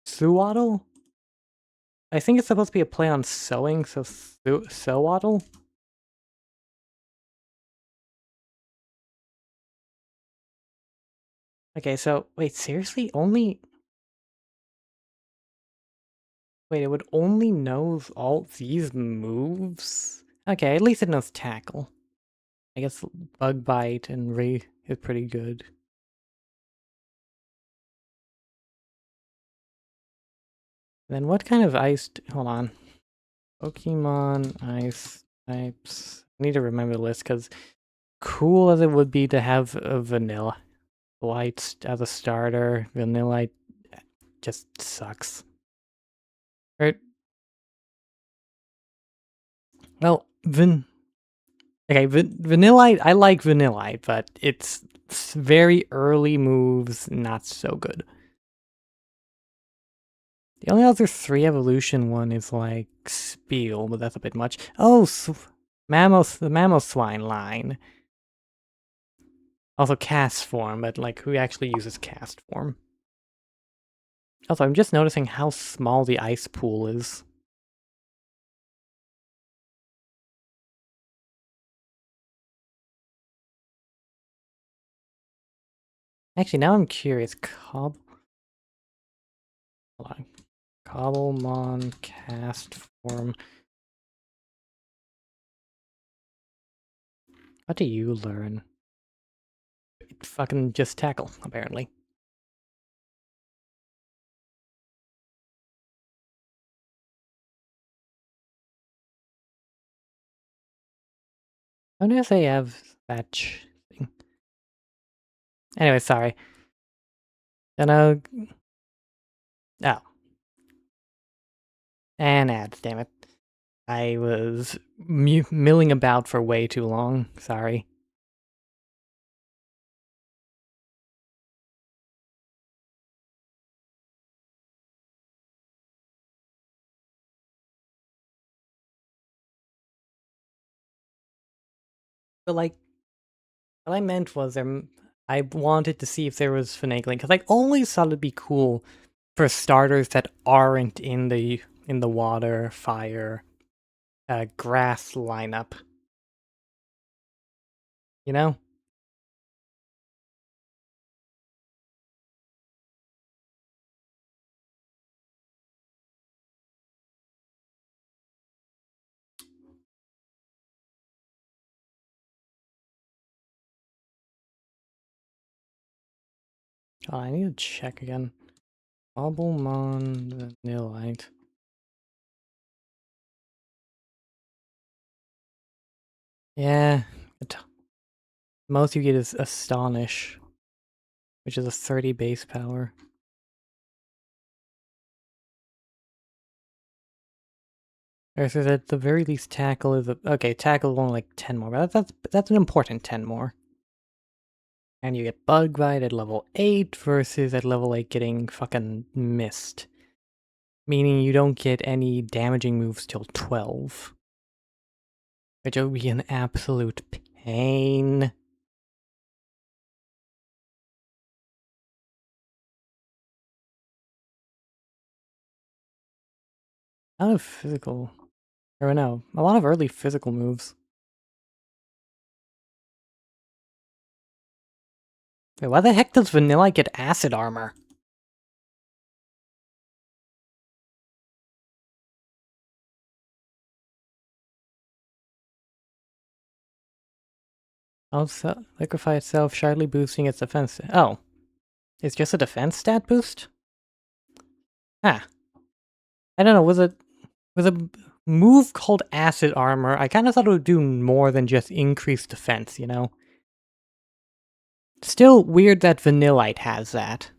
Swaddle? I think it's supposed to be a play on sewing, so Sowaddle? Okay, so, wait, seriously? Wait, it would only know all these moves? Okay, at least it knows Tackle. I guess Bug Bite and Ray is pretty good. Then what kind of ice... Hold on. Pokemon ice types. I need to remember the list, because cool as it would be to have a vanilla light as a starter, vanilla just sucks. Right? Well, okay, Vanillite, I like Vanillite, but it's very early moves, not so good. The only other 3 evolution one is like Spiel, but that's a bit much. Oh, the Mamoswine line. Also cast form, but like who actually uses cast form? Also, I'm just noticing how small the ice pool is. Actually, now I'm curious. Hold on. Cobblemon cast form. What do you learn? Fucking just tackle, apparently. How do they have that thing? Anyway, sorry. Gonna... Oh. And ads, damn it. I was milling about for way too long. Sorry. But like, what I meant was I wanted to see if there was finagling, because I always thought it'd be cool for starters that aren't in the water, fire, grass lineup. You know? Oh, I need to check again. Bubblemon Vanillite. Yeah, most you get is Astonish, which is a 30 base power. Or so at the very least, tackle is okay. Tackle is only like 10 more, but that's an important 10 more. And you get Bug Bite at level 8 versus at level 8 getting fucking missed, meaning you don't get any damaging moves till 12, which would be an absolute pain. A lot of physical, or no, a lot of early physical moves. Wait, why the heck does Vanilla get acid armor? Also, liquefy itself, sharply boosting its defense. Oh, it's just a defense stat boost? Ah, I don't know. Was a move called acid armor? I kind of thought it would do more than just increase defense. You know. Still weird that Vanillite has that.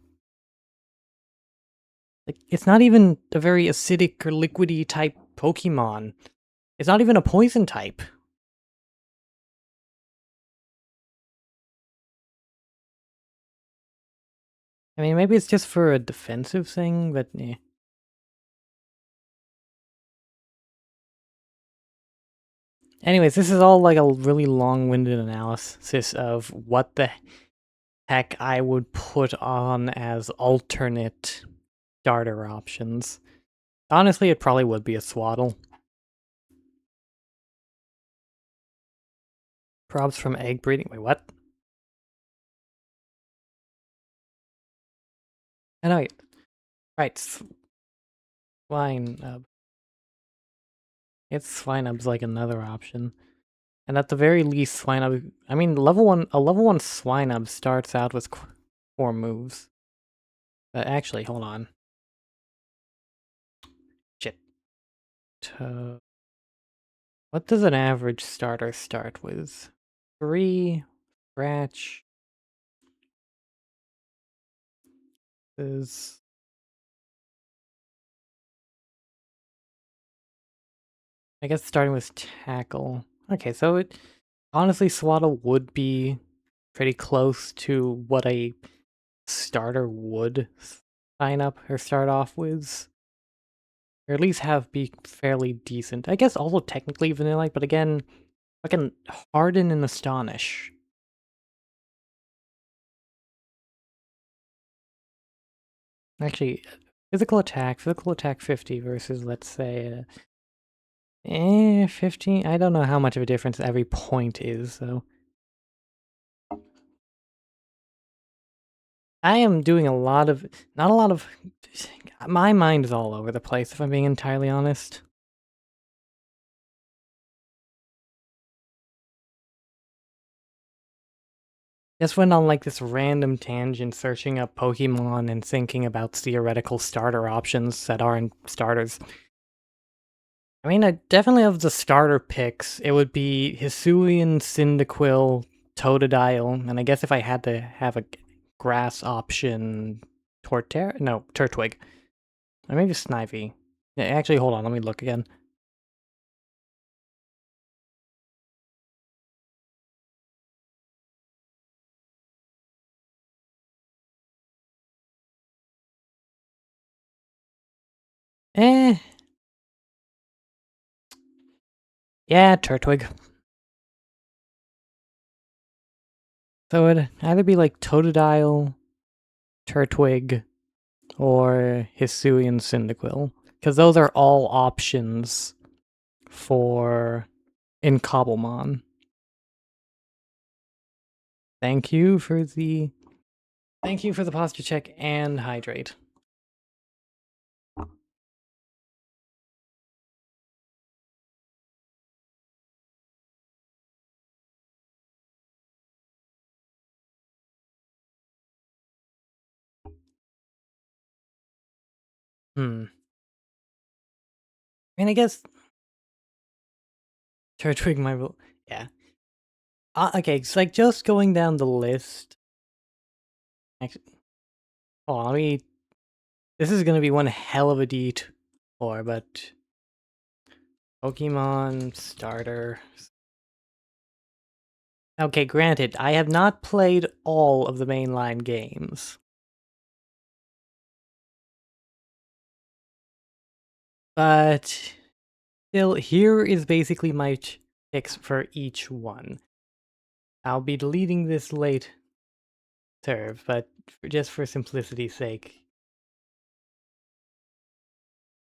Like, it's not even a very acidic or liquidy type Pokemon. It's not even a poison type. I mean, maybe it's just for a defensive thing, but eh. Anyways, this is all like a really long-winded analysis of what the heck I would put on as alternate starter options. Honestly, it probably would be a Swaddle. Probs from egg breeding. Wait, what? I know. Right, Swinub. It's Swinub's like another option. And at the very least, Swinub... I mean, a level 1 Swinub starts out with 4 moves. Actually, hold on. What does an average starter start with? 3, scratch, is... I guess starting with tackle. Okay, so it honestly Swaddle would be pretty close to what a starter would sign up or start off with. Or at least have be fairly decent. I guess also technically vanilla, but again, fucking Harden and Astonish. Actually, physical attack 50 versus, let's say, 15. I don't know how much of a difference every point is, so. I am doing not a lot of, my mind is all over the place, if I'm being entirely honest. Just went on like this random tangent searching up Pokemon and thinking about theoretical starter options that aren't starters. I mean, I definitely of the starter picks, it would be Hisuian, Cyndaquil, Totodile, and I guess if I had to have a grass option, Turtwig. Or maybe Snivy. Yeah, actually, hold on, let me look again. Eh. Yeah, Turtwig. So it'd either be like Totodile, Turtwig, or Hisuian Cyndaquil. Because those are all options for in Cobblemon. Thank you for the posture check and hydrate. I mean, I guess Turtwig might. Yeah. Okay, it's like just going down the list. Actually, hold on, this is gonna be one hell of a detour, but Pokemon starter. Okay, granted, I have not played all of the mainline games. But still, here is basically my picks for each one. I'll be deleting this later, but just for simplicity's sake.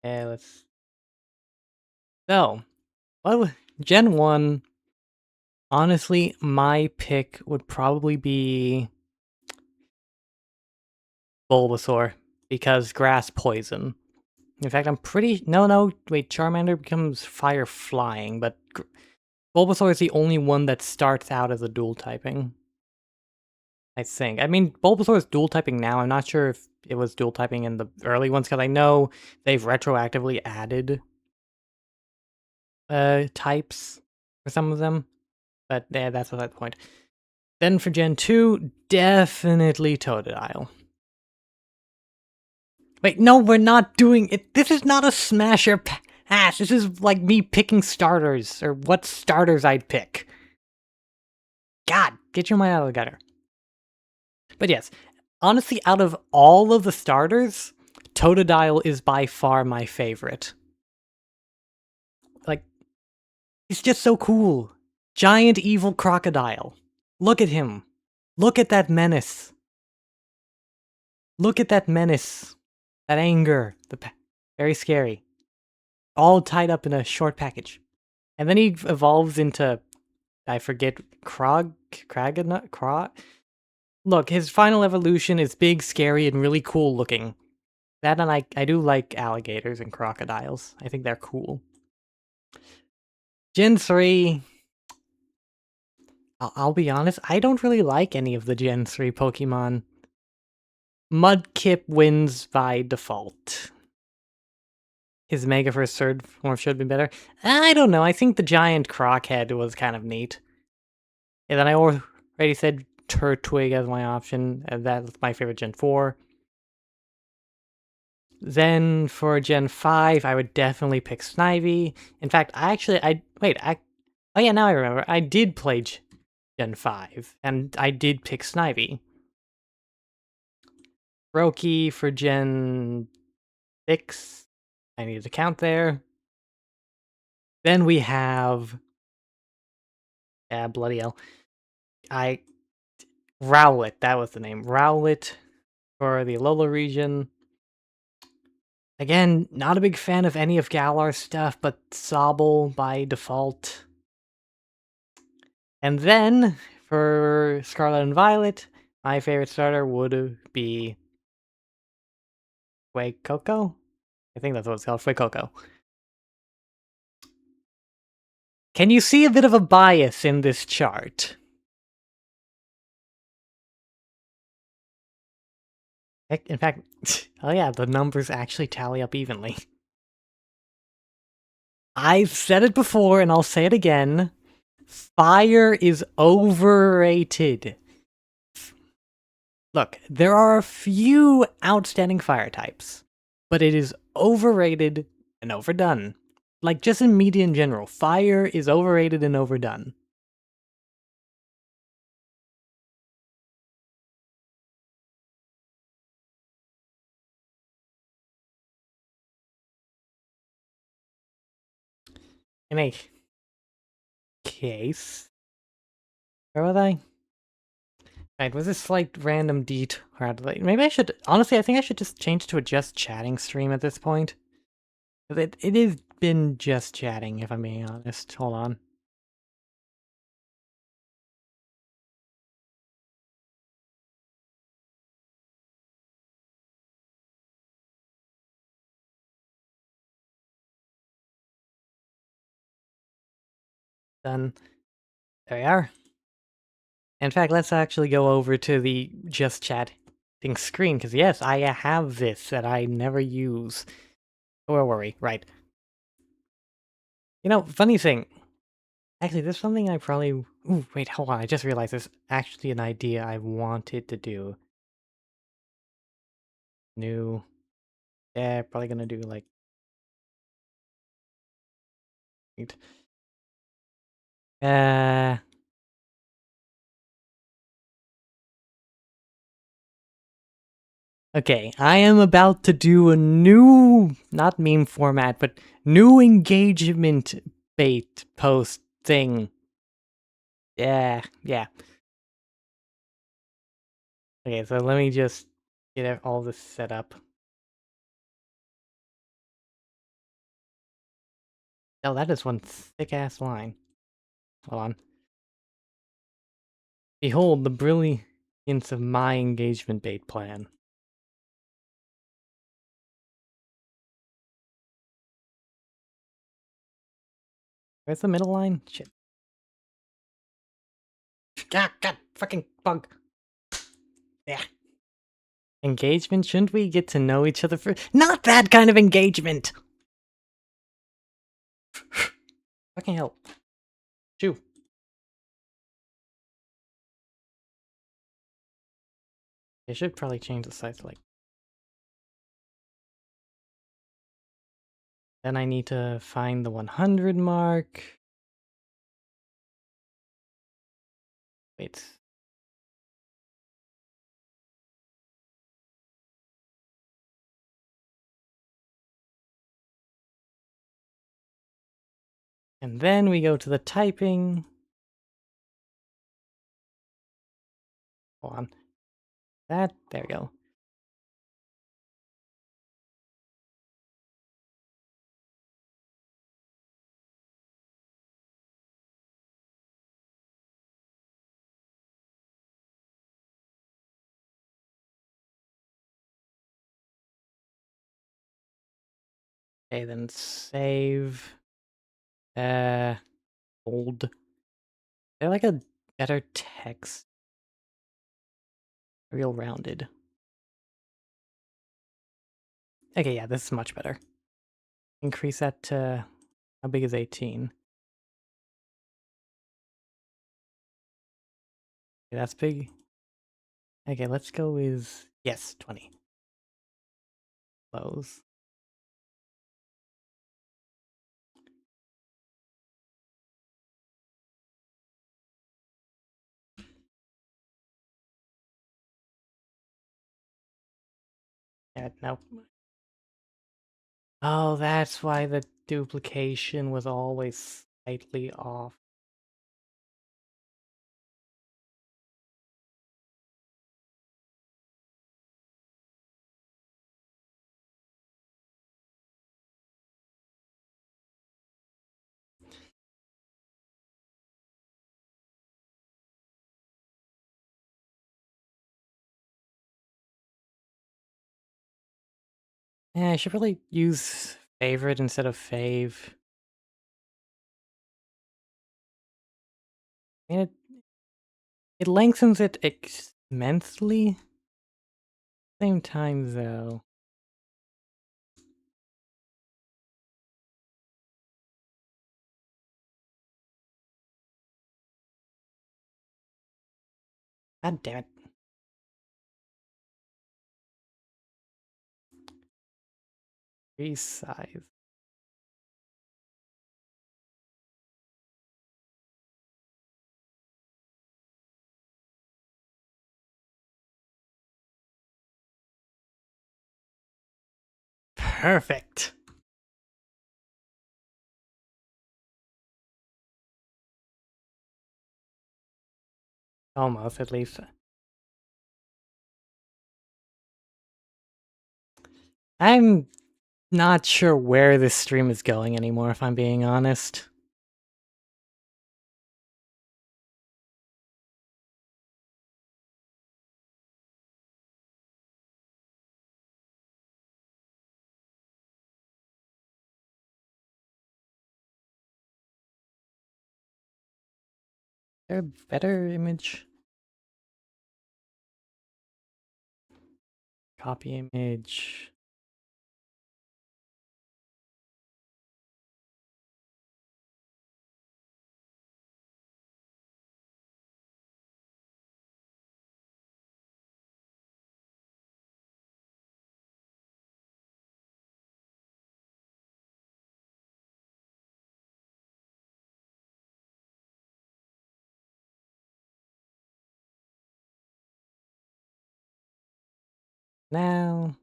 Let's... So, Gen 1, honestly, my pick would probably be Bulbasaur, because grass poison. In fact, I'm pretty... No, wait, Charmander becomes fire flying, but Bulbasaur is the only one that starts out as a dual typing. I think. I mean, Bulbasaur is dual typing now. I'm not sure if it was dual typing in the early ones, because I know they've retroactively added types for some of them. But yeah, that's not the point. Then for Gen 2, definitely Totodile. Wait, no, we're not doing it. This is not a smasher pass. This is like me picking starters, or what starters I'd pick. God, get your mind out of the gutter. But yes, honestly, out of all of the starters, Totodile is by far my favorite. Like, he's just so cool. Giant evil crocodile. Look at him. Look at that menace. Look at that menace. That anger. Very scary. All tied up in a short package. And then he evolves into, I forget, Kraganut? Look, his final evolution is big, scary, and really cool looking. That, and I do like alligators and crocodiles. I think they're cool. Gen 3... I'll be honest, I don't really like any of the Gen 3 Pokemon. Mudkip wins by default. his Mega for his third form should be better. I don't know. I think the giant croc head was kind of neat. And then I already said Turtwig as my option, and that's my favorite Gen 4. Then for Gen 5, I would definitely pick Snivy. In fact, oh yeah, now I remember. I did play Gen 5, and I did pick Snivy. Brokey for Gen 6. I need to count there. Then we have... Yeah, bloody hell. Rowlet, that was the name. Rowlet for the Alola region. Again, not a big fan of any of Galar's stuff, but Sobble by default. And then, for Scarlet and Violet, my favorite starter would be Fuecoco? I think that's what it's called, Fuecoco. Can you see a bit of a bias in this chart? In fact, oh yeah, the numbers actually tally up evenly. I've said it before, and I'll say it again. Fire is overrated. Look, there are a few outstanding fire types, but it is overrated and overdone. Like, just in media in general, fire is overrated and overdone. In a case... Where was I? Right, was this like random deet? Maybe I should... Honestly, I think I should just change to a just chatting stream at this point. It has been just chatting, if I'm being honest. Hold on. Done. There we are. In fact, let's actually go over to the just chatting screen, because yes, I have this that I never use. Where were we? Right. You know, funny thing. Actually, there's something I probably... Ooh, wait, hold on. I just realized there's actually an idea I wanted to do. New... Yeah, probably gonna do, like... Uh... Okay, I am about to do a new... Not meme format, but new engagement bait post thing. Yeah. Okay, so let me just get all this set up. Oh, that is one thick-ass line. Hold on. Behold the brilliance of my engagement bait plan. Where's the middle line? Shit. God, fucking bug. Yeah. Engagement? Shouldn't we get to know each other first? Not that kind of engagement! Fucking hell. Shoo. I should probably change the size to like... Then I need to find the 100 mark. Wait. And then we go to the typing. Hold on. There we go. Okay, then save. Bold. They're like a better text. Real rounded. Okay, yeah, this is much better. increase that to, how big is 18? Okay, that's big. Okay, let's go with, yes, 20. Close. Yeah, nope. Oh, that's why the duplication was always slightly off. Yeah, I should really use favorite instead of fave. I mean, it lengthens it immensely. Same time, though. God damn it. Resize. Perfect. Almost, at least. I'm not sure where this stream is going anymore, if I'm being honest. Is there a better image? Copy image. Now.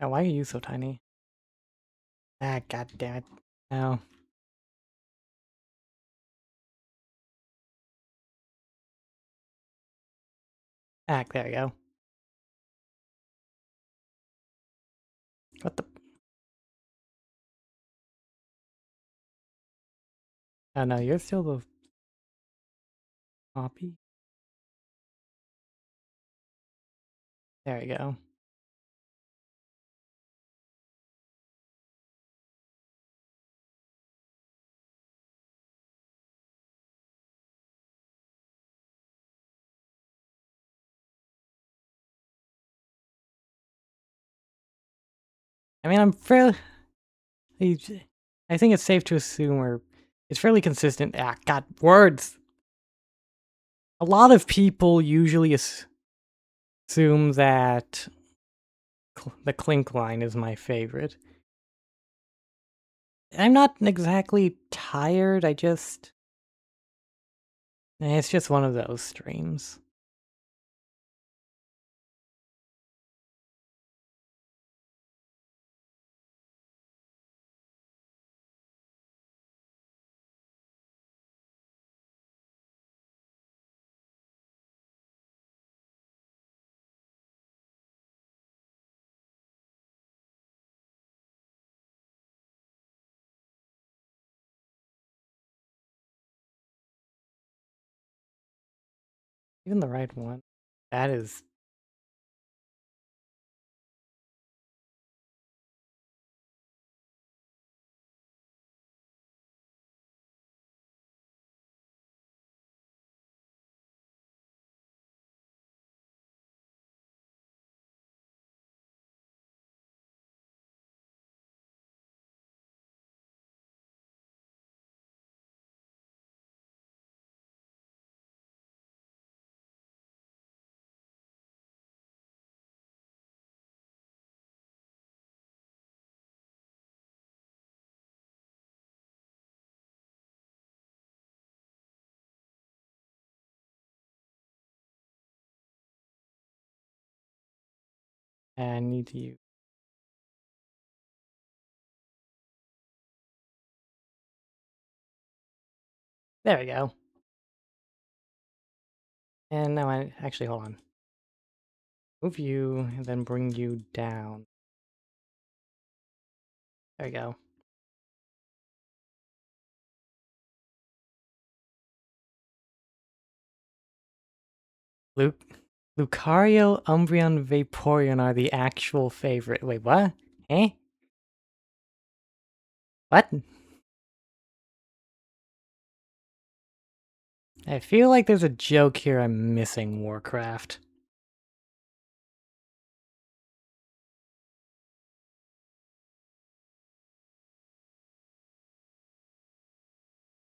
Oh, why are you so tiny? Ah, god damn it. Now. Ah, there we go. What the? Oh no, you're still the copy? There we go. I mean, I think it's safe to assume it's fairly consistent. Ah, god, words! A lot of people usually assume that the clink line is my favorite. I'm not exactly tired, it's just one of those streams. Even the right one. That is I need to use. There we go. And now I actually hold on. Move you and then bring you down. There we go. Luke, Lucario, Umbreon, Vaporeon are the actual favorite. Wait, what? Eh? What? I feel like there's a joke here I'm missing, Warcraft.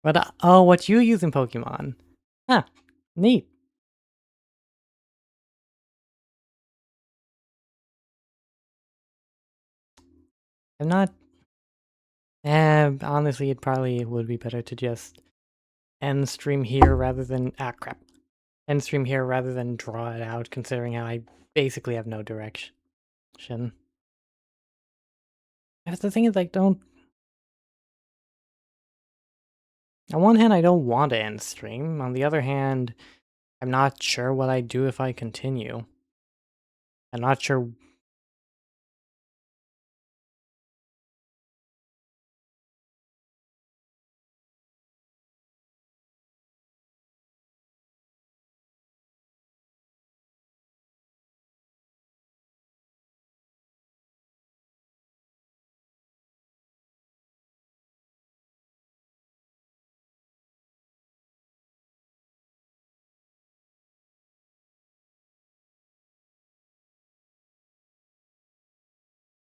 But, oh, what you use in Pokemon? Huh. Neat. I'm not... honestly, it probably would be better to just end stream here rather than... Ah, crap. End stream here rather than draw it out, considering how I basically have no direction. Because the thing is, like, don't... On one hand, I don't want to end stream. On the other hand, I'm not sure what I'd do if I continue. I'm not sure...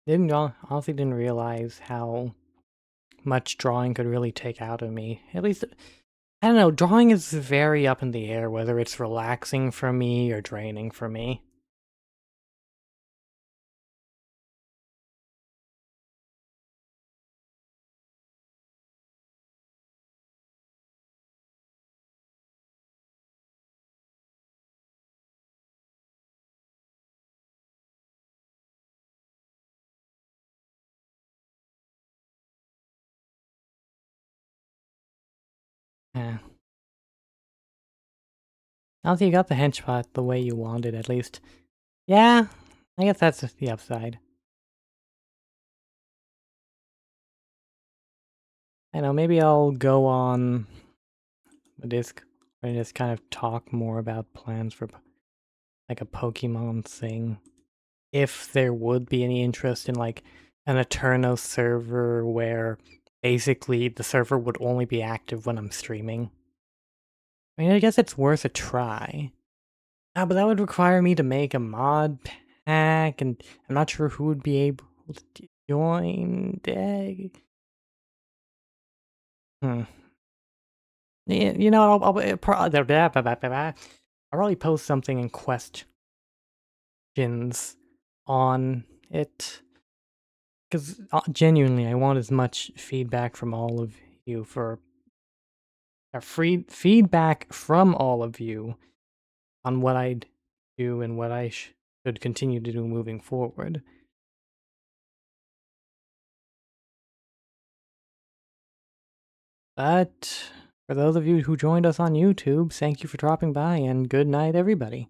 honestly didn't realize how much drawing could really take out of me. At least, I don't know, drawing is very up in the air, whether it's relaxing for me or draining for me. Eh. Honestly, you got the henchpot the way you wanted, at least. Yeah, I guess that's the upside. I know, maybe I'll go on a disc and just kind of talk more about plans for like a Pokemon thing. If there would be any interest in like an Eterno server where basically the server would only be active when I'm streaming. I mean, I guess it's worth a try. Ah, but that would require me to make a mod pack, and I'm not sure who would be able to join. Hmm. Yeah, you know, I'll probably post something in questions on it. Because genuinely, I want as much feedback from all of you for free feedback from all of you on what I'd do and what I should continue to do moving forward. But for those of you who joined us on YouTube, thank you for dropping by and good night, everybody.